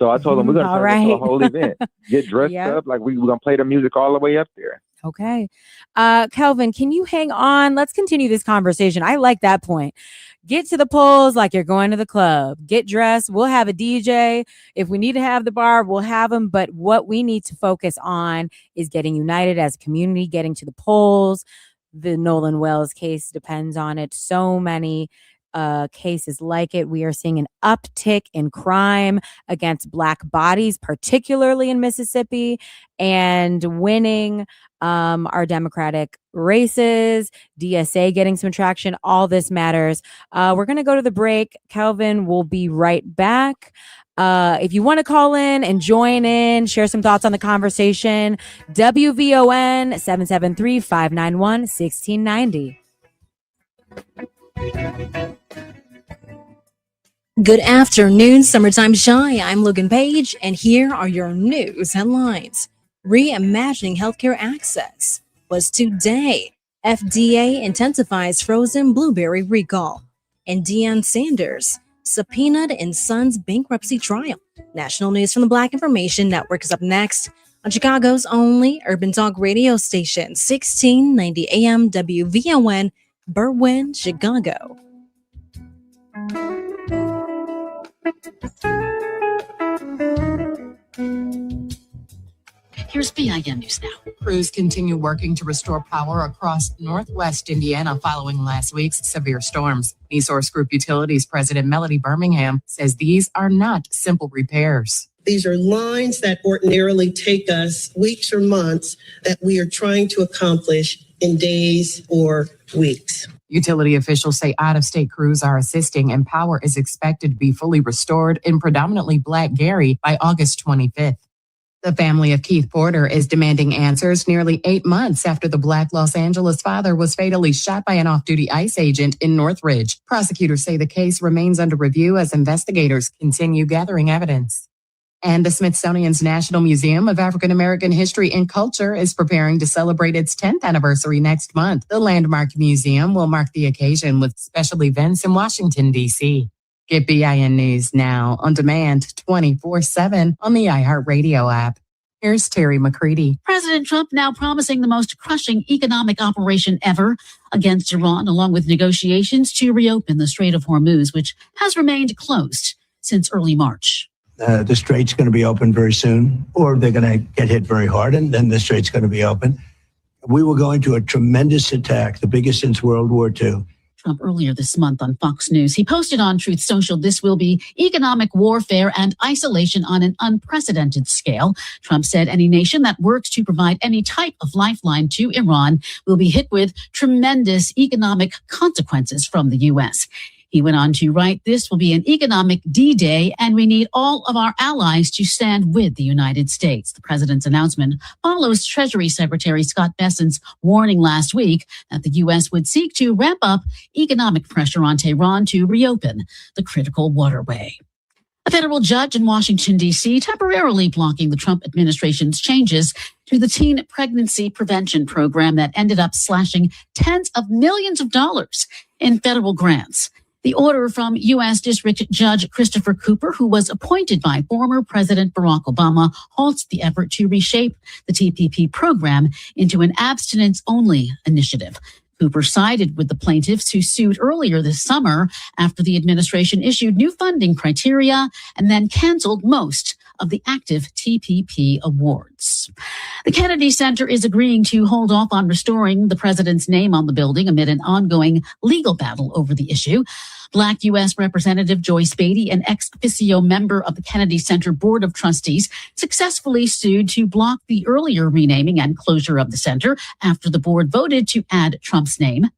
So I told them we're going to turn it into a whole event. Get dressed up, like we're going to play the music all the way up there. Okay. Kelvin, can you hang on? Let's continue this conversation. I like that point. Get to the polls like you're going to the club. Get dressed. We'll have a DJ. If we need to have the bar, we'll have them. But what we need to focus on is getting united as a community, getting to the polls. The Nolan Wells case depends on it. So many cases like it. We are seeing an uptick in crime against Black bodies, particularly in Mississippi, and winning our Democratic races, DSA getting some traction. All this matters. We're going to go to the break. Kelvin will be right back. If you want to call in and join in, share some thoughts on the conversation, WVON 773-591-1690. Good afternoon, Summertime Shy. I'm Logan Page, and here are your news headlines. Reimagining healthcare access was today. FDA intensifies frozen blueberry recall. And Deion Sanders subpoenaed in son's bankruptcy trial. National news from the Black Information Network is up next on Chicago's only urban talk radio station, 1690 AM WVON, Berwyn, Chicago. Here's BIN News Now. Crews continue working to restore power across northwest Indiana following last week's severe storms. eSource Group Utilities President Melody Birmingham says these are not simple repairs. These are lines that ordinarily take us weeks or months that we are trying to accomplish in days or weeks. Utility officials say out-of-state crews are assisting and power is expected to be fully restored in predominantly Black Gary by August 25th. The family of Keith Porter is demanding answers nearly 8 months after the Black Los Angeles father was fatally shot by an off-duty ICE agent in Northridge. Prosecutors say the case remains under review as investigators continue gathering evidence. And the Smithsonian's National Museum of African American History and Culture is preparing to celebrate its 10th anniversary next month. The landmark museum will mark the occasion with special events in Washington, D.C. Get BIN News now on demand 24/7 on the iHeartRadio app. Here's Terry McCready. President Trump now promising the most crushing economic operation ever against Iran, along with negotiations to reopen the Strait of Hormuz, which has remained closed since early March. The strait's going to be open very soon, or they're going to get hit very hard, and then the strait's going to be open. We will go into a tremendous attack, the biggest since World War II. Trump earlier this month on Fox News. He posted on Truth Social, this will be economic warfare and isolation on an unprecedented scale. Trump said any nation that works to provide any type of lifeline to Iran will be hit with tremendous economic consequences from the U.S. He went on to write, this will be an economic D-Day, and we need all of our allies to stand with the United States. The president's announcement follows Treasury Secretary Scott Bessent's warning last week that the U.S. would seek to ramp up economic pressure on Tehran to reopen the critical waterway. A federal judge in Washington, D.C., temporarily blocking the Trump administration's changes to the teen pregnancy prevention program that ended up slashing tens of millions of dollars in federal grants. The order from U.S. District Judge Christopher Cooper, who was appointed by former President Barack Obama, halts the effort to reshape the TPP program into an abstinence-only initiative. Cooper sided with the plaintiffs who sued earlier this summer after the administration issued new funding criteria and then canceled most of the active TPP awards. The Kennedy Center is agreeing to hold off on restoring the president's name on the building amid an ongoing legal battle over the issue. Black U.S. Representative Joyce Beatty, an ex officio member of the Kennedy Center Board of Trustees, successfully sued to block the earlier renaming and closure of the center after the board voted to add Trump's name.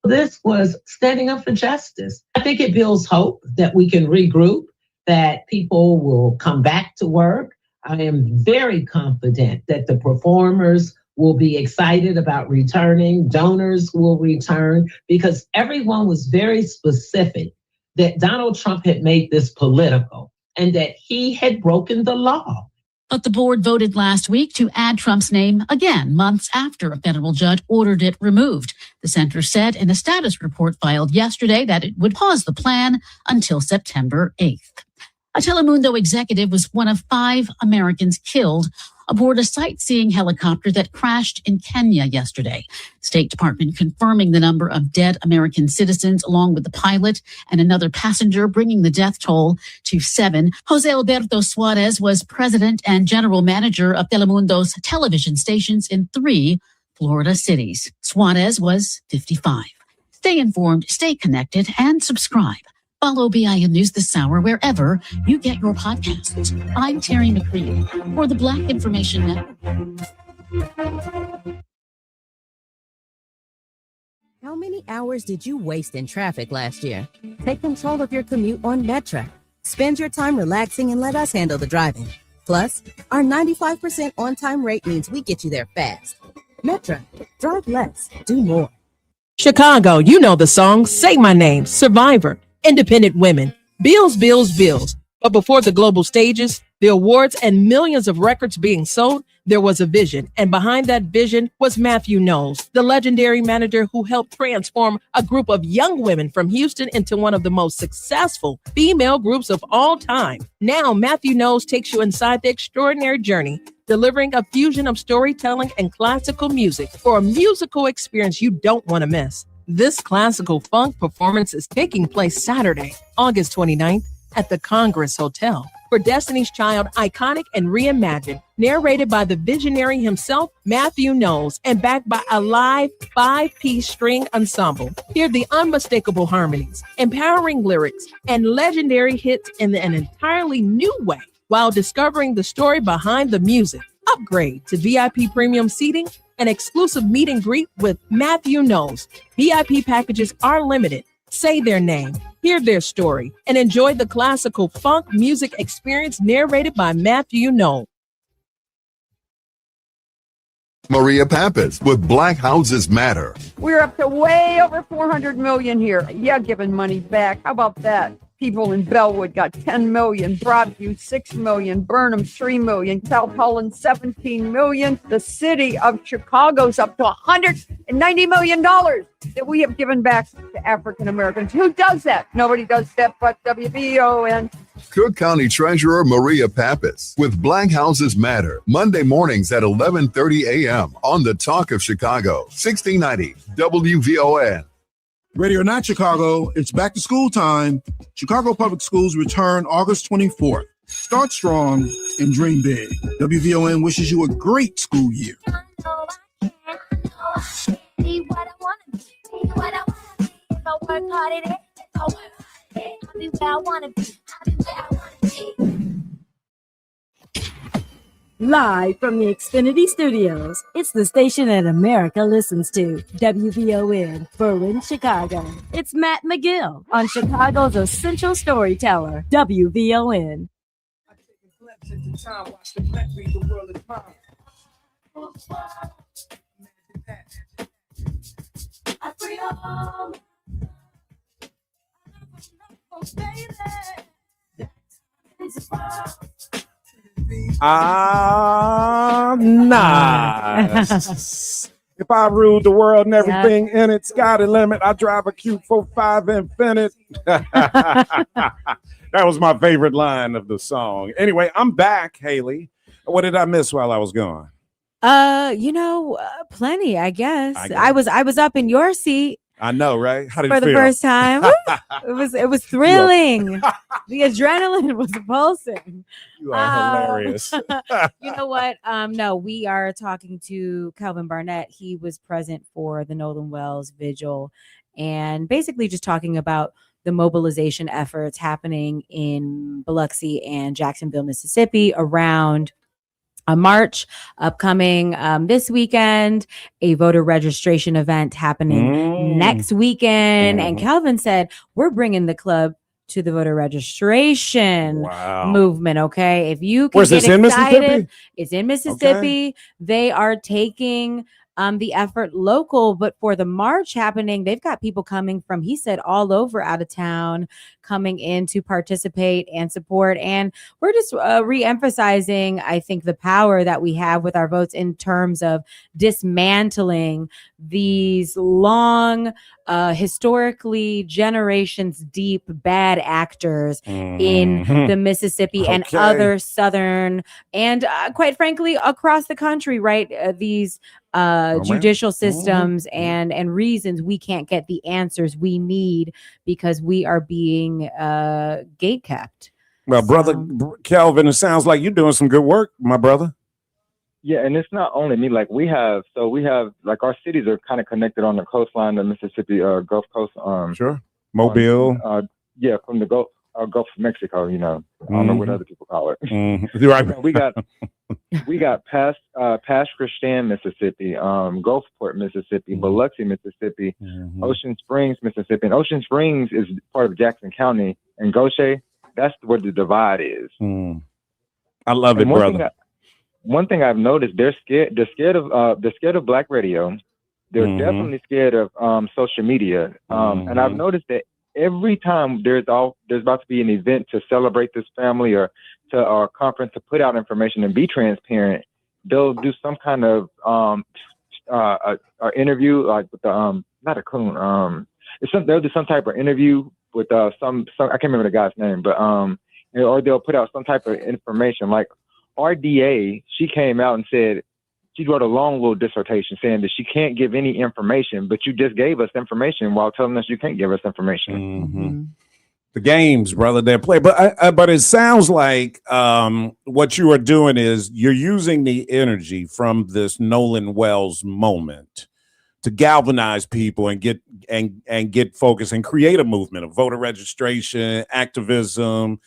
This was standing up for justice. I think it builds hope that we can regroup, that people will come back to work. I am very confident that the performers will be excited about returning, donors will return, because everyone was very specific that Donald Trump had made this political and that he had broken the law. But the board voted last week to add Trump's name again, months after a federal judge ordered it removed. The center said in a status report filed yesterday that it would pause the plan until September 8th. A Telemundo executive was one of 5 Americans killed aboard a sightseeing helicopter that crashed in Kenya yesterday. State Department confirming the number of dead American citizens along with the pilot and another passenger, bringing the death toll to 7. Jose Alberto Suarez was president and general manager of Telemundo's television stations in 3 Florida cities. Suarez was 55. Stay informed, stay connected, and subscribe. Follow BIN News this hour wherever you get your podcasts. I'm Terry McCready for the Black Information Network. How many hours did you waste in traffic last year? Take control of your commute on Metra. Spend your time relaxing and let us handle the driving. Plus, our 95% on-time rate means we get you there fast. Metra, drive less, do more. Chicago, you know the song, Say My Name, Survivor. Independent women. Bills, bills, bills. But before the global stages, the awards, and millions of records being sold, there was a vision, and behind that vision was Matthew Knowles, the legendary manager who helped transform a group of young women from Houston into one of the most successful female groups of all time. Now, Matthew Knowles takes you inside the extraordinary journey, delivering a fusion of storytelling and classical music for a musical experience you don't want to miss. This classical funk performance is taking place Saturday, August 29th at the Congress Hotel. For Destiny's Child, iconic and reimagined, narrated by the visionary himself, Matthew Knowles, and backed by a live 5-piece string ensemble. Hear the unmistakable harmonies, empowering lyrics, and legendary hits in an entirely new way while discovering the story behind the music. Upgrade to VIP premium seating and exclusive meet and greet with Matthew Knowles. VIP packages are limited. Say their name, hear their story, and enjoy the classical funk music experience narrated by Matthew Knowles. Maria Pappas with Black Houses Matter. We're up to way over 400 million here. Yeah, giving money back. How about that? People in Bellwood got 10 million, Broadview 6 million, Burnham 3 million, South Holland 17 million. The city of Chicago's up to $190 million that we have given back to African Americans. Who does that? Nobody does that but WVON. Cook County Treasurer Maria Pappas with Black Houses Matter. Monday mornings at 11:30 a.m. on the Talk of Chicago, 1690 WVON. Ready or not, Chicago, it's back to school time. Chicago Public Schools return August 24th. Start strong and dream big. WVON wishes you a great school year. Live from the Xfinity Studios, it's the station that America listens to, WVON, Berlin, Chicago. It's Matt McGill on Chicago's essential storyteller, WVON. Nice. If I ruled the world and everything in it, sky the limit, I drive a cute 4.5 Infinite. That was my favorite line of the song. Anyway, I'm back, Haley. What did I miss while I was gone? Plenty, I guess. I was up in your seat. I know, right? How did for it the feel? first time. It was thrilling. The adrenaline was pulsing. You are hilarious. You know what? No, we are talking to Kelvin Barnett. He was present for the Nolan Wells vigil and basically just talking about the mobilization efforts happening in Biloxi and Jacksonville, Mississippi around a march upcoming this weekend, a voter registration event happening next weekend. And Calvin said, we're bringing the club to the voter registration movement. Okay. If you can get excited, it's in Mississippi. Okay. They are taking the effort local, but for the march happening, they've got people coming from, he said, all over out of town coming in to participate and support. And we're just re-emphasizing, I think, the power that we have with our votes in terms of dismantling these long, historically generations deep bad actors in the Mississippi and other Southern and quite frankly, across the country, right? These judicial systems and reasons we can't get the answers we need because we are being gate kept. Well, brother Kelvin, it sounds like you're doing some good work, my brother. Yeah, and it's not only me. Like we have like our cities are kind of connected on the coastline, the Mississippi Gulf Coast. Sure. Mobile. From the Gulf of Mexico. You know, I don't know what other people call it. Right. we got past Christian, Mississippi, Gulfport, Mississippi, Biloxi, Mississippi, Ocean Springs, Mississippi, and Ocean Springs is part of Jackson County, and Goshen, that's where the divide is. I love it, brother. One thing I've noticed, they're scared of black radio. They're definitely scared of social media. And I've noticed that every time there's about to be an event to celebrate this family or a conference to put out information and be transparent, they'll do some kind of interview, like with the not a coon, they'll do some type of interview with some I can't remember the guy's name, but or they'll put out some type of information. Like RDA, she came out and said she wrote a long little dissertation saying that she can't give any information, but you just gave us information while telling us you can't give us information. Mm-hmm. The games, brother, they're playing. But it sounds like what you are doing is you're using the energy from this Nolan Wells moment to galvanize people and get focused and create a movement of voter registration, activism,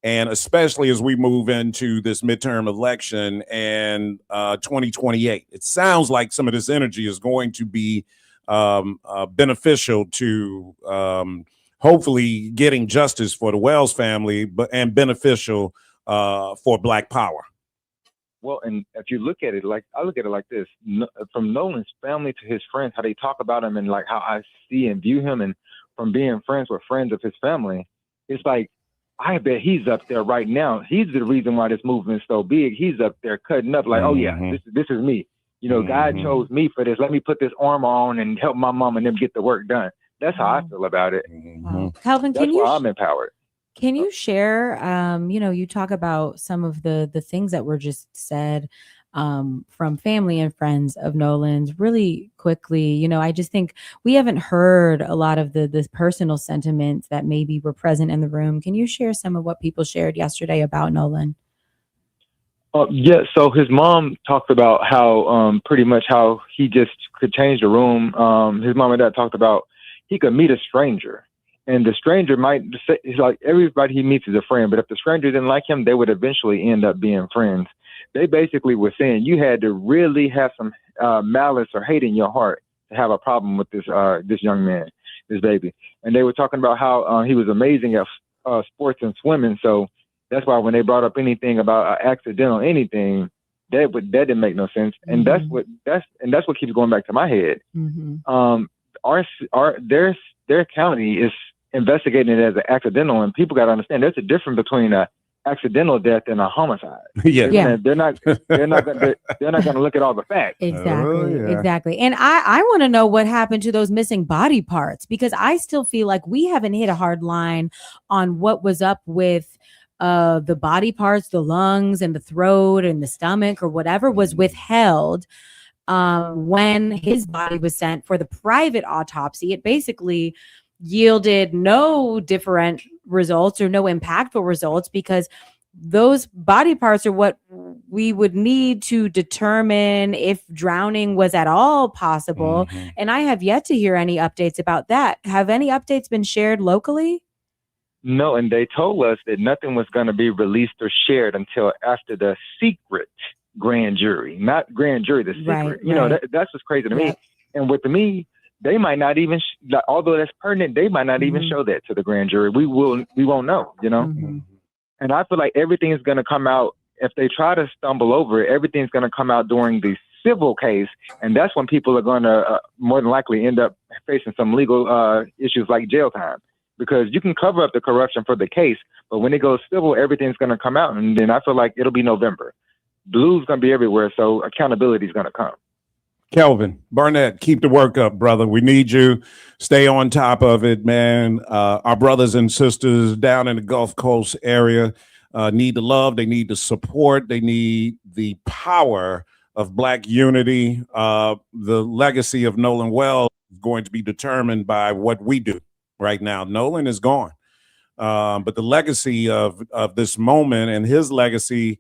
and especially as we move into this midterm election and 2028. It sounds like some of this energy is going to be beneficial to hopefully getting justice for the Wells family, and beneficial for Black Power. Well, and if you look at it, like I look at it like this, from Nolan's family to his friends, how they talk about him and like how I see and view him, and from being friends with friends of his family, it's like, I bet he's up there right now. He's the reason why this movement's so big. He's up there cutting up like, oh yeah, this is me. You know, God chose me for this. Let me put this armor on and help my mom and them get the work done. That's how I feel about it. Calvin, That's why I'm empowered. Can you share, you talk about some of the things that were just said from family and friends of Nolan's really quickly. I just think we haven't heard a lot of the personal sentiments that maybe were present in the room. Can you share some of what people shared yesterday about Nolan? Yeah, so his mom talked about how pretty much how he just could change the room. His mom and dad talked about he could meet a stranger. And the stranger might say, he's like, everybody he meets is a friend, but if the stranger didn't like him, they would eventually end up being friends. They basically were saying you had to really have some malice or hate in your heart to have a problem with this young man, this baby. And they were talking about how he was amazing at sports and swimming. So that's why when they brought up anything about accidental anything, that didn't make no sense. And that's what keeps going back to my head. Their county is investigating it as an accidental, and people got to understand there's a difference between a accidental death and a homicide. Yeah. They're not going to look at all the facts. Exactly. And I want to know what happened to those missing body parts, because I still feel like we haven't hit a hard line on what was up with the body parts, the lungs and the throat and the stomach or whatever was withheld when his body was sent for the private autopsy. It basically yielded no different results or no impactful results, because those body parts are what we would need to determine if drowning was at all possible. And I have yet to hear any updates about that. Have any updates been shared locally? No, and they told us that nothing was going to be released or shared until after the secret grand jury, not grand jury, the secret. That's what's crazy to me. And with me, they might not even, although that's pertinent, they might not even show that to the grand jury. We won't know, And I feel like everything is going to come out, if they try to stumble over it, everything's going to come out during the civil case. And that's when people are going to more than likely end up facing some legal issues like jail time. Because you can cover up the corruption for the case, but when it goes civil, everything's going to come out. And then I feel like it'll be November. Blue's going to be everywhere, so accountability is going to come. Kelvin Barnett, keep the work up, brother. We need you. Stay on top of it, man. Our brothers and sisters down in the Gulf Coast area need the love. They need the support. They need the power of Black unity. The legacy of Nolan Wells is going to be determined by what we do right now. Nolan is gone. But the legacy of this moment and his legacy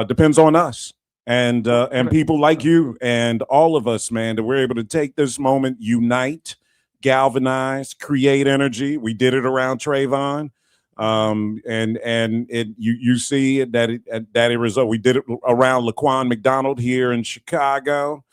depends on us. And people like you and all of us, man, that we're able to take this moment, unite, galvanize, create energy. We did it around Trayvon, and you see that it result. We did it around Laquan McDonald here in Chicago.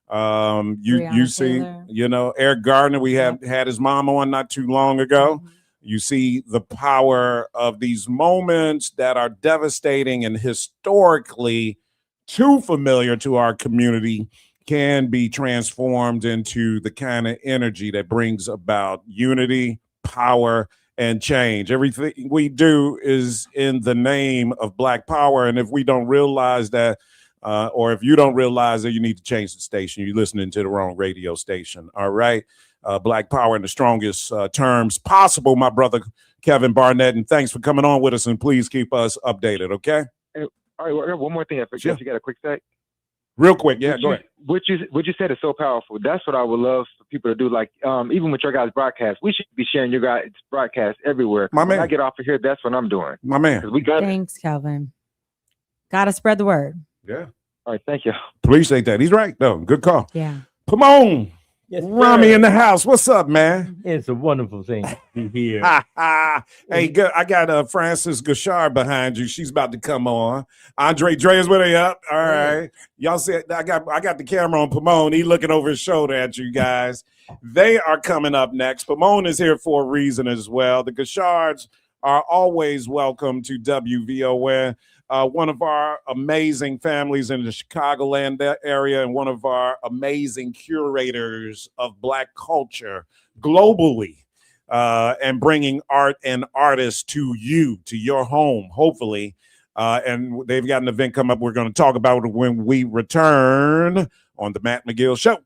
You see, Eric Gardner. We had his mom on not too long ago. You see the power of these moments that are devastating and historically too familiar to our community can be transformed into the kind of energy that brings about unity, power, and change. Everything we do is in the name of Black power. And if we don't realize that Or if you don't realize that, you need to change the station. You're listening to the wrong radio station. All right. Black power in the strongest terms possible, my brother Kevin Barnett. And thanks for coming on with us. And please keep us updated. Okay. Hey, all right. One more thing. I forget. You got a quick sec? Real quick. Yeah, go ahead. What you said is so powerful. That's what I would love for people to do. Like, even with your guys' broadcast, we should be sharing your guys' broadcast everywhere. My man. When I get off of here, that's what I'm doing. My man. We got Thanks, Calvin. Gotta spread the word. Yeah. All right. Thank you. Appreciate that. He's right, though. Good call. Yeah. Come on. Yes, Rami sir. in the house. What's up, man? It's a wonderful thing to be here. Hey, good. I got Francis Guichard behind you. She's about to come on. Andre Dre's with her up. All right. Y'all see, I got the camera on Pomone. He looking over his shoulder at you guys. They are coming up next. Pomone is here for a reason as well. The Guichards are always welcome to WVON. One of our amazing families in the Chicagoland area and one of our amazing curators of Black culture globally, and bringing art and artists to you, to your home, hopefully. And they've got an event come up we're going to talk about when we return on the Matt McGill Show.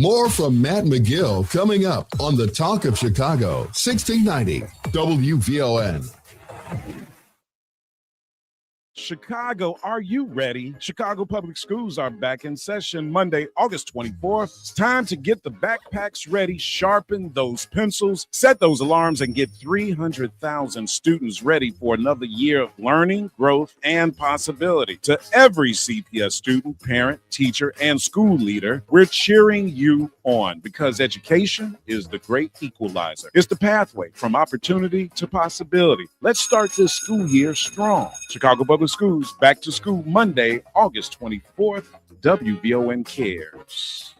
More from Matt McGill coming up on the Talk of Chicago, 1690 WVON. Chicago, are you ready? Chicago Public Schools are back in session Monday, August 24th. It's time to get the backpacks ready, sharpen those pencils, set those alarms, and get 300,000 students ready for another year of learning, growth, and possibility. To every CPS student, parent, teacher, and school leader, we're cheering you on because education is the great equalizer. It's the pathway from opportunity to possibility. Let's start this school year strong. Chicago Public Schools back to school Monday, August 24th. WVON cares.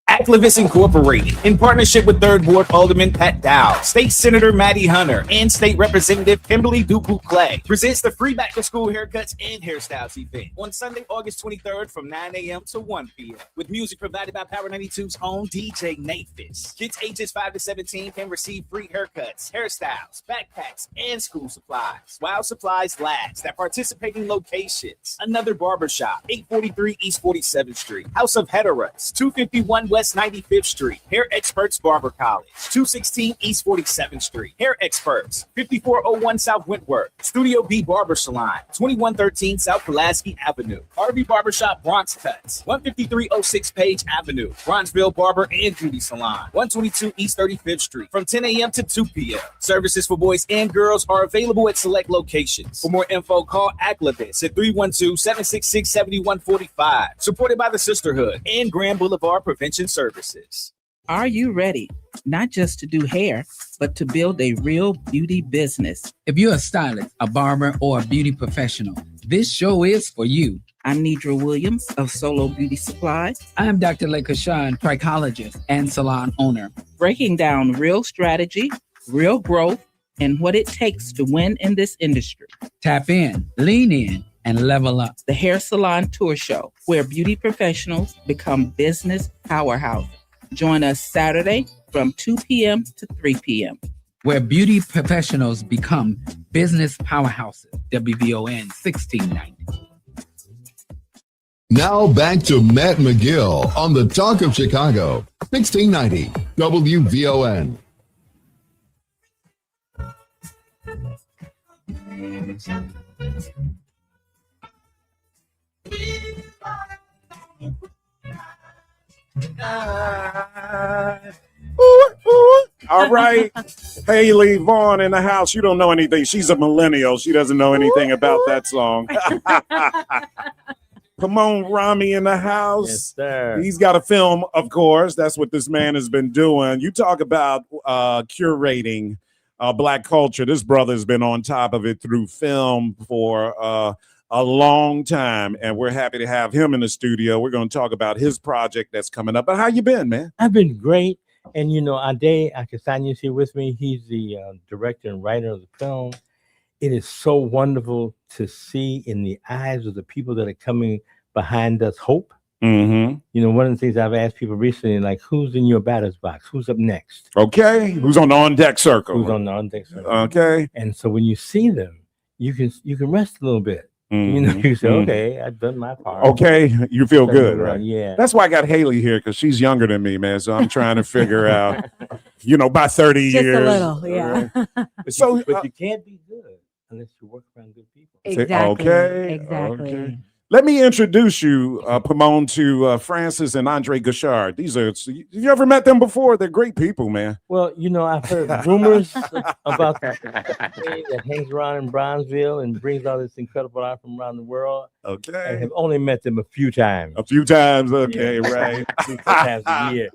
Activists Incorporated, in partnership with 3rd Ward Alderman Pat Dow, State Senator Maddie Hunter, and State Representative Kimberly Dupuy-Clay, presents the free back-to-school haircuts and hairstyles event on Sunday, August 23rd from 9 a.m. to 1 p.m. with music provided by Power 92's own DJ Nate Fist. Kids ages 5 to 17 can receive free haircuts, hairstyles, backpacks, and school supplies while supplies last at participating locations. Another barbershop, 843 East 47th Street, House of Heteros, 251 West 95th Street, Hair Experts Barber College, 216 East 47th Street, Hair Experts, 5401 South Wentworth, Studio B Barber Salon, 2113 South Pulaski Avenue, RV Barbershop Bronx Cuts, 15306 Page Avenue, Bronzeville Barber and Beauty Salon, 122 East 35th Street, from 10 a.m. to 2 p.m. Services for boys and girls are available at select locations. For more info, call Activists at 312-766-7145. Supported by the Sisterhood and Grand Boulevard Prevention Services. Are you ready? Not just to do hair, but to build a real beauty business. If you're a stylist, a barber, or a beauty professional, this show is for you. I'm Nidra Williams of Solo Beauty Supplies. I'm Dr. Lekashan, trichologist and salon owner. Breaking down real strategy, real growth, and what it takes to win in this industry. Tap in, lean in, and level up. The Hair Salon Tour Show, where beauty professionals become business powerhouses. Join us Saturday from 2 p.m. to 3 p.m. Where beauty professionals become business powerhouses. WVON 1690. Now back to Matt McGill on the Talk of Chicago, 1690 WVON. All right. Haley Vaughn in the house. You don't know anything. She's a millennial. She doesn't know anything about that song. Pomone Rami in the house. Yes, sir. He's got a film, of course. That's what this man has been doing. You talk about curating Black culture. This brother's been on top of it through film for a long time, and we're happy to have him in the studio. We're going to talk about his project that's coming up. But how you been, man? I've been great. And, you know, Ade Akasanya is here with me. He's the director and writer of the film. It is so wonderful to see in the eyes of the people that are coming behind us hope. Mm-hmm. You know, one of the things I've asked people recently, like, who's in your batter's box? Who's up next? Okay. Who's on the on-deck circle? Who's on the on-deck circle? Okay. And so when you see them, you can rest a little bit. You know, Mhm, you say, mhm. okay, I've done my part. Okay, you feel Turn it good, around, right? yeah. That's why I got Haley here because she's younger than me, man. So I'm trying to figure out, by 30 Just a years. little, yeah. So, But you can't be good unless you work around good people. Exactly. okay. Exactly. Let me introduce you, Pomone, to Francis and Andre Guichard. Have you ever met them before? They're great people, man. Well, I've heard rumors about that family that hangs around in Bronzeville and brings all this incredible art from around the world. Okay. I have only met them a few times. A few times, okay, right. 3-4 times a year.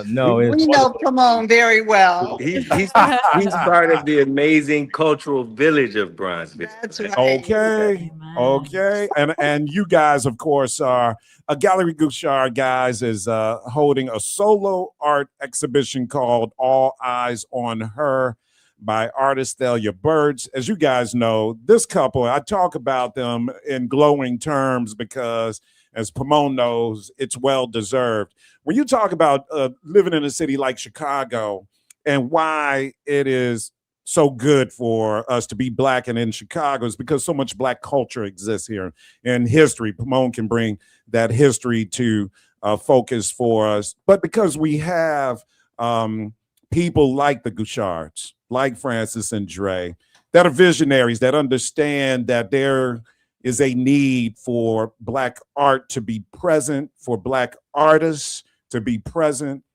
No, it's We know Pomone very well. He's part of the amazing cultural village of Bronzeville. That's right. Okay. And you guys, of course, are Gallery Guichard, guys, is holding a solo art exhibition called All Eyes on Her by artist Thalia Birds. As you guys know, this couple, I talk about them in glowing terms because, as Pomone knows, it's well-deserved. When you talk about living in a city like Chicago and why it is so good for us to be Black and in Chicago is because so much Black culture exists here and history. Pomone can bring that history to focus for us. But because we have people like the Guichards, like Francis and Dre, that are visionaries, that understand that there is a need for Black art to be present, for Black artists to be present,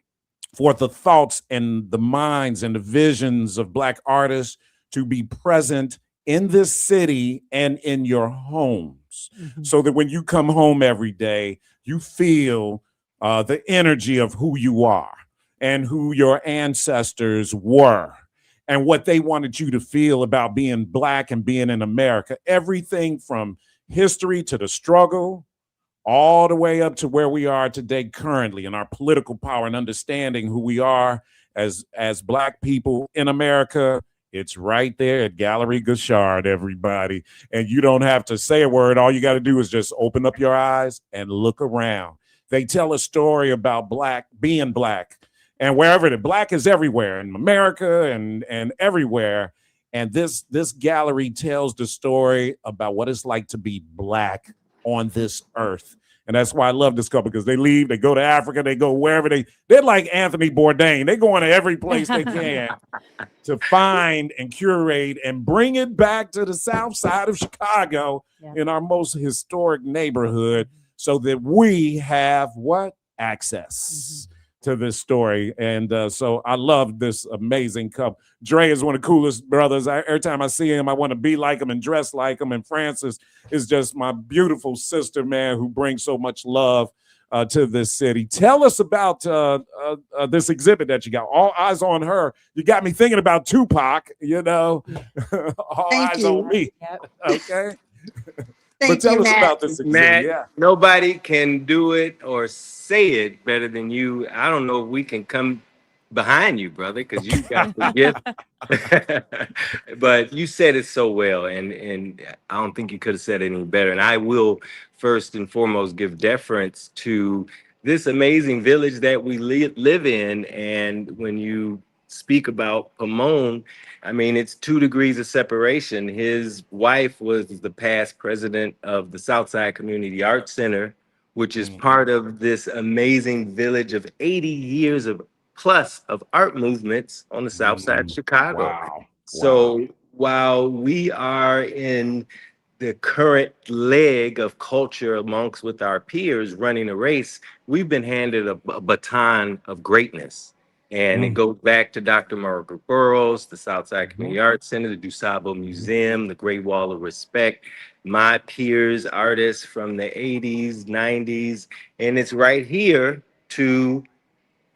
for the thoughts and the minds and the visions of Black artists to be present in this city and in your homes. So that when you come home every day, you feel the energy of who you are and who your ancestors were and what they wanted you to feel about being Black and being in America. Everything from history to the struggle, all the way up to where we are today currently in our political power and understanding who we are as Black people in America. It's right there at Gallery Guichard, everybody. And you don't have to say a word. All you got to do is just open up your eyes and look around. They tell a story about being Black, and wherever the Black is everywhere in America and everywhere. And this gallery tells the story about what it's like to be Black on this earth. And that's why I love this couple, because they leave, they go to Africa, they go wherever they're like Anthony Bourdain. They go into every place they can to find and curate and bring it back to the South Side of Chicago in our most historic neighborhood so that we have access to this story. And so I love this amazing couple. Dre is one of the coolest brothers. Every time I see him, I want to be like him and dress like him. And Francis is just my beautiful sister, man, who brings so much love to this city. Tell us about this exhibit that you got, All Eyes on Her. You got me thinking about Tupac, All Eyes on Me. Okay. But tell us about this exhibit. Matt, nobody can do it or say it better than you. I don't know if we can come behind you, brother, because you got the gift. But you said it so well, and I don't think you could have said it any better. And I will first and foremost give deference to this amazing village that we live in. And when you speak about Pomone, I mean, it's 2 degrees of separation. His wife was the past president of the Southside Community Arts Center, which is part of this amazing village of 80 years of plus of art movements on the South Side of Chicago. Wow. So while we are in the current leg of culture amongst with our peers running a race, we've been handed a baton of greatness. And it goes back to Dr. Margaret Burroughs, the Southside Community Arts Center, the DuSable Museum, the Great Wall of Respect, my peers, artists from the 80s, 90s. And it's right here to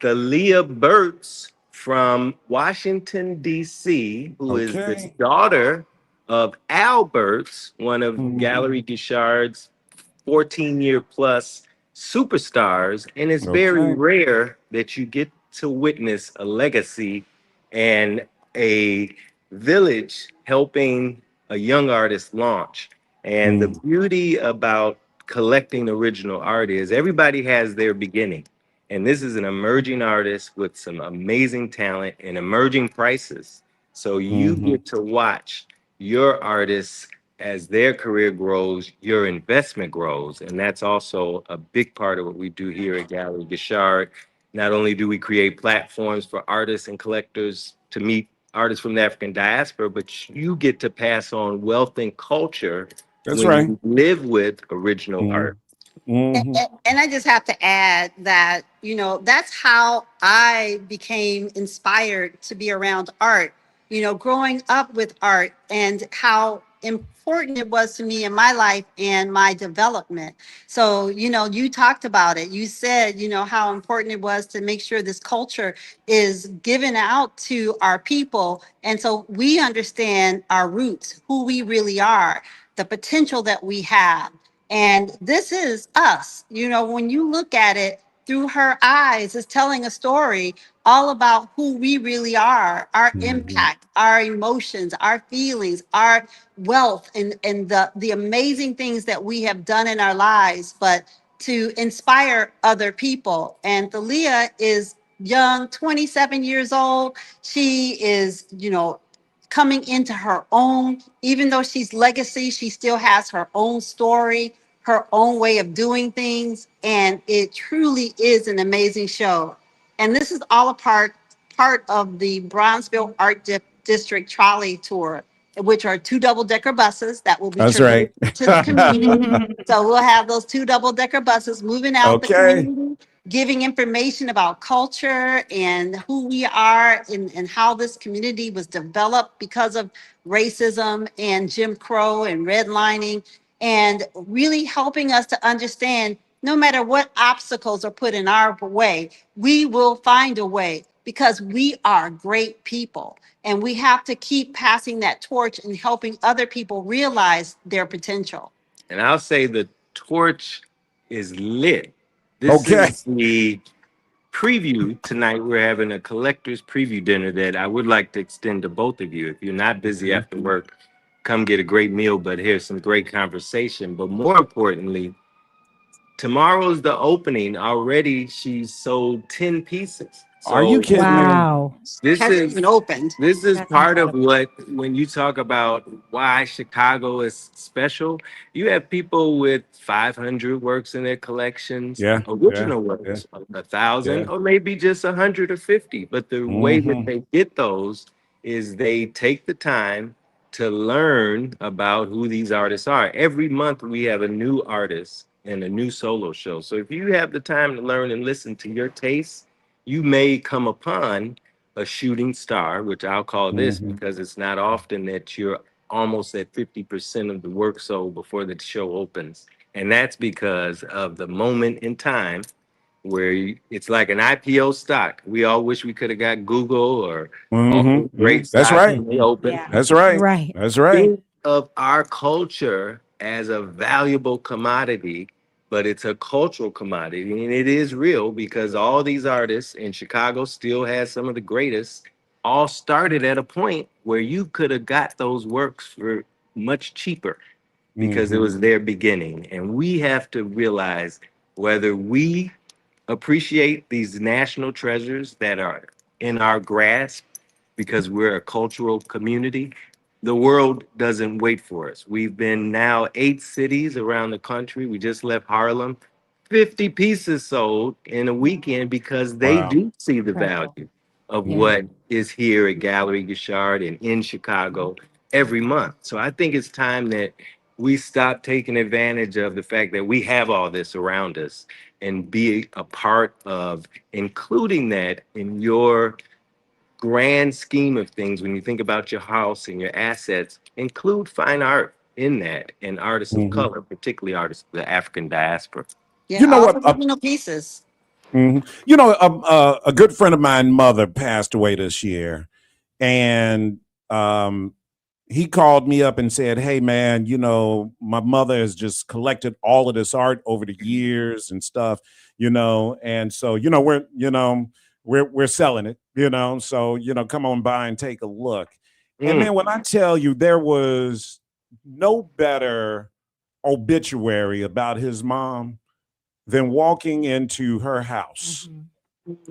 Thalia Birds from Washington, D.C., who is the daughter of Al Birds, one of Gallery Guichard's 14-year plus superstars. And it's very rare that you get to witness a legacy and a village helping a young artist launch. And the beauty about collecting original art is everybody has their beginning. And this is an emerging artist with some amazing talent and emerging prices. So you get to watch your artists as their career grows, your investment grows. And that's also a big part of what we do here at Gallery Guichard. Not only do we create platforms for artists and collectors to meet artists from the African diaspora, but you get to pass on wealth and culture That's when right. you live with original art. Mhm. And I just have to add that, that's how I became inspired to be around art, growing up with art and how important it was to me in my life and my development. So, you talked about it. You said, how important it was to make sure this culture is given out to our people. And so we understand our roots, who we really are, the potential that we have. And this is us. When you look at it through her eyes, it's telling a story all about who we really are, our impact, our emotions, our feelings, our wealth, and the amazing things that we have done in our lives, but to inspire other people. And Thalia is young, 27 years old. She is, coming into her own. Even though she's legacy, she still has her own story, her own way of doing things, and it truly is an amazing show. And this is all a part of the Bronzeville District Trolley Tour, which are 2 double-decker buses that will be That's right. to the community. So we'll have those 2 double-decker buses moving out the Okay. community, giving information about culture and who we are, and how this community was developed because of racism and Jim Crow and redlining, and really helping us to understand no matter what obstacles are put in our way, we will find a way because we are great people. And we have to keep passing that torch and helping other people realize their potential. And I'll say the torch is lit. This Okay. is the preview tonight. We're having a collector's preview dinner that I would like to extend to both of you. If you're not busy after work, come get a great meal, but here's some great conversation. But more importantly, tomorrow's the opening. Already she's sold 10 pieces. Are you kidding me? Wow. This Hasn't is even opened. This is That's part of incredible. what, when you talk about why Chicago is special, you have people with 500 works in their collections, Yeah. original Yeah. works, 1,000, Yeah. or maybe just 100 or 50. But the way that Mhm. they get those is they take the time to learn about who these artists are. Every month we have a new artist and a new solo show. So if you have the time to learn and listen to your tastes, you may come upon a shooting star, which I'll call this because it's not often that you're almost at 50% of the work sold before the show opens. And that's because of the moment in time where it's like an IPO stock. We all wish we could have got Google or all those great That's stocks right. when they open. Yeah. That's right. Right. That's right. Think of our culture as a valuable commodity, but it's a cultural commodity, and it is real because all these artists in Chicago still has some of the greatest, all started at a point where you could have got those works for much cheaper because it was their beginning. And we have to realize whether we appreciate these national treasures that are in our grasp because we're a cultural community, the world doesn't wait for us. We've been now 8 cities around the country. We just left Harlem. 50 pieces sold in a weekend because they Wow. do see the Incredible. value of Yeah. what is here at Gallery Guichard and in Chicago every month. So I think it's time that we stop taking advantage of the fact that we have all this around us and be a part of including that in your grand scheme of things. When you think about your house and your assets, include fine art in that, and artists of color, particularly artists of the African diaspora. Yeah, You know all what? original pieces. You know, a good friend of mine, mother, passed away this year, and he called me up and said, "Hey, man, my mother has just collected all of this art over the years and stuff, and so we're selling it, so come on by and take a look." And man, when I tell you, there was no better obituary about his mom than walking into her house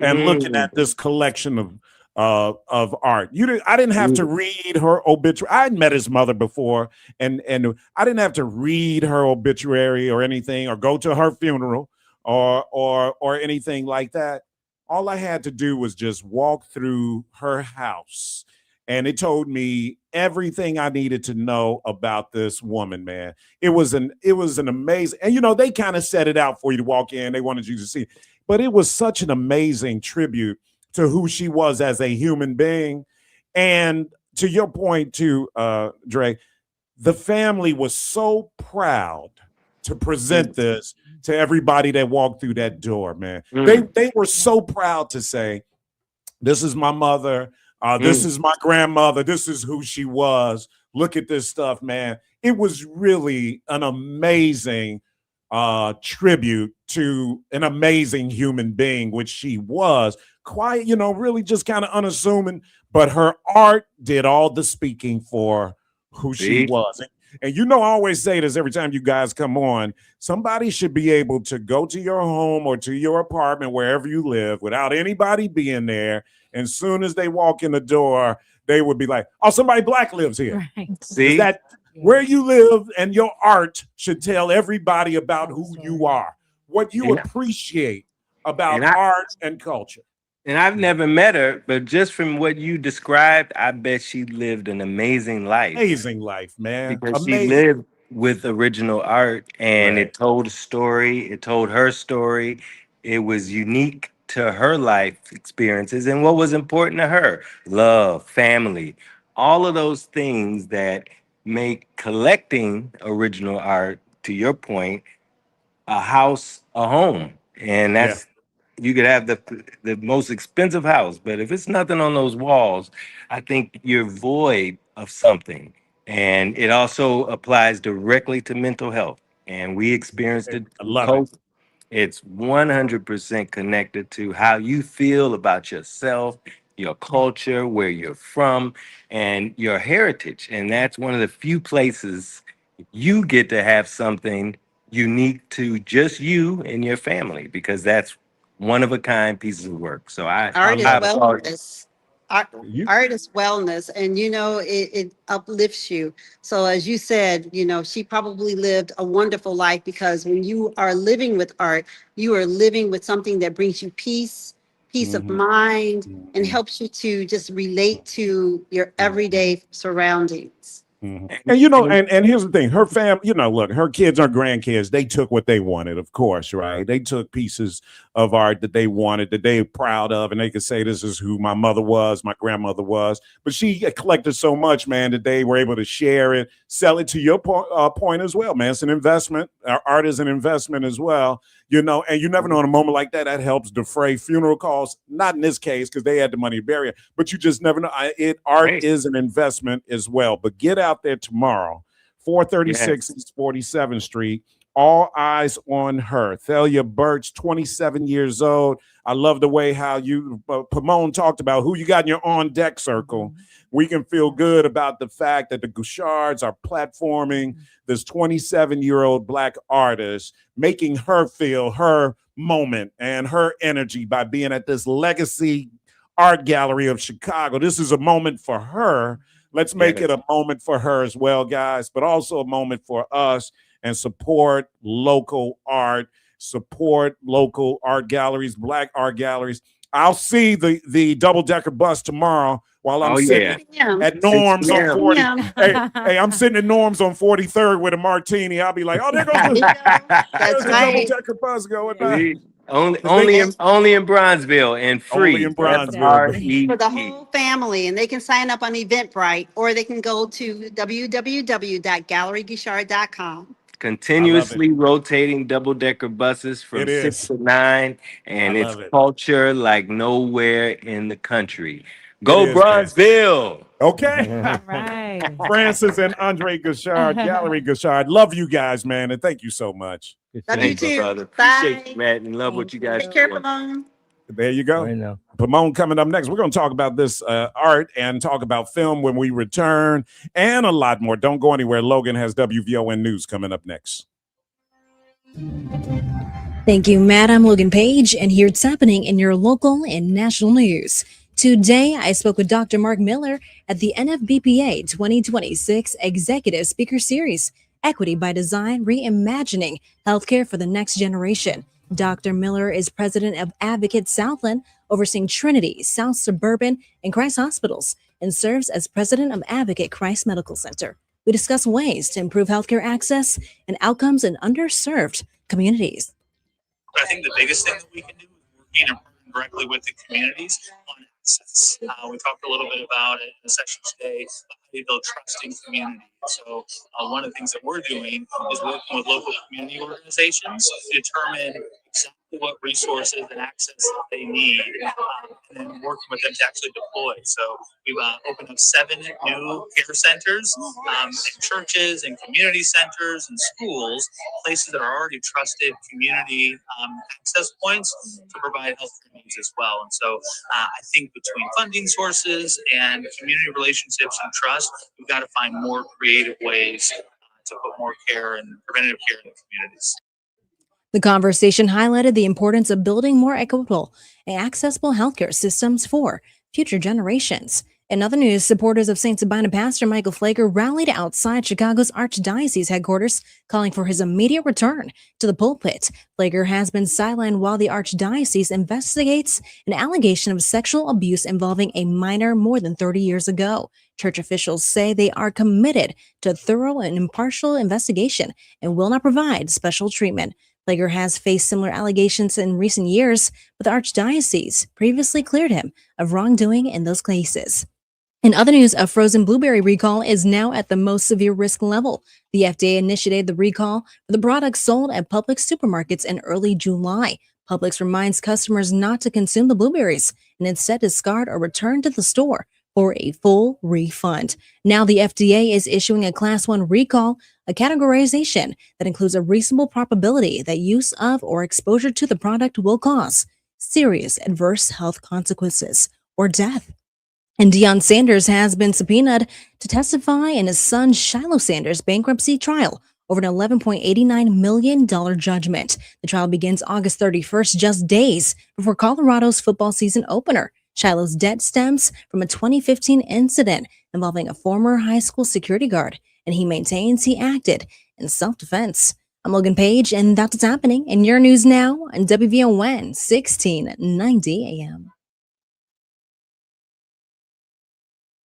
and looking at this collection of art. I didn't have to read her obituary. I'd met his mother before, and I didn't have to read her obituary or anything, or go to her funeral or anything like that. All I had to do was just walk through her house, and it told me everything I needed to know about this woman, man. It was an amazing, and they kind of set it out for you to walk in. They wanted you to see, but it was such an amazing tribute to who she was as a human being. And to your point too, Dre, the family was so proud to present this to everybody that walked through that door, man. They were so proud to say, this is my mother, this is my grandmother, this is who she was. Look at this stuff, man. It was really an amazing tribute to an amazing human being, which she was. Quiet, really just kind of unassuming, but her art did all the speaking for who she was. And I always say this every time you guys come on, somebody should be able to go to your home or to your apartment, wherever you live, without anybody being there. And soon as they walk in the door, they would be like, oh, somebody Black lives here. Right. See? That where you live, and your art should tell everybody about who you are, what you appreciate about art and culture. And I've never met her, but just from what you described, I bet she lived an amazing life. Amazing life, man. Because she lived with original art, and it told a story. It told her story. It was unique to her life experiences and what was important to her. Love, family, all of those things that make collecting original art, to your point, a house, a home. And that's you could have the most expensive house, but if it's nothing on those walls, I think you're void of something. And it also applies directly to mental health. And we experienced it. I love it. It's 100% connected to how you feel about yourself, your culture, where you're from, and your heritage. And that's one of the few places you get to have something unique to just you and your family, because that's one of a kind pieces of work. So art is wellness. Art is wellness, and it uplifts you. So as you said, she probably lived a wonderful life, because when you are living with art, you are living with something that brings you peace of mind, and helps you to just relate to your everyday surroundings. And and here's the thing, her family, look, her kids or grandkids, they took what they wanted, of course, right? They took pieces of art that they wanted, that they were proud of, and they could say, this is who my mother was, my grandmother was. But she collected so much, man, that they were able to share it, sell it. To your point as well, man. It's an investment. Art is an investment as well, and you never know, in a moment like that helps defray funeral costs. Not in this case, because they had the money to bury it, but you just never know. Art is an investment as well. But get out there tomorrow, 436 East 47th Street. All eyes on her. Thalia Birch, 27 years old. I love the way how you, Pomone, talked about who you got in your on-deck circle. We can feel good about the fact that the Guichards are platforming this 27-year-old Black artist, making her feel her moment and her energy by being at this Legacy Art Gallery of Chicago. This is a moment for her. Let's make it a moment for her as well, guys, but also a moment for us. And support local art, support local art galleries, Black art galleries. I'll see the double-decker bus tomorrow while I'm sitting at Norm's on 40. Hey, I'm sitting at Norm's on 43rd with a martini. I'll be like, oh, there goes the double-decker bus going by. Only in Bronzeville, and free. Only in Bronzeville. For the whole family, and they can sign up on Eventbrite, or they can go to www.galleryguichard.com. Continuously rotating double-decker buses from 6 to 9, and it's culture like nowhere in the country. Go Bronzeville! Okay. All right. Francis and Andre Guichard, Gallery Guichard. Love you guys, man, and thank you so much. Love you too. Brother. Bye. Appreciate you, Matt, and love what you guys Take care, doing. Pomone. There you go. I know. Pomone coming up next. We're going to talk about this art and talk about film when we return, and a lot more. Don't go anywhere. Logan has WVON News coming up next. Thank you, Matt. I'm Logan Page, and here's what's happening in your local and national news. Today, I spoke with Dr. Mark Miller at the NFBPA 2026 Executive Speaker Series, Equity by Design, Reimagining Healthcare for the Next Generation. Dr. Miller is president of Advocate Southland, overseeing Trinity, South Suburban, and Christ Hospitals, and serves as president of Advocate Christ Medical Center. We discuss ways to improve healthcare access and outcomes in underserved communities. I think the biggest thing that we can do is working and partnering directly with the communities on access. We talked a little bit about it in the session today, how you build trust in community. So one of the things that we're doing is working with local community organizations to determine exactly what resources and access that they need, and then working with them to actually deploy. So we've opened up 7 new care centers in churches and community centers and schools, places that are already trusted community access points to provide healthcare needs as well. And so I think between funding sources and community relationships and trust, we've got to find more creative ways to put more care and preventative care in the communities. The conversation highlighted the importance of building more equitable and accessible healthcare systems for future generations. In other news, supporters of St. Sabina pastor Michael Flager rallied outside Chicago's Archdiocese headquarters, calling for his immediate return to the pulpit. Flager has been sidelined while the Archdiocese investigates an allegation of sexual abuse involving a minor more than 30 years ago. Church officials say they are committed to a thorough and impartial investigation and will not provide special treatment. Flager has faced similar allegations in recent years, but the Archdiocese previously cleared him of wrongdoing in those cases. In other news, a frozen blueberry recall is now at the most severe risk level. The FDA initiated the recall for the products sold at Publix supermarkets in early July. Publix reminds customers not to consume the blueberries and instead discard or return to the store for a full refund. Now the FDA is issuing a Class 1 recall, a categorization that includes a reasonable probability that use of or exposure to the product will cause serious adverse health consequences or death. And Deion Sanders has been subpoenaed to testify in his son Shiloh Sanders' bankruptcy trial over an $11.89 million judgment. The trial begins August 31st, just days before Colorado's football season opener. Shiloh's debt stems from a 2015 incident involving a former high school security guard, and he maintains he acted in self-defense. I'm Logan Page, and that's what's happening in your news now on WVON 1690 AM.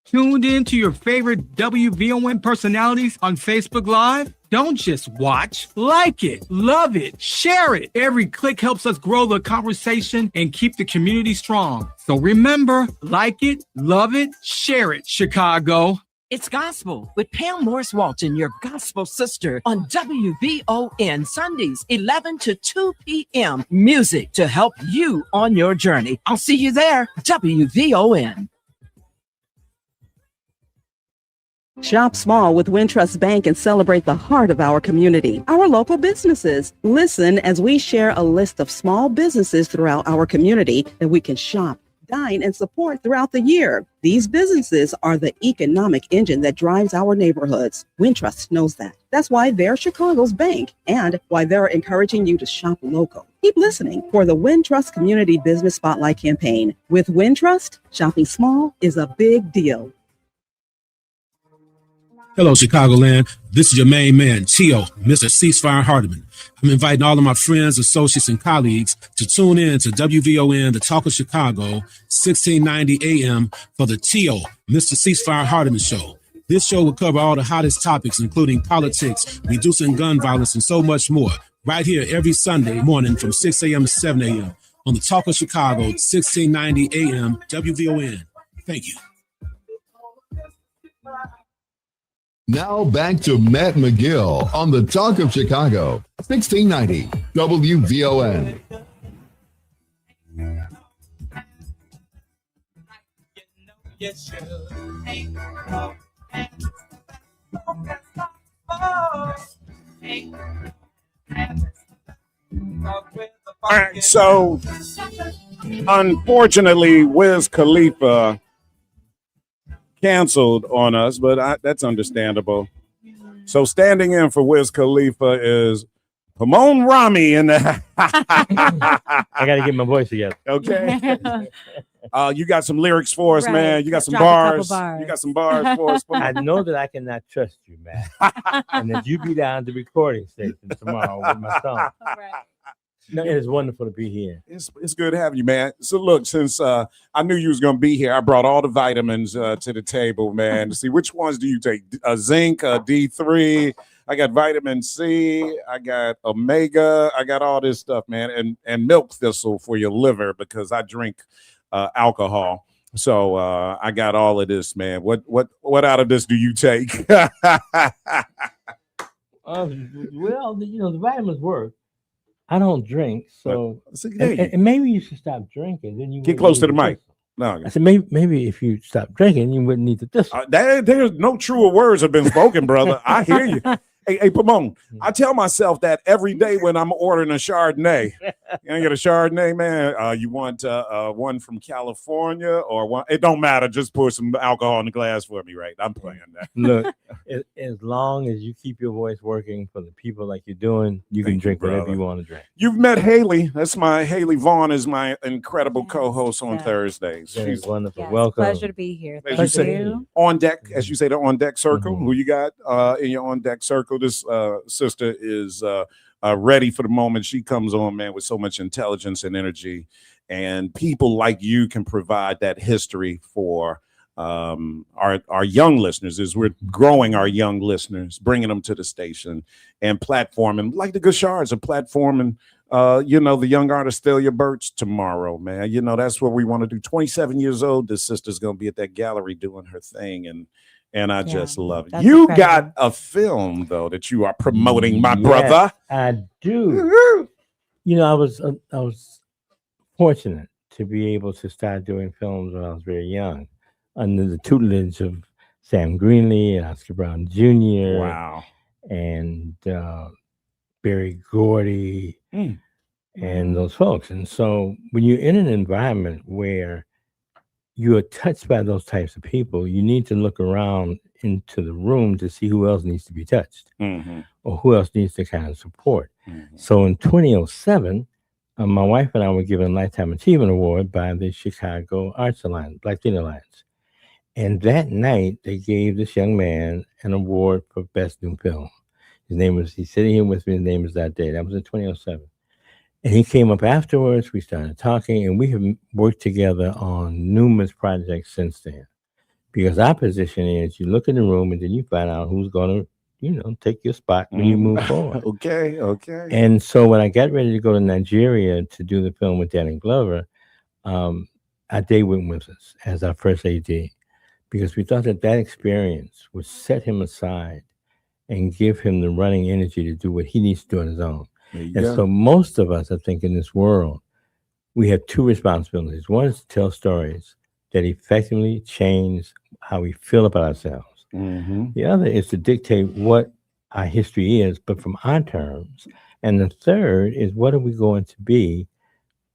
Tuned in to your favorite WVON personalities on Facebook Live? Don't just watch, like it, love it, share it. Every click helps us grow the conversation and keep the community strong. So remember, like it, love it, share it, Chicago. It's Gospel with Pam Morris Walton, your gospel sister, on WVON Sundays, 11 to 2 p.m. Music to help you on your journey. I'll see you there, WVON. Shop small with Wintrust Bank and celebrate the heart of our community, our local businesses. Listen as we share a list of small businesses throughout our community that we can shop, dine, and support throughout the year. These businesses are the economic engine that drives our neighborhoods. Wintrust knows that. That's why they're Chicago's bank and why they're encouraging you to shop local. Keep listening for the Wintrust Community Business Spotlight campaign. With Wintrust, shopping small is a big deal. Hello, Chicagoland. This is your main man, Tio, Mr. Ceasefire Hardiman. I'm inviting all of my friends, associates, and colleagues to tune in to WVON, the Talk of Chicago, 1690 AM for the Tio, Mr. Ceasefire Hardiman Show. This show will cover all the hottest topics, including politics, reducing gun violence, and so much more, right here every Sunday morning from 6 a.m. to 7 a.m. on the Talk of Chicago, 1690 AM, WVON. Thank you. Now back to Matt McGill on the Talk of Chicago, 1690 WVON. All right, so unfortunately, Wiz Khalifa canceled on us, but that's understandable. So standing in for Wiz Khalifa is Ramon Rami in the I got to get my voice together. Okay. You got some lyrics for us, Right. man. You got some Drop a couple bars. You got some bars for us. I know that I cannot trust you, Matt, and that you be down at the recording station tomorrow with my song. No, it is wonderful to be here. It's good having you, man. So look, since I knew you was gonna be here, I brought all the vitamins to the table, man. To see which ones do you take? Zinc, D3. I got vitamin C. I got omega. I got all this stuff, man, and milk thistle for your liver because I drink alcohol. So I got all of this, man. What out of this do you take? Well, the vitamins work. I don't drink, so and maybe you should stop drinking. Then you Get close to the mic. No, I said maybe if you stop drinking, you wouldn't need the thistle. There's no truer words have been spoken, brother. I hear you. Hey, Pomone, I tell myself that every day when I'm ordering a Chardonnay. You ain't get a Chardonnay, man. You want one from California or one? It don't matter. Just pour some alcohol in the glass for me, right? I'm playing that. Look, as long as you keep your voice working for the people like you're doing, you can drink whatever you want to drink. You've met Haley. That's Haley Vaughn is my incredible co-host on Thursdays. She's wonderful. Yes, Welcome. pleasure to be here. As Thank you say, you. on deck, as you say, the on deck circle. Who you got in your on deck circle? This sister is ready for the moment she comes on, man, with so much intelligence and energy. And people like you can provide that history for our young listeners as we're growing our young listeners, bringing them to the station and platforming, like the Guichards are platforming, the young artist Thalia Burch tomorrow, man. That's what we want to do. 27 years old, this sister's going to be at that gallery doing her thing. And I just love it. You got a film, though, that you are promoting, my brother. I do. I was fortunate to be able to start doing films when I was very young, under the tutelage of Sam Greenlee and Oscar Brown Jr. Wow. And Barry Gordy and those folks. And so when you're in an environment where you are touched by those types of people, you need to look around into the room to see who else needs to be touched or who else needs the kind of support. So in 2007, my wife and I were given a Lifetime Achievement Award by the Chicago Arts Alliance, Black Teen Alliance. And that night, they gave this young man an award for Best New Film. He's sitting here with me, his name is that day. That was in 2007. And he came up afterwards, we started talking, and we have worked together on numerous projects since then. Because our position is you look in the room and then you find out who's going to, take your spot when you move forward. Okay. And so when I got ready to go to Nigeria to do the film with Danny Glover, Ade went with us as our first AD, because we thought that experience would set him aside and give him the running energy to do what he needs to do on his own. And so most of us, I think, in this world, we have two responsibilities. One is to tell stories that effectively change how we feel about ourselves. The other is to dictate what our history is, but from our terms. And the third is, what are we going to be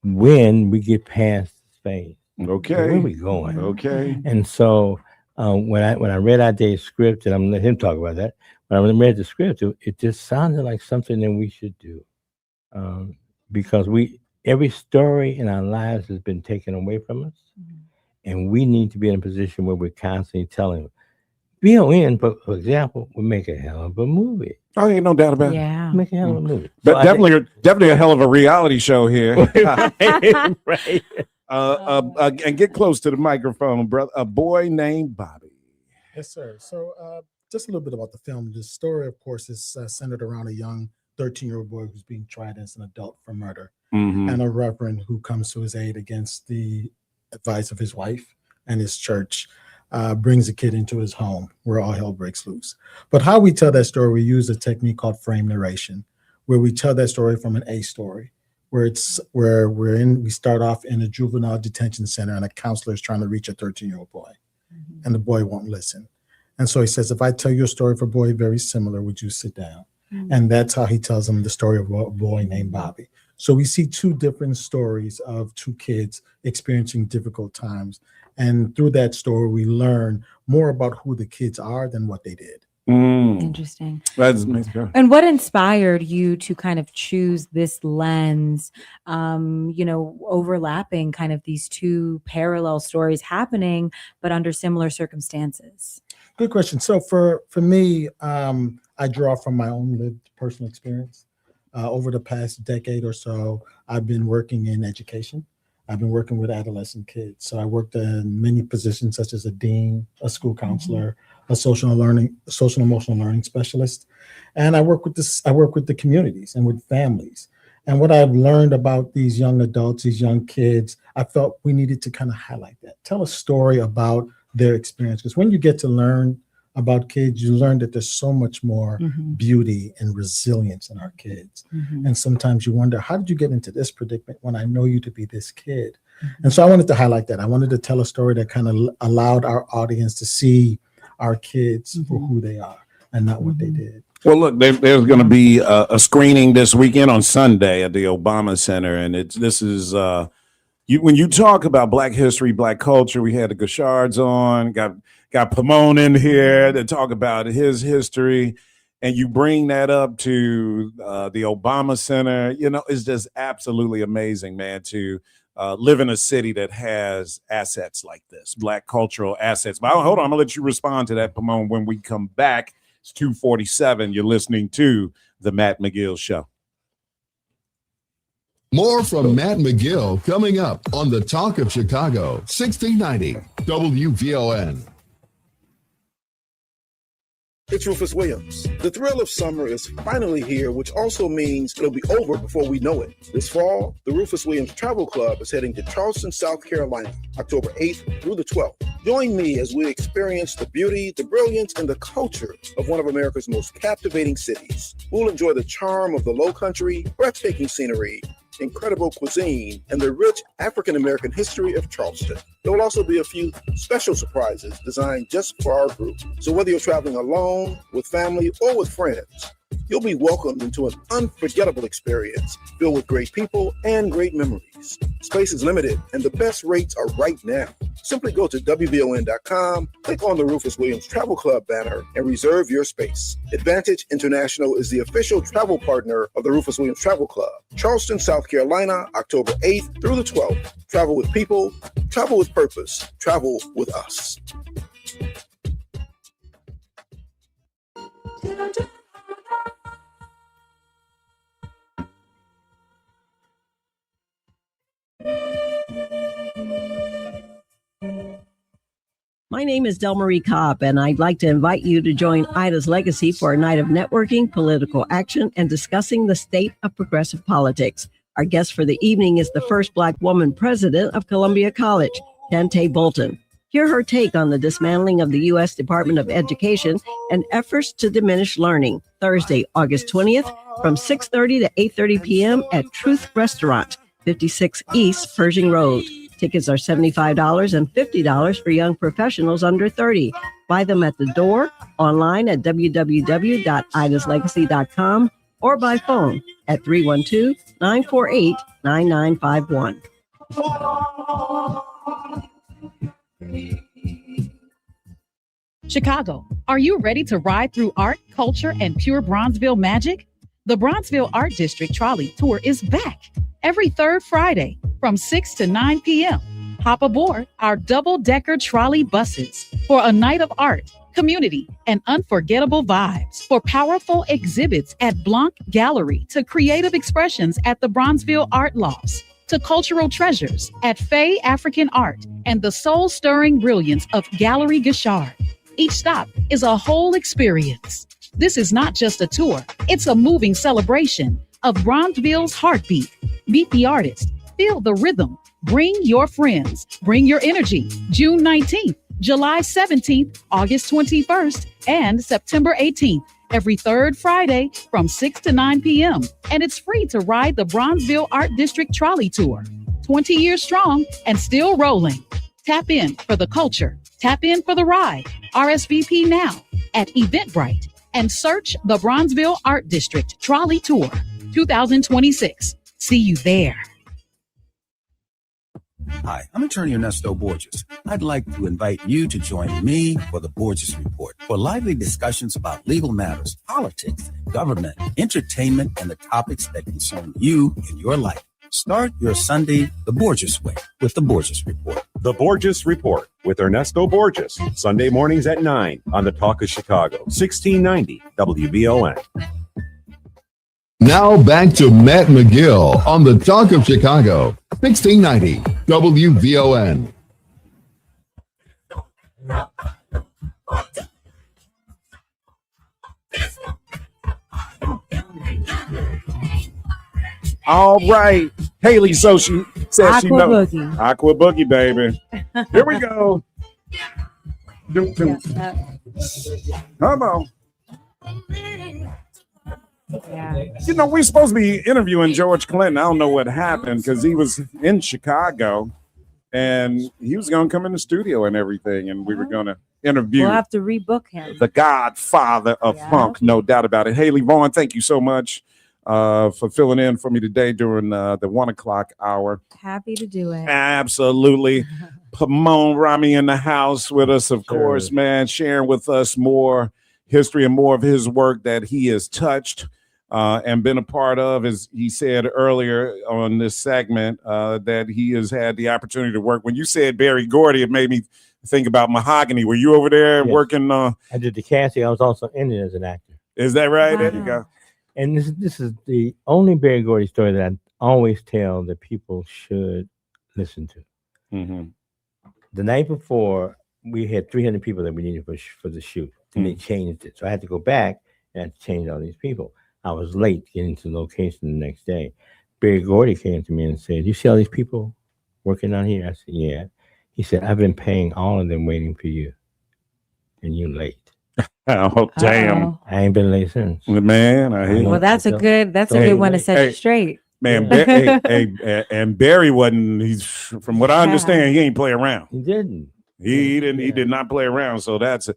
when we get past this phase? Okay. Where are we going? Okay. And so when I read Ade's script, and I'm going to let him talk about that, when I read the script, it just sounded like something that we should do. Because every story in our lives has been taken away from us. And we need to be in a position where we're constantly telling VON, but for example, would make a hell of a movie. Oh, ain't no doubt about it. Yeah. Make a hell of a movie. But So definitely a hell of a reality show here. right. And get close to the microphone, brother. A Boy Named Bobby. Yes, sir. So just a little bit about the film. The story, of course, is centered around a young 13-year-old boy who's being tried as an adult for murder, and a reverend who comes to his aid against the advice of his wife and his church, brings a kid into his home where all hell breaks loose. But how we tell that story, we use a technique called frame narration, where we tell that story from an A story, where we start off in a juvenile detention center and a counselor is trying to reach a 13-year-old boy, and the boy won't listen. And so he says, if I tell you a story for a boy very similar, would you sit down? And that's how he tells him the story of a boy named Bobby. So we see two different stories of two kids experiencing difficult times. And through that story, we learn more about who the kids are than what they did. Interesting. And what inspired you to kind of choose this lens, overlapping kind of these two parallel stories happening, but under similar circumstances? Good question. So for me, I draw from my own lived personal experience. Over the past decade or so, I've been working in education. I've been working with adolescent kids. So I worked in many positions such as a dean, a school counselor, a social emotional learning specialist. And I work with the communities and with families. And what I've learned about these young adults, these young kids, I felt we needed to kind of highlight that, tell a story about their experience. Because when you get to learn about kids, you learn that there's so much more beauty and resilience in our kids. And sometimes you wonder, how did you get into this predicament when I know you to be this kid? And so I wanted to highlight that. I wanted to tell a story that kind of allowed our audience to see our kids for who they are and not what they did. Well, look, there's going to be a screening this weekend on Sunday at the Obama Center. And when you talk about Black history, Black culture, we had the Guichards on, got Pomone in here to talk about his history, and you bring that up to the Obama Center. It's just absolutely amazing, man, to live in a city that has assets like this, Black cultural assets. But hold on, I'm gonna let you respond to that, Pomone, when we come back. It's 2:47. You're listening to the Matt McGill Show. More from Matt McGill coming up on the Talk of Chicago, 1690 WVON. It's Rufus Williams. The thrill of summer is finally here, which also means it'll be over before we know it. This fall, the Rufus Williams Travel Club is heading to Charleston, South Carolina, October 8th through the 12th. Join me as we experience the beauty, the brilliance, and the culture of one of America's most captivating cities. We'll enjoy the charm of the Lowcountry, breathtaking scenery, incredible cuisine, and the rich African-American history of Charleston. There will also be a few special surprises designed just for our group. So whether you're traveling alone, with family, or with friends, you'll be welcomed into an unforgettable experience filled with great people and great memories. Space is limited, and the best rates are right now. Simply go to WVON.com, click on the Rufus Williams Travel Club banner, and reserve your space. Advantage International is the official travel partner of the Rufus Williams Travel Club. Charleston, South Carolina, October 8th through the 12th. Travel with people, travel with purpose, travel with us. My name is Delmarie Cobb, and I'd like to invite you to join Ida's Legacy for a night of networking, political action, and discussing the state of progressive politics. Our guest for the evening is the first Black woman president of Columbia College, Dante Bolton. Hear her take on the dismantling of the U.S. Department of Education and efforts to diminish learning, Thursday, August 20th, from 6:30 to 8:30 p.m. at Truth Restaurant, 56 East Pershing Road. Tickets are $75 and $50 for young professionals under 30. Buy them at the door, online at www.idaslegacy.com, or by phone at 312-948-9951. Chicago, are you ready to ride through art, culture, and pure Bronzeville magic? The Bronzeville Art District Trolley Tour is back every third Friday from 6 to 9 p.m. Hop aboard our double-decker trolley buses for a night of art, community, and unforgettable vibes. For powerful exhibits at Blanc Gallery to creative expressions at the Bronzeville Art Lofts, to cultural treasures at Fay African Art and the soul-stirring brilliance of Gallery Guichard. Each stop is a whole experience. This is not just a tour, it's a moving celebration of Bronzeville's heartbeat. Meet the artist, feel the rhythm, bring your friends, bring your energy. June 19th, July 17th, August 21st, and September 18th, every third Friday from 6 to 9 p.m. And it's free to ride the Bronzeville Art District Trolley Tour. 20 years strong and still rolling. Tap in for the culture. Tap in for the ride. RSVP now at Eventbrite and search the Bronzeville Art District Trolley Tour 2026. See you there. Hi, I'm attorney Ernesto Borges. I'd like to invite you to join me for the Borges Report for lively discussions about legal matters, politics, government, entertainment, and the topics that concern you in your life. Start your Sunday the Borges way with the Borges Report. The Borges Report with Ernesto Borges, Sunday mornings at 9 on the Talk of Chicago, 1690 WVON. Now back to Matt McGill on the Talk of Chicago, 1690 WVON. All right. Haley, so she says Aqua she knows. Boogie. Aqua Boogie, baby. Here we go. Come on. Yeah. You know, we're supposed to be interviewing George Clinton. I don't know what happened because he was in Chicago and he was going to come in the studio and everything. And we were going to interview We'll have to rebook him. the godfather of funk, no doubt about it. Haley Vaughn, thank you so much for filling in for me today during the 1 o'clock hour. Happy to do it. Absolutely. Pomone Rami in the house with us, of course, man, sharing with us more history and more of his work that he has touched and been a part of. As he said earlier on this segment, that he has had the opportunity to work. When you said Berry Gordy, it made me think about Mahogany. Were you over there working? I did the casting. I was also in it as an actor. Is that right? There you go. And this is the only Berry Gordy story that I always tell that people should listen to. Mm-hmm. The night before, we had 300 people that we needed for the shoot, and they changed it. So I had to go back and I had to change all these people. I was late getting to the location the next day. Berry Gordy came to me and said, "You see all these people working on here?" I said, "Yeah." He said, "I've been paying all of them waiting for you, and you're late." Oh, damn. I ain't been late since. Man, I hear you. Well, that's a good one to set you straight. Man, and Barry wasn't. He's from what I understand, he ain't play around. He didn't. He didn't. He did not play around. So that's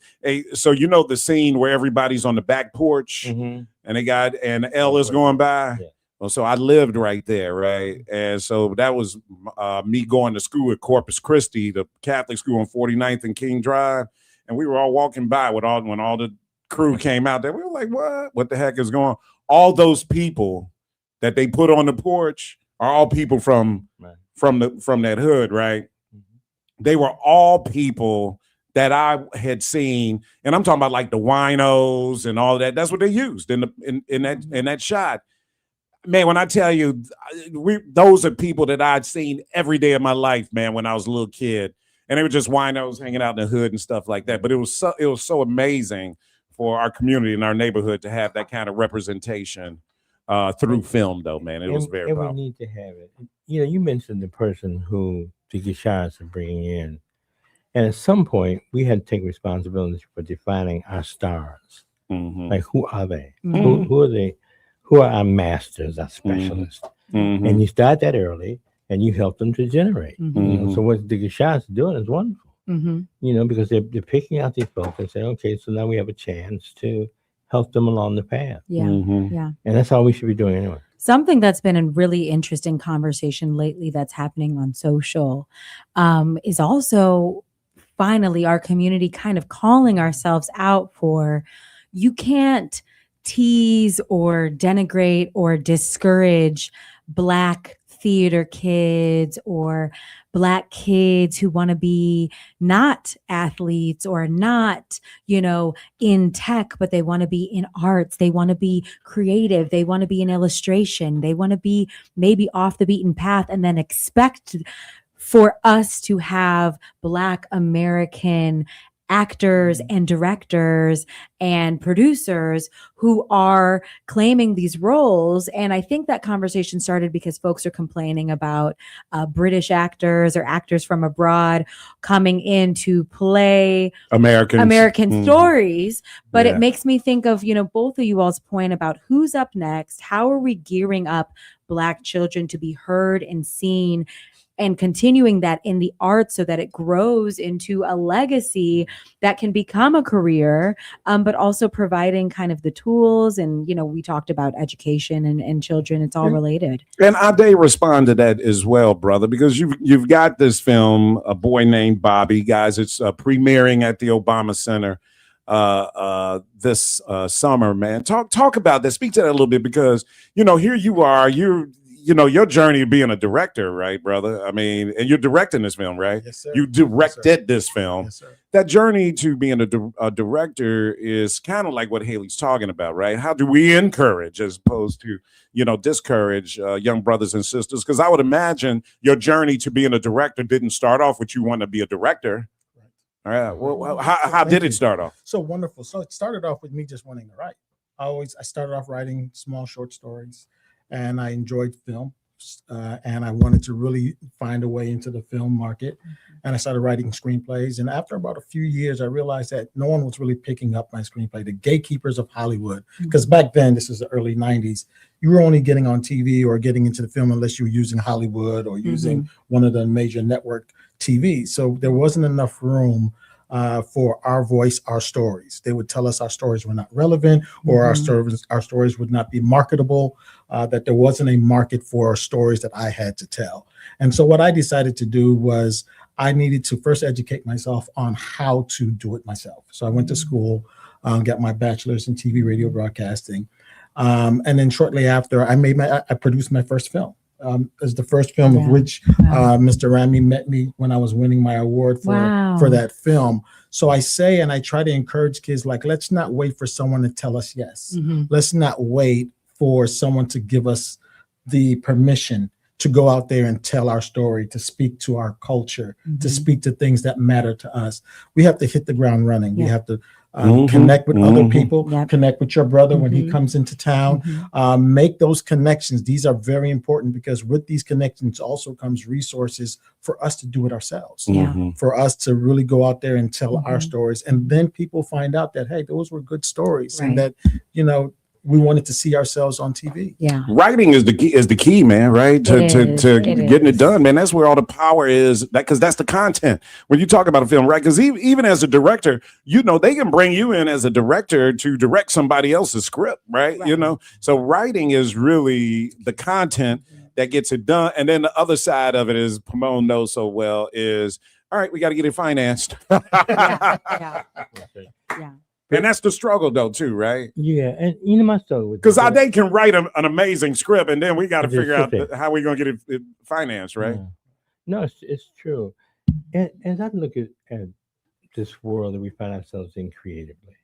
so you know the scene where everybody's on the back porch and they got and Elle is going by. Yeah. Well, so I lived right there, right, and so that was me going to school at Corpus Christi, the Catholic school on 49th and King Drive, and we were all walking by when all the crew came out there. We were like, "What? What the heck is going on?" All those people that they put on the porch are all people from that hood, right? They were all people that I had seen, and I'm talking about like the winos and all that. That's what they used in that shot. Man, when I tell you, those are people that I'd seen every day of my life, man, when I was a little kid, and they were just winos hanging out in the hood and stuff like that. But it was so amazing for our community and our neighborhood to have that kind of representation through film, though, man. It was very powerful. We need to have it. You know, you mentioned the person who the Guichards are bringing in. And at some point, we had to take responsibility for defining our stars. Mm-hmm. Like, who are they? Mm-hmm. Who are they? Who are our masters, our specialists? Mm-hmm. And you start that early, and you help them to generate. Mm-hmm. You know, so what the Guichards are doing is wonderful. Mm-hmm. You know, because they're picking out these folks and saying, okay, so now we have a chance to help them along the path. Yeah, yeah. And that's all we should be doing anyway. Something that's been a really interesting conversation lately that's happening on social is also finally our community kind of calling ourselves out for, you can't tease or denigrate or discourage Black theater kids or Black kids who want to be not athletes or not, in tech, but they want to be in arts. They want to be creative. They want to be in illustration. They want to be maybe off the beaten path, and then expect for us to have Black American actors and directors and producers who are claiming these roles. And I think that conversation started because folks are complaining about British actors or actors from abroad coming in to play American stories. But it makes me think of, both of you all's point about who's up next. How are we gearing up Black children to be heard and seen and continuing that in the arts so that it grows into a legacy that can become a career, but also providing kind of the tools. And, we talked about education and children. It's all related. And Ade respond to that as well, brother, because you've got this film, A Boy Named Bobby. Guys, it's premiering at the Obama Center this summer, man. Talk about that. Speak to that a little bit, because here you are, your journey of being a director, right, brother? I mean, and you're directing this film, right? Yes, sir. You directed this film. Yes, sir. That journey to being a director is kind of like what Haley's talking about, right? How do we encourage as opposed to, discourage young brothers and sisters? Because I would imagine your journey to being a director didn't start off with you wanting to be a director. All right. Well, how did it start off? So wonderful. So it started off with me just wanting to write. I started off writing small short stories, and I enjoyed film, and I wanted to really find a way into the film market. And I started writing screenplays. And after about a few years, I realized that no one was really picking up my screenplay, the gatekeepers of Hollywood. Because back then, this is the early 90s, you were only getting on TV or getting into the film unless you were using Hollywood or using one of the major network TV. So there wasn't enough room for our voice, our stories. They would tell us our stories were not relevant, or our stories would not be marketable, that there wasn't a market for stories that I had to tell. And so what I decided to do was I needed to first educate myself on how to do it myself. So I went to school, got my bachelor's in TV, radio broadcasting. And then shortly after, I produced my first film. Is the first film of which Mr. Rami met me when I was winning my award for that film. So I say, and I try to encourage kids, like, let's not wait for someone to tell us yes. Let's not wait for someone to give us the permission to go out there and tell our story, to speak to our culture, to speak to things that matter to us. We have to hit the ground running. We have to connect with other people, connect with your brother when he comes into town, make those connections. These are very important, because with these connections also comes resources for us to do it ourselves, for us to really go out there and tell our stories. And then people find out that, hey, those were good stories, and that, we wanted to see ourselves on TV. Yeah. Writing is the key, man, right? To getting it done, man. That's where all the power is, because that's the content. When you talk about a film, right? Because even as a director, they can bring you in as a director to direct somebody else's script, right? So writing is really the content that gets it done. And then the other side of it is, Pomone knows so well, is, all right, we got to get it financed. Yeah. And that's the struggle, though, too, right? Yeah, and my struggle with because they can write an amazing script, and then we got to figure out how we're going to get it financed, right? Yeah. No, it's true. And as I look at this world that we find ourselves in creatively,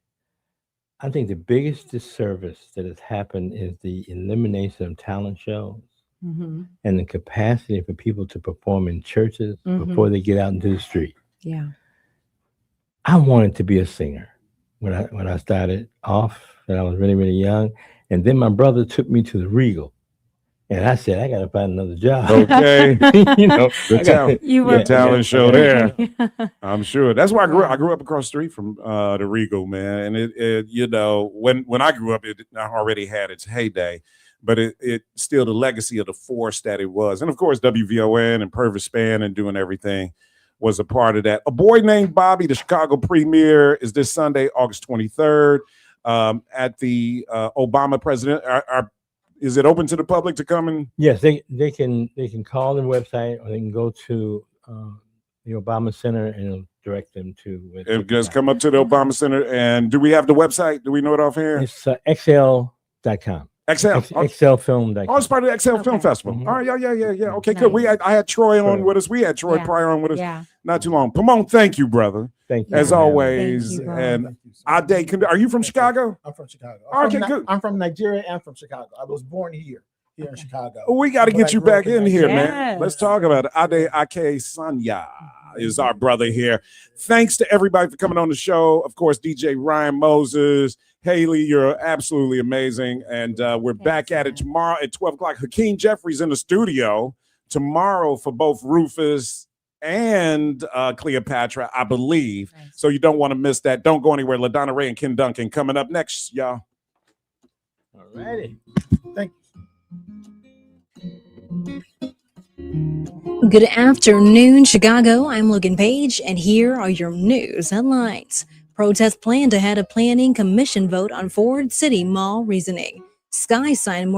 I think the biggest disservice that has happened is the elimination of talent shows and the capacity for people to perform in churches before they get out into the street. Yeah, I wanted to be a singer when I started off, when I was really, really young. And then my brother took me to the Regal. And I said, I got to find another job. Okay. The talent show there. I'm sure. That's why I grew up across the street from the Regal, man. And it when I grew up, it already had its heyday, but it still the legacy of the force that it was. And of course, WVON and Purvis Span and doing everything was a part of that. A Boy Named Bobby, the Chicago premiere, is this Sunday, August 23rd, at the Obama president. Is it open to the public to come and? Yes, they can call the website, or they can go to the Obama Center, and it'll direct them to. Just come up to the Obama Center. And do we have the website? Do we know it off here? It's XL.com. XLFilm.com. Oh, it's part of the XL Film Festival. All right, yeah. Okay, good. I had Troy on with us. We had Troy Pryor on with us not too long. Pomone, thank you, brother. Thank you. As always. And Ade, are you from Chicago? I'm from Chicago. Good. I'm from Nigeria and from Chicago. I was born here in Chicago. We got to get you back in here, man. Let's talk about it. Ade Ake Sanya is our brother here. Thanks to everybody for coming on the show. Of course, DJ Ryan Moses. Haley, you're absolutely amazing. And we're back at it tomorrow at 12 o'clock. Hakeem Jeffries in the studio tomorrow for both Rufus and Cleopatra, I believe. Nice. So you don't want to miss that. Don't go anywhere. LaDonna Ray and Ken Duncan coming up next, y'all. All righty. Thank you. Good afternoon, Chicago. I'm Logan Page, and here are your news headlines. Protest planned ahead of planning commission vote on Ford City Mall reasoning. Sky sign